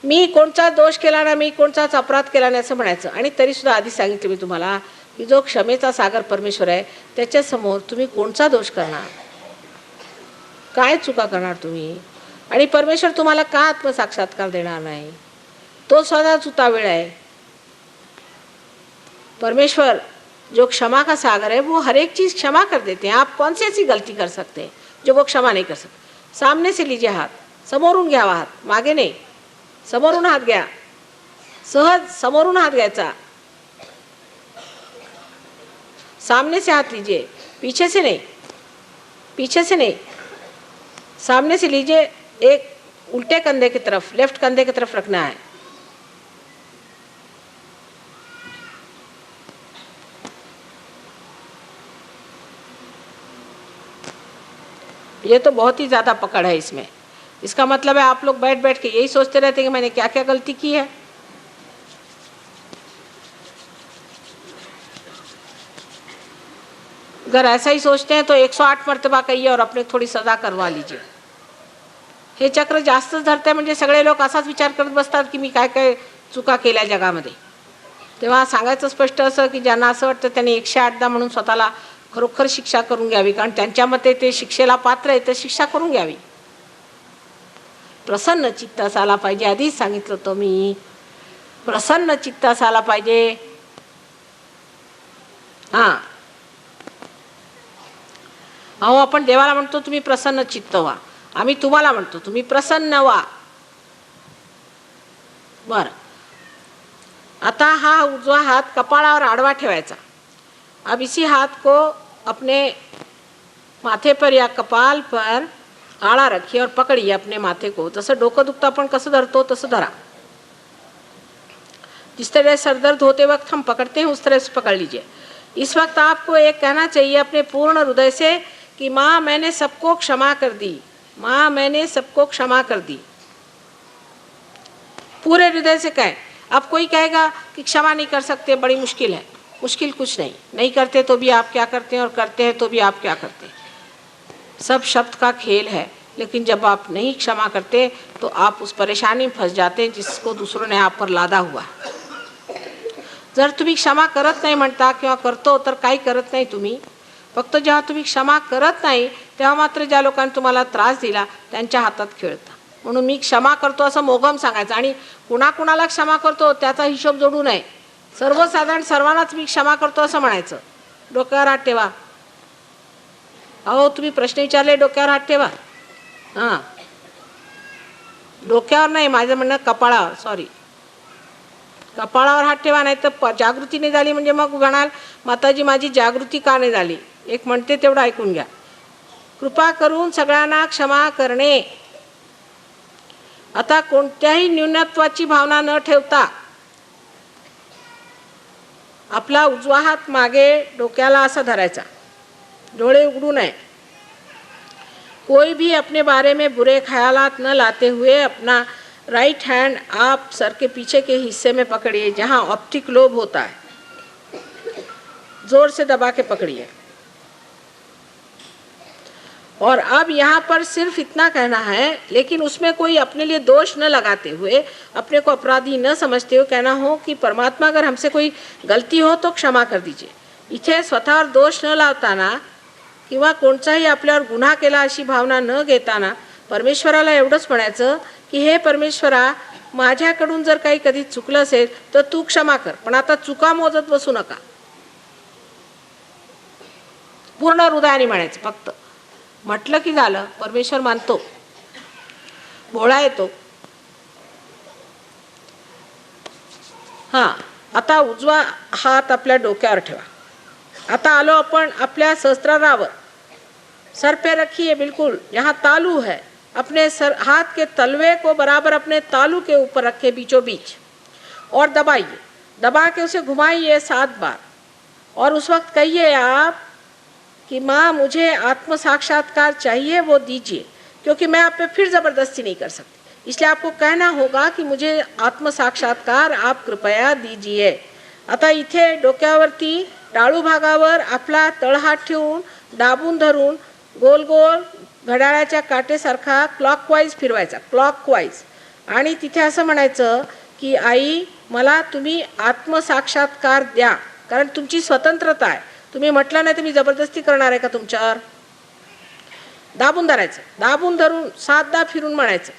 मी कोणताच दोष केला नाही, मी कोणताच अपराध केला नाही असं म्हणायचं. आणि तरीसुद्धा आधी सांगितलं मी तुम्हाला की जो क्षमेचा सागर परमेश्वर आहे त्याच्यासमोर तुम्ही कोणता दोष करणार, काय चुका करणार तुम्ही. आणि परमेश्वर तुम्हाला का आत्मसाक्षात्कार देणार नाही. तो सदाच उतावीळ आहे. परमेश्वर जो क्षमा का सागर है वो हर एक चीज़ क्षमा कर देते हैं. आप कौन सी ऐसी गलती कर सकते हैं जो वो क्षमा नहीं कर सकते. सामने से लीजिए हात, समोरून घ्यावा हात, मागे नाही. समोरून हात घ्या. सहज समोरून हात घ्यायचा. सामने से हाथ लीजिए, पीछे से नहीं. पीछे से नहीं, सामने से लीजिए. एक उल्टे कंधे की तरफ, लेफ्ट कंधे की तरफ रखना है. ये तो बहुत ही ज़्यादा पकड़ है इसमें. इसका मतलब है आप लोग बैठ बैठ के यही सोचते रहते हैं कि मैंने क्या क्या गलती की है. अगर ऐसा ही सोचते हैं तो 108 मर्तबा कहिए और अपने थोडी सजा करवा लीजिए. हे चक्र जास्तच धरते म्हणजे सगळे लोक असाच विचार करत बसतात की मी काय काय चुका केल्या जगामध्ये. तेव्हा सांगायचं स्पष्ट असं की ज्यांना असं वाटतं त्यांनी 108दा म्हणून स्वतःला खरोखर शिक्षा करून घ्यावी, कारण त्यांच्या मते ते शिक्षेला पात्र आहे, तर शिक्षा करून घ्यावी. प्रसन्न चित्त असायला पाहिजे. आधीच सांगितलं होतं मी प्रसन्न चित्त असायला पाहिजे. हां, अहो आपण देवाला म्हणतो तुम्ही प्रसन्न चित्त व्हा, आम्ही तुम्हाला म्हणतो तुम्ही प्रसन्न व्हा. बरं, आता हा उजवा हात कपाळावर आडवा ठेवायचा. अब इसी हाथ को अपने माथे पर या कपाल पर आड़ा रखिए और पकड़िए अपने माथे को. जसं डोकं दुखतं आपण कसं धरतो तसं धरा. जिस तरह सर दर्द होते वक्त हम पकड़ते हैं उस तरह से पकड़ लीजिए. इस वक्त आपको एक कहना चाहिए अपने पूर्ण हृदय से कि माँ मैंने सबको क्षमा कर दी, माँ मैंने सबको क्षमा कर दी. पूरे हृदय से कहें. अब कोई कहेगा कि क्षमा नहीं कर सकते, बड़ी मुश्किल है. मुश्किल कुछ नहीं, नहीं करते तो भी आप क्या करते हैं और करते हैं तो भी आप क्या करते हैं. सब शब्द का खेल है. लेकिन जब आप नहीं क्षमा करते तो आप उस परेशानी में फंस जाते हैं जिसको दूसरों ने आप पर लादा हुआ है. जर तुम्ही क्षमा करत नाही म्हणता किंवा करतो तर काही करत नाही तुम्ही. फक्त जेव्हा तुम्ही क्षमा करत नाही तेव्हा मात्र ज्या लोकांनी तुम्हाला त्रास दिला त्यांच्या हातात खेळता. म्हणून मी क्षमा करतो असं मोगम सांगायचं आणि कुणाकुणाला क्षमा करतो त्याचा हिशोब जोडू नये. सर्वसाधारण सर्वांनाच मी क्षमा करतो असं म्हणायचं. डोक्यावर हात ठेवा. अहो तुम्ही प्रश्न विचारले, डोक्यावर हात ठेवा. हां, डोक्यावर नाही, माझं म्हणणं कपाळावर, सॉरी, कपाळावर हात ठेवा. नाही तर जागृती नाही झाली म्हणजे मग म्हणाल माताजी माझी जागृती का नाही झाली. एक म्हणते तेवढं ऐकून घ्या. कृपा करून सगळ्यांना क्षमा करणे. आता कोणत्याही न्यूनत्वाची भावना न ठेवता आपला उजवा हात मागे डोक्याला असा धरायचा, डोळे उघडू नये. कोई भी अपने बारे में बुरे ख्यालात न लाते हुए अपना राइट हैंड आप सर के पीछे के हिस्से में पकड़िए जहाँ ऑप्टिक लोब होता है. जोर से दबा के पकड़िए. और अब यहाँ पर सिर्फ इतना कहना है, लेकिन उसमें कोई अपने लिए दोष न लगाते हुए, अपने को अपराधी न समझते हुए कहना हो कि परमात्मा अगर हमसे कोई गलती हो तो क्षमा कर दीजिए. इथे स्वतःवर दोष न लावताना किंवा कोणताही आपल्यावर गुन्हा केला अशी भावना न घेताना परमेश्वराला एवढंच म्हणायचं की हे परमेश्वरा, माझ्याकडून जर काही कधी चुकलं असेल तर तू क्षमा कर, पण आता चुका मोजत बसू नका. पूर्ण हृदयाने म्हणायचं. फक्त म्हटलं की झालं. परमेश्वर मानतो, भोळा येतो. हां, आता उजवा हात आपल्या डोक्यावर ठेवा. आता आलो आपण आपल्या सहस्त्रारावर. सर पे रखिए बिल्कुल जहाँ तालू है. अपने सर हाथ के तलवे को बराबर अपने तालू के ऊपर रखे बीचों बीच और दबाइए. दबा के उसे घुमाइए 7 बार. और उस वक्त कहिए आप कि माँ मुझे आत्म साक्षात्कार चाहिए, वो दीजिए, क्योंकि मैं आप पे फिर ज़बरदस्ती नहीं कर सकती. इसलिए आपको कहना होगा कि मुझे आत्म साक्षात्कार आप कृपया दीजिए. आता इथे डोक्यावरती टाळू भागावर आपला तळहात ठेवून दाबून धरून गोल गोल घड्याळाच्या काटेसारखा क्लॉकवाईज फिरवायचा, क्लॉकवाईज. आणि तिथे असं म्हणायचं की आई मला तुम्ही आत्मसाक्षात्कार द्या, कारण तुमची स्वतंत्रता आहे. तुम्ही म्हटलं नाही तर मी जबरदस्ती करणार आहे का तुमच्यावर. दाबून धरायचं. दाबून धरून 7दा फिरून म्हणायचं.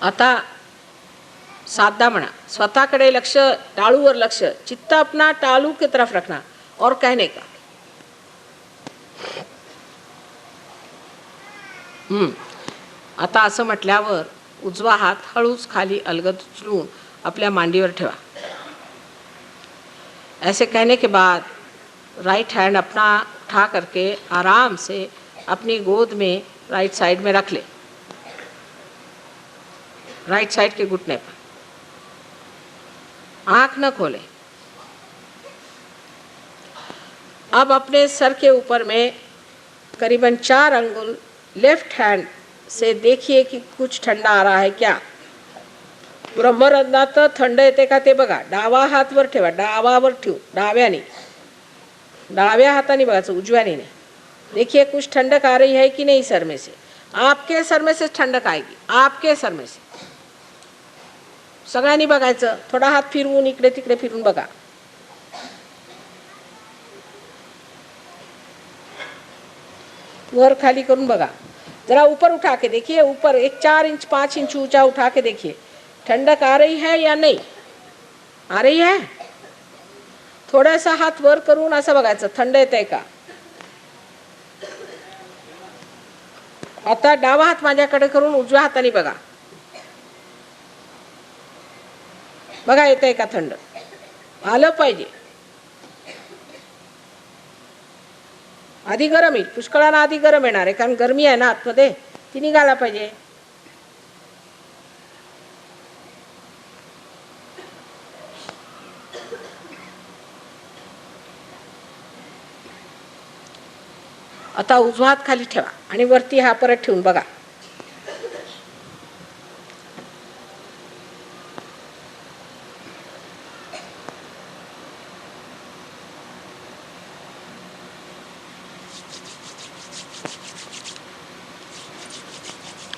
आता 7दा म्हणा. स्वतःकडे लक्ष, टाळूवर लक्ष. चित्त अपना टाळू की तरफ रखना और कहने का आता असं म्हटल्यावर उजवा हात हळूच खाली अलगद उचलून आपल्या मांडीवर ठेवा. ऐसे कहने के बाद राइट हैंड अपना उठा करके आराम से अपनी गोद में राइट साइड में रख ले, राइट साइड के घुटने पर. आंख न खोले. अब अपने सर के ऊपर में करीबन 4 अंगुल लेफ्ट हैंड से देखिए कि कुछ ठंडा आ रहा है क्या. ब्रह्मरंध्रात थंड येते का ते बघा. डावा हात वर ठेवा, डावावर ठेवू, डाव्याने, डाव्या हाताने बघायचं, उजव्याने नाही. देखिए कुछ ठंडक आ रही है कि नहीं सर में से. आपके सर में से ठंडक आएगी, आपके सर में से. सगळ्यांनी बघायचं. थोडा हात फिरवून इकडे तिकडे फिरून बघा. वर खाली करून बघा, जरा ऊपर उठा के देखिए, ऊपर एक 4 इंच 5 इंच ऊंचा उठा के देखिए, ठंडक आ रही है या नहीं आ रही है? थोडासा हात वर करून असं बघायचं थंड येतंय का. आता डावा हात माझ्याकडे करून उजव्या हाताने बघा, बघा येतंय का थंड? आलं पाहिजे. आधी गरम येईल, पुष्कळानं आधी गरम येणार आहे, कारण गरमी आहे ना आतमध्ये, ती निघायला पाहिजे. आता उजवा हात खाली ठेवा आणि वरती हा परत ठेवून बघा.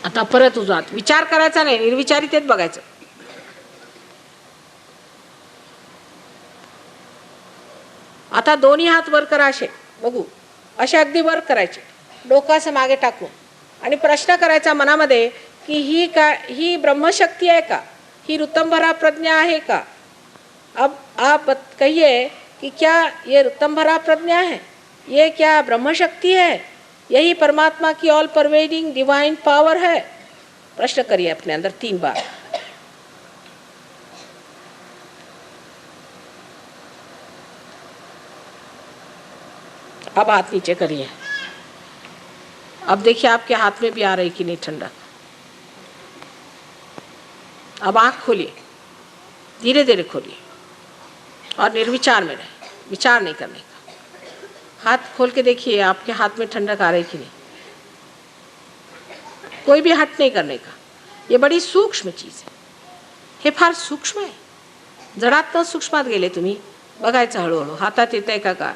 आता परत उजवा हात, विचार करायचा नाही, निर्विचारितेत बघायचं. आता दोन्ही हात वर करा, असे बघू, असे अगदी वर करायचे, डोकं असं मागे टाकून, आणि प्रश्न करायचा मनामध्ये की ही ब्रह्मशक्ती आहे का, ही ऋतंभरा प्रज्ञा आहे का. अब आप कहिए कि क्या ये ऋतंभरा प्रज्ञा है, ये क्या ब्रह्मशक्ति है, यही परमात्मा की ऑल परवेडिंग डिवाइन पावर है. प्रश्न करिए अपने अंदर 3 बार. अब हाथ नीचे करिए. अब देखिए आपके हाथ में भी आ रही कि नहीं ठंडक. अब आँख खोलिए, धीरे धीरे खोलिए और निर्विचार में रहे, विचार नहीं करने का. हाथ खोल के देखिए आपके हाथ में ठंडक आ रही कि नहीं. कोई भी हट नहीं करने का. ये बड़ी सूक्ष्म चीज है, हे फार सूक्ष्म आहे. जडात न सूक्ष्मात गेले तुम्ही. बघायचं हळूहळू, हातात येतंय का गार,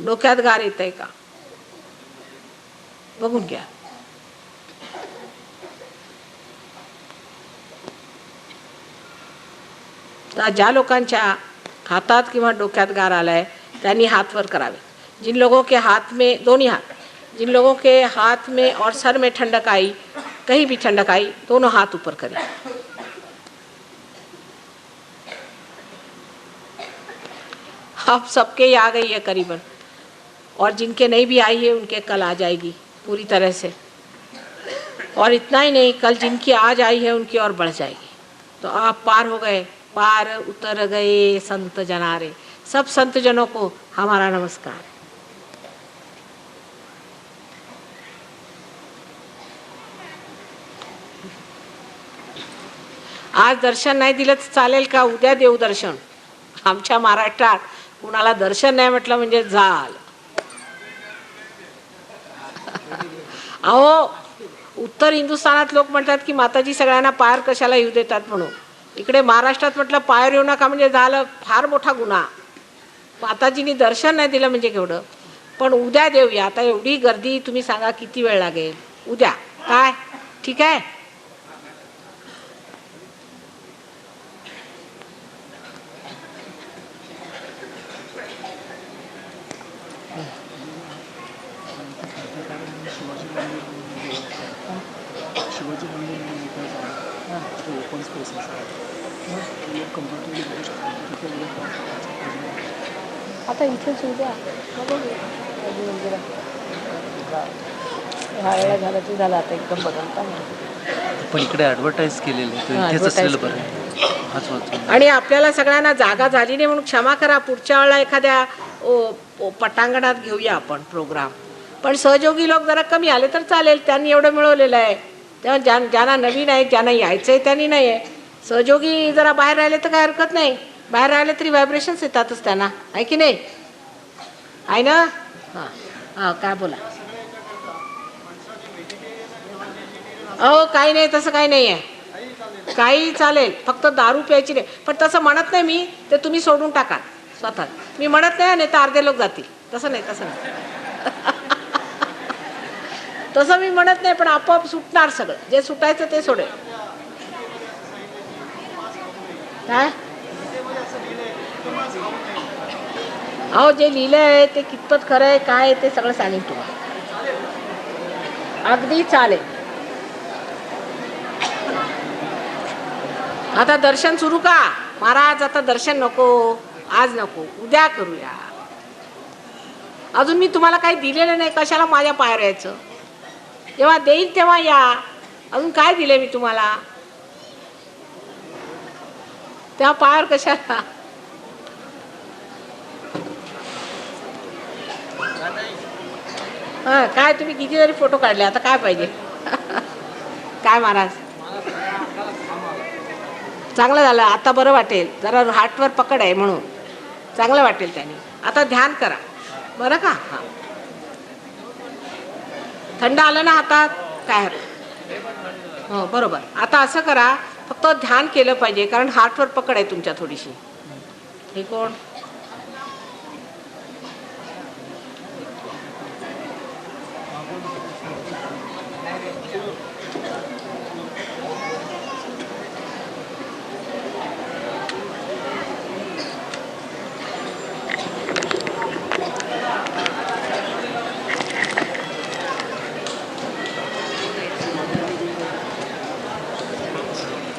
डोक्यात गार येतंय का, बघून घ्या. ज्या लोकांच्या हातात किंवा डोक्यात गार आलाय त्यांनी हाथ वर करावे. जिन लोगों के हाथ में, दोनों हाथ, जिन लोगों के हाथ में और सर में ठंडक आई, कहीं भी ठंडक आई, दोनों हाथ ऊपर करें. अब सबके ही आ गई है करीबन, और जिनके नहीं भी आई है उनके कल आ जाएगी पूरी तरह से. और इतना ही नहीं, कल जिनकी आज आई है उनकी और बढ़ जाएगी. तो आप पार हो गए, पार उतर गए संत जनारे. सब संत जनों को हमारा नमस्कार. आज दर्शन नाही दिलं तर चालेल का, उद्या देऊ दर्शन. आमच्या महाराष्ट्रात कुणाला दर्शन नाही म्हटलं म्हणजे झालं. अहो, उत्तर हिंदुस्थानात लोक म्हणतात की माताजी सगळ्यांना पायर कशाला येऊ देतात म्हणून. इकडे महाराष्ट्रात म्हटलं पायर येऊ नका म्हणजे झालं फार मोठा गुन्हा. माताजींनी दर्शन नाही दिलं म्हणजे केवढं. पण उद्या देऊया. आता एवढी गर्दी, तुम्ही सांगा किती वेळ लागेल. उद्या काय ठीक आहे. आता इथेच उद्या ह्या झालं ते झालं. आता एकदम बदलता पण इकडे ॲडव्हर्टाईज केलेलं आहे, तर इथेच असलेलं बरं आहे. हाच वाचून. आणि आपल्याला सगळ्यांना जागा झाली नाही म्हणून क्षमा करा. पुढच्या वेळेला एखाद्या पटांगणात घेऊया आपण प्रोग्राम. पण सहयोगी लोक जरा कमी आले तर चालेल, त्यांनी एवढं मिळवलेलं आहे. तेव्हा ज्यांना नवीन आहे, ज्यांना यायचं आहे त्यांनी नाही आहे. सहयोगी जरा बाहेर राहिले तर काय हरकत नाही. बाहेर राहिले तरी व्हायब्रेशन्स येतातच त्यांना, आहे की नाही, आहे ना. हां हां, काय बोला. अहो काही नाही, तसं काही नाही आहे. काही चालेल, फक्त दारू प्यायची नाही. पण तसं म्हणत नाही मी, ते तुम्ही सोडून टाका स्वतः. मी म्हणत नाही, नाही तर अर्धे लोक जातील. तसं नाही, तसं नाही. तसं मी म्हणत नाही, पण आपोआप सुटणार सगळं. जे सुटायचं ते सोडेल. काय अहो, जे लिहिलं आहे ते कितपत खरं आहे काय ते सगळं सांगेन तुम्हाला. अगदी चालेल. आता दर्शन सुरू का? महाराज आता दर्शन नको, आज नको, उद्या करूया. अजून मी तुम्हाला काही दिलेलं नाही, कशाला माझ्या पायावर यायचं? जेव्हा देईल तेव्हा या. अजून काय दिले मी तुम्हाला? तेव्हा पायावर कशाला? हा, काय तुम्ही किती जरी फोटो काढले, आता काय पाहिजे? काय महाराज? चांगलं झालं, आता बरं वाटेल. जरा हार्टवर पकड आहे म्हणून चांगलं वाटेल त्याने. आता ध्यान करा बरं का? हां, थंड आलं ना हातात? काय हो, बरोबर. आता असं करा, फक्त ध्यान केलं पाहिजे, कारण हार्टवर पकड आहे तुमच्या थोडीशी. हे कोण?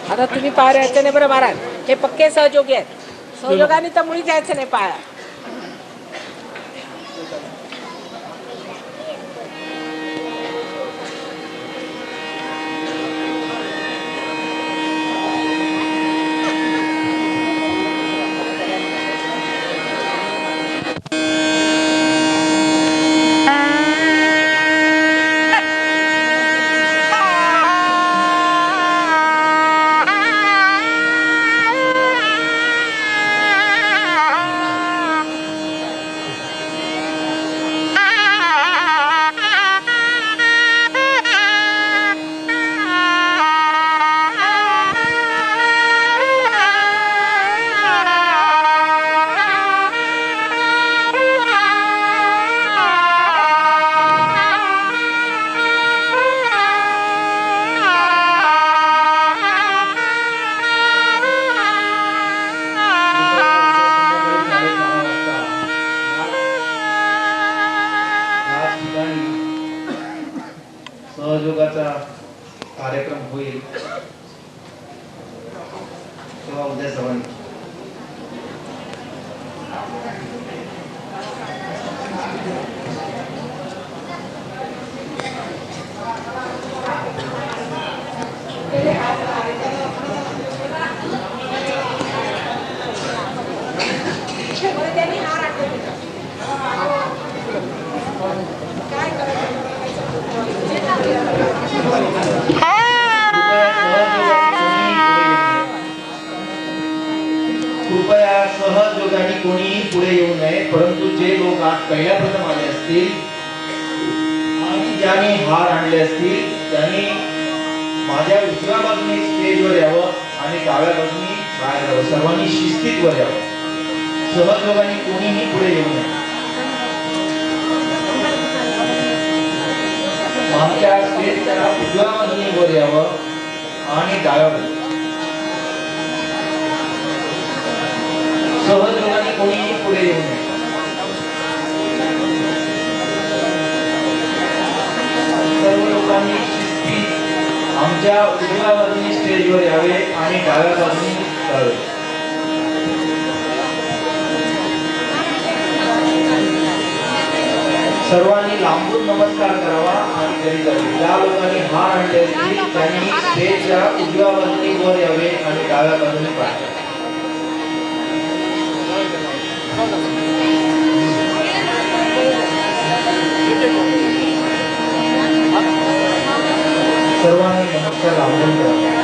आता तुम्ही पायावर यायचं नाही बरं महाराज. हे पक्के सहयोगी आहेत. सहयोगाने तर मुळीच यायचं नाही पाया. सहयोगाचा कार्यक्रम होईल तेव्हा उद्या सर्वांनी कृपया सहयोगाने कोणीही पुढे येऊ नये. परंतु जे लोक आज पहिल्याप्रथम आले असतील आणि ज्यांनी हार आणले असतील त्यांनी माझ्या उजव्या बाजूने स्टेजवर यावं आणि डाव्या बाजूने बाहेर यावं. सर्वांनी शिस्तीत वर यावं. सहयोगाने कोणीही पुढे येऊ नये. आमच्या स्टेजच्या उजव्या बाजूने वर यावं आणि डाव्या बाजूने. सहयोगाने कोणीही पुढे येऊ नये. सर्व लोकांनी शिस्तीत आमच्या उजव्या बाजूने स्टेजवर यावे आणि डाव्या बाजूने जावे. सर्वांनी लांबून नमस्कार करावा आणि घरी जावे. ज्या लोकांनी हार आणले असतील त्यांनी स्टेजच्या उजव्या बाजूने वर यावे आणि डाव्या बाजूने पाहावे. सर्वांनी नमस्कार लांबून करावा.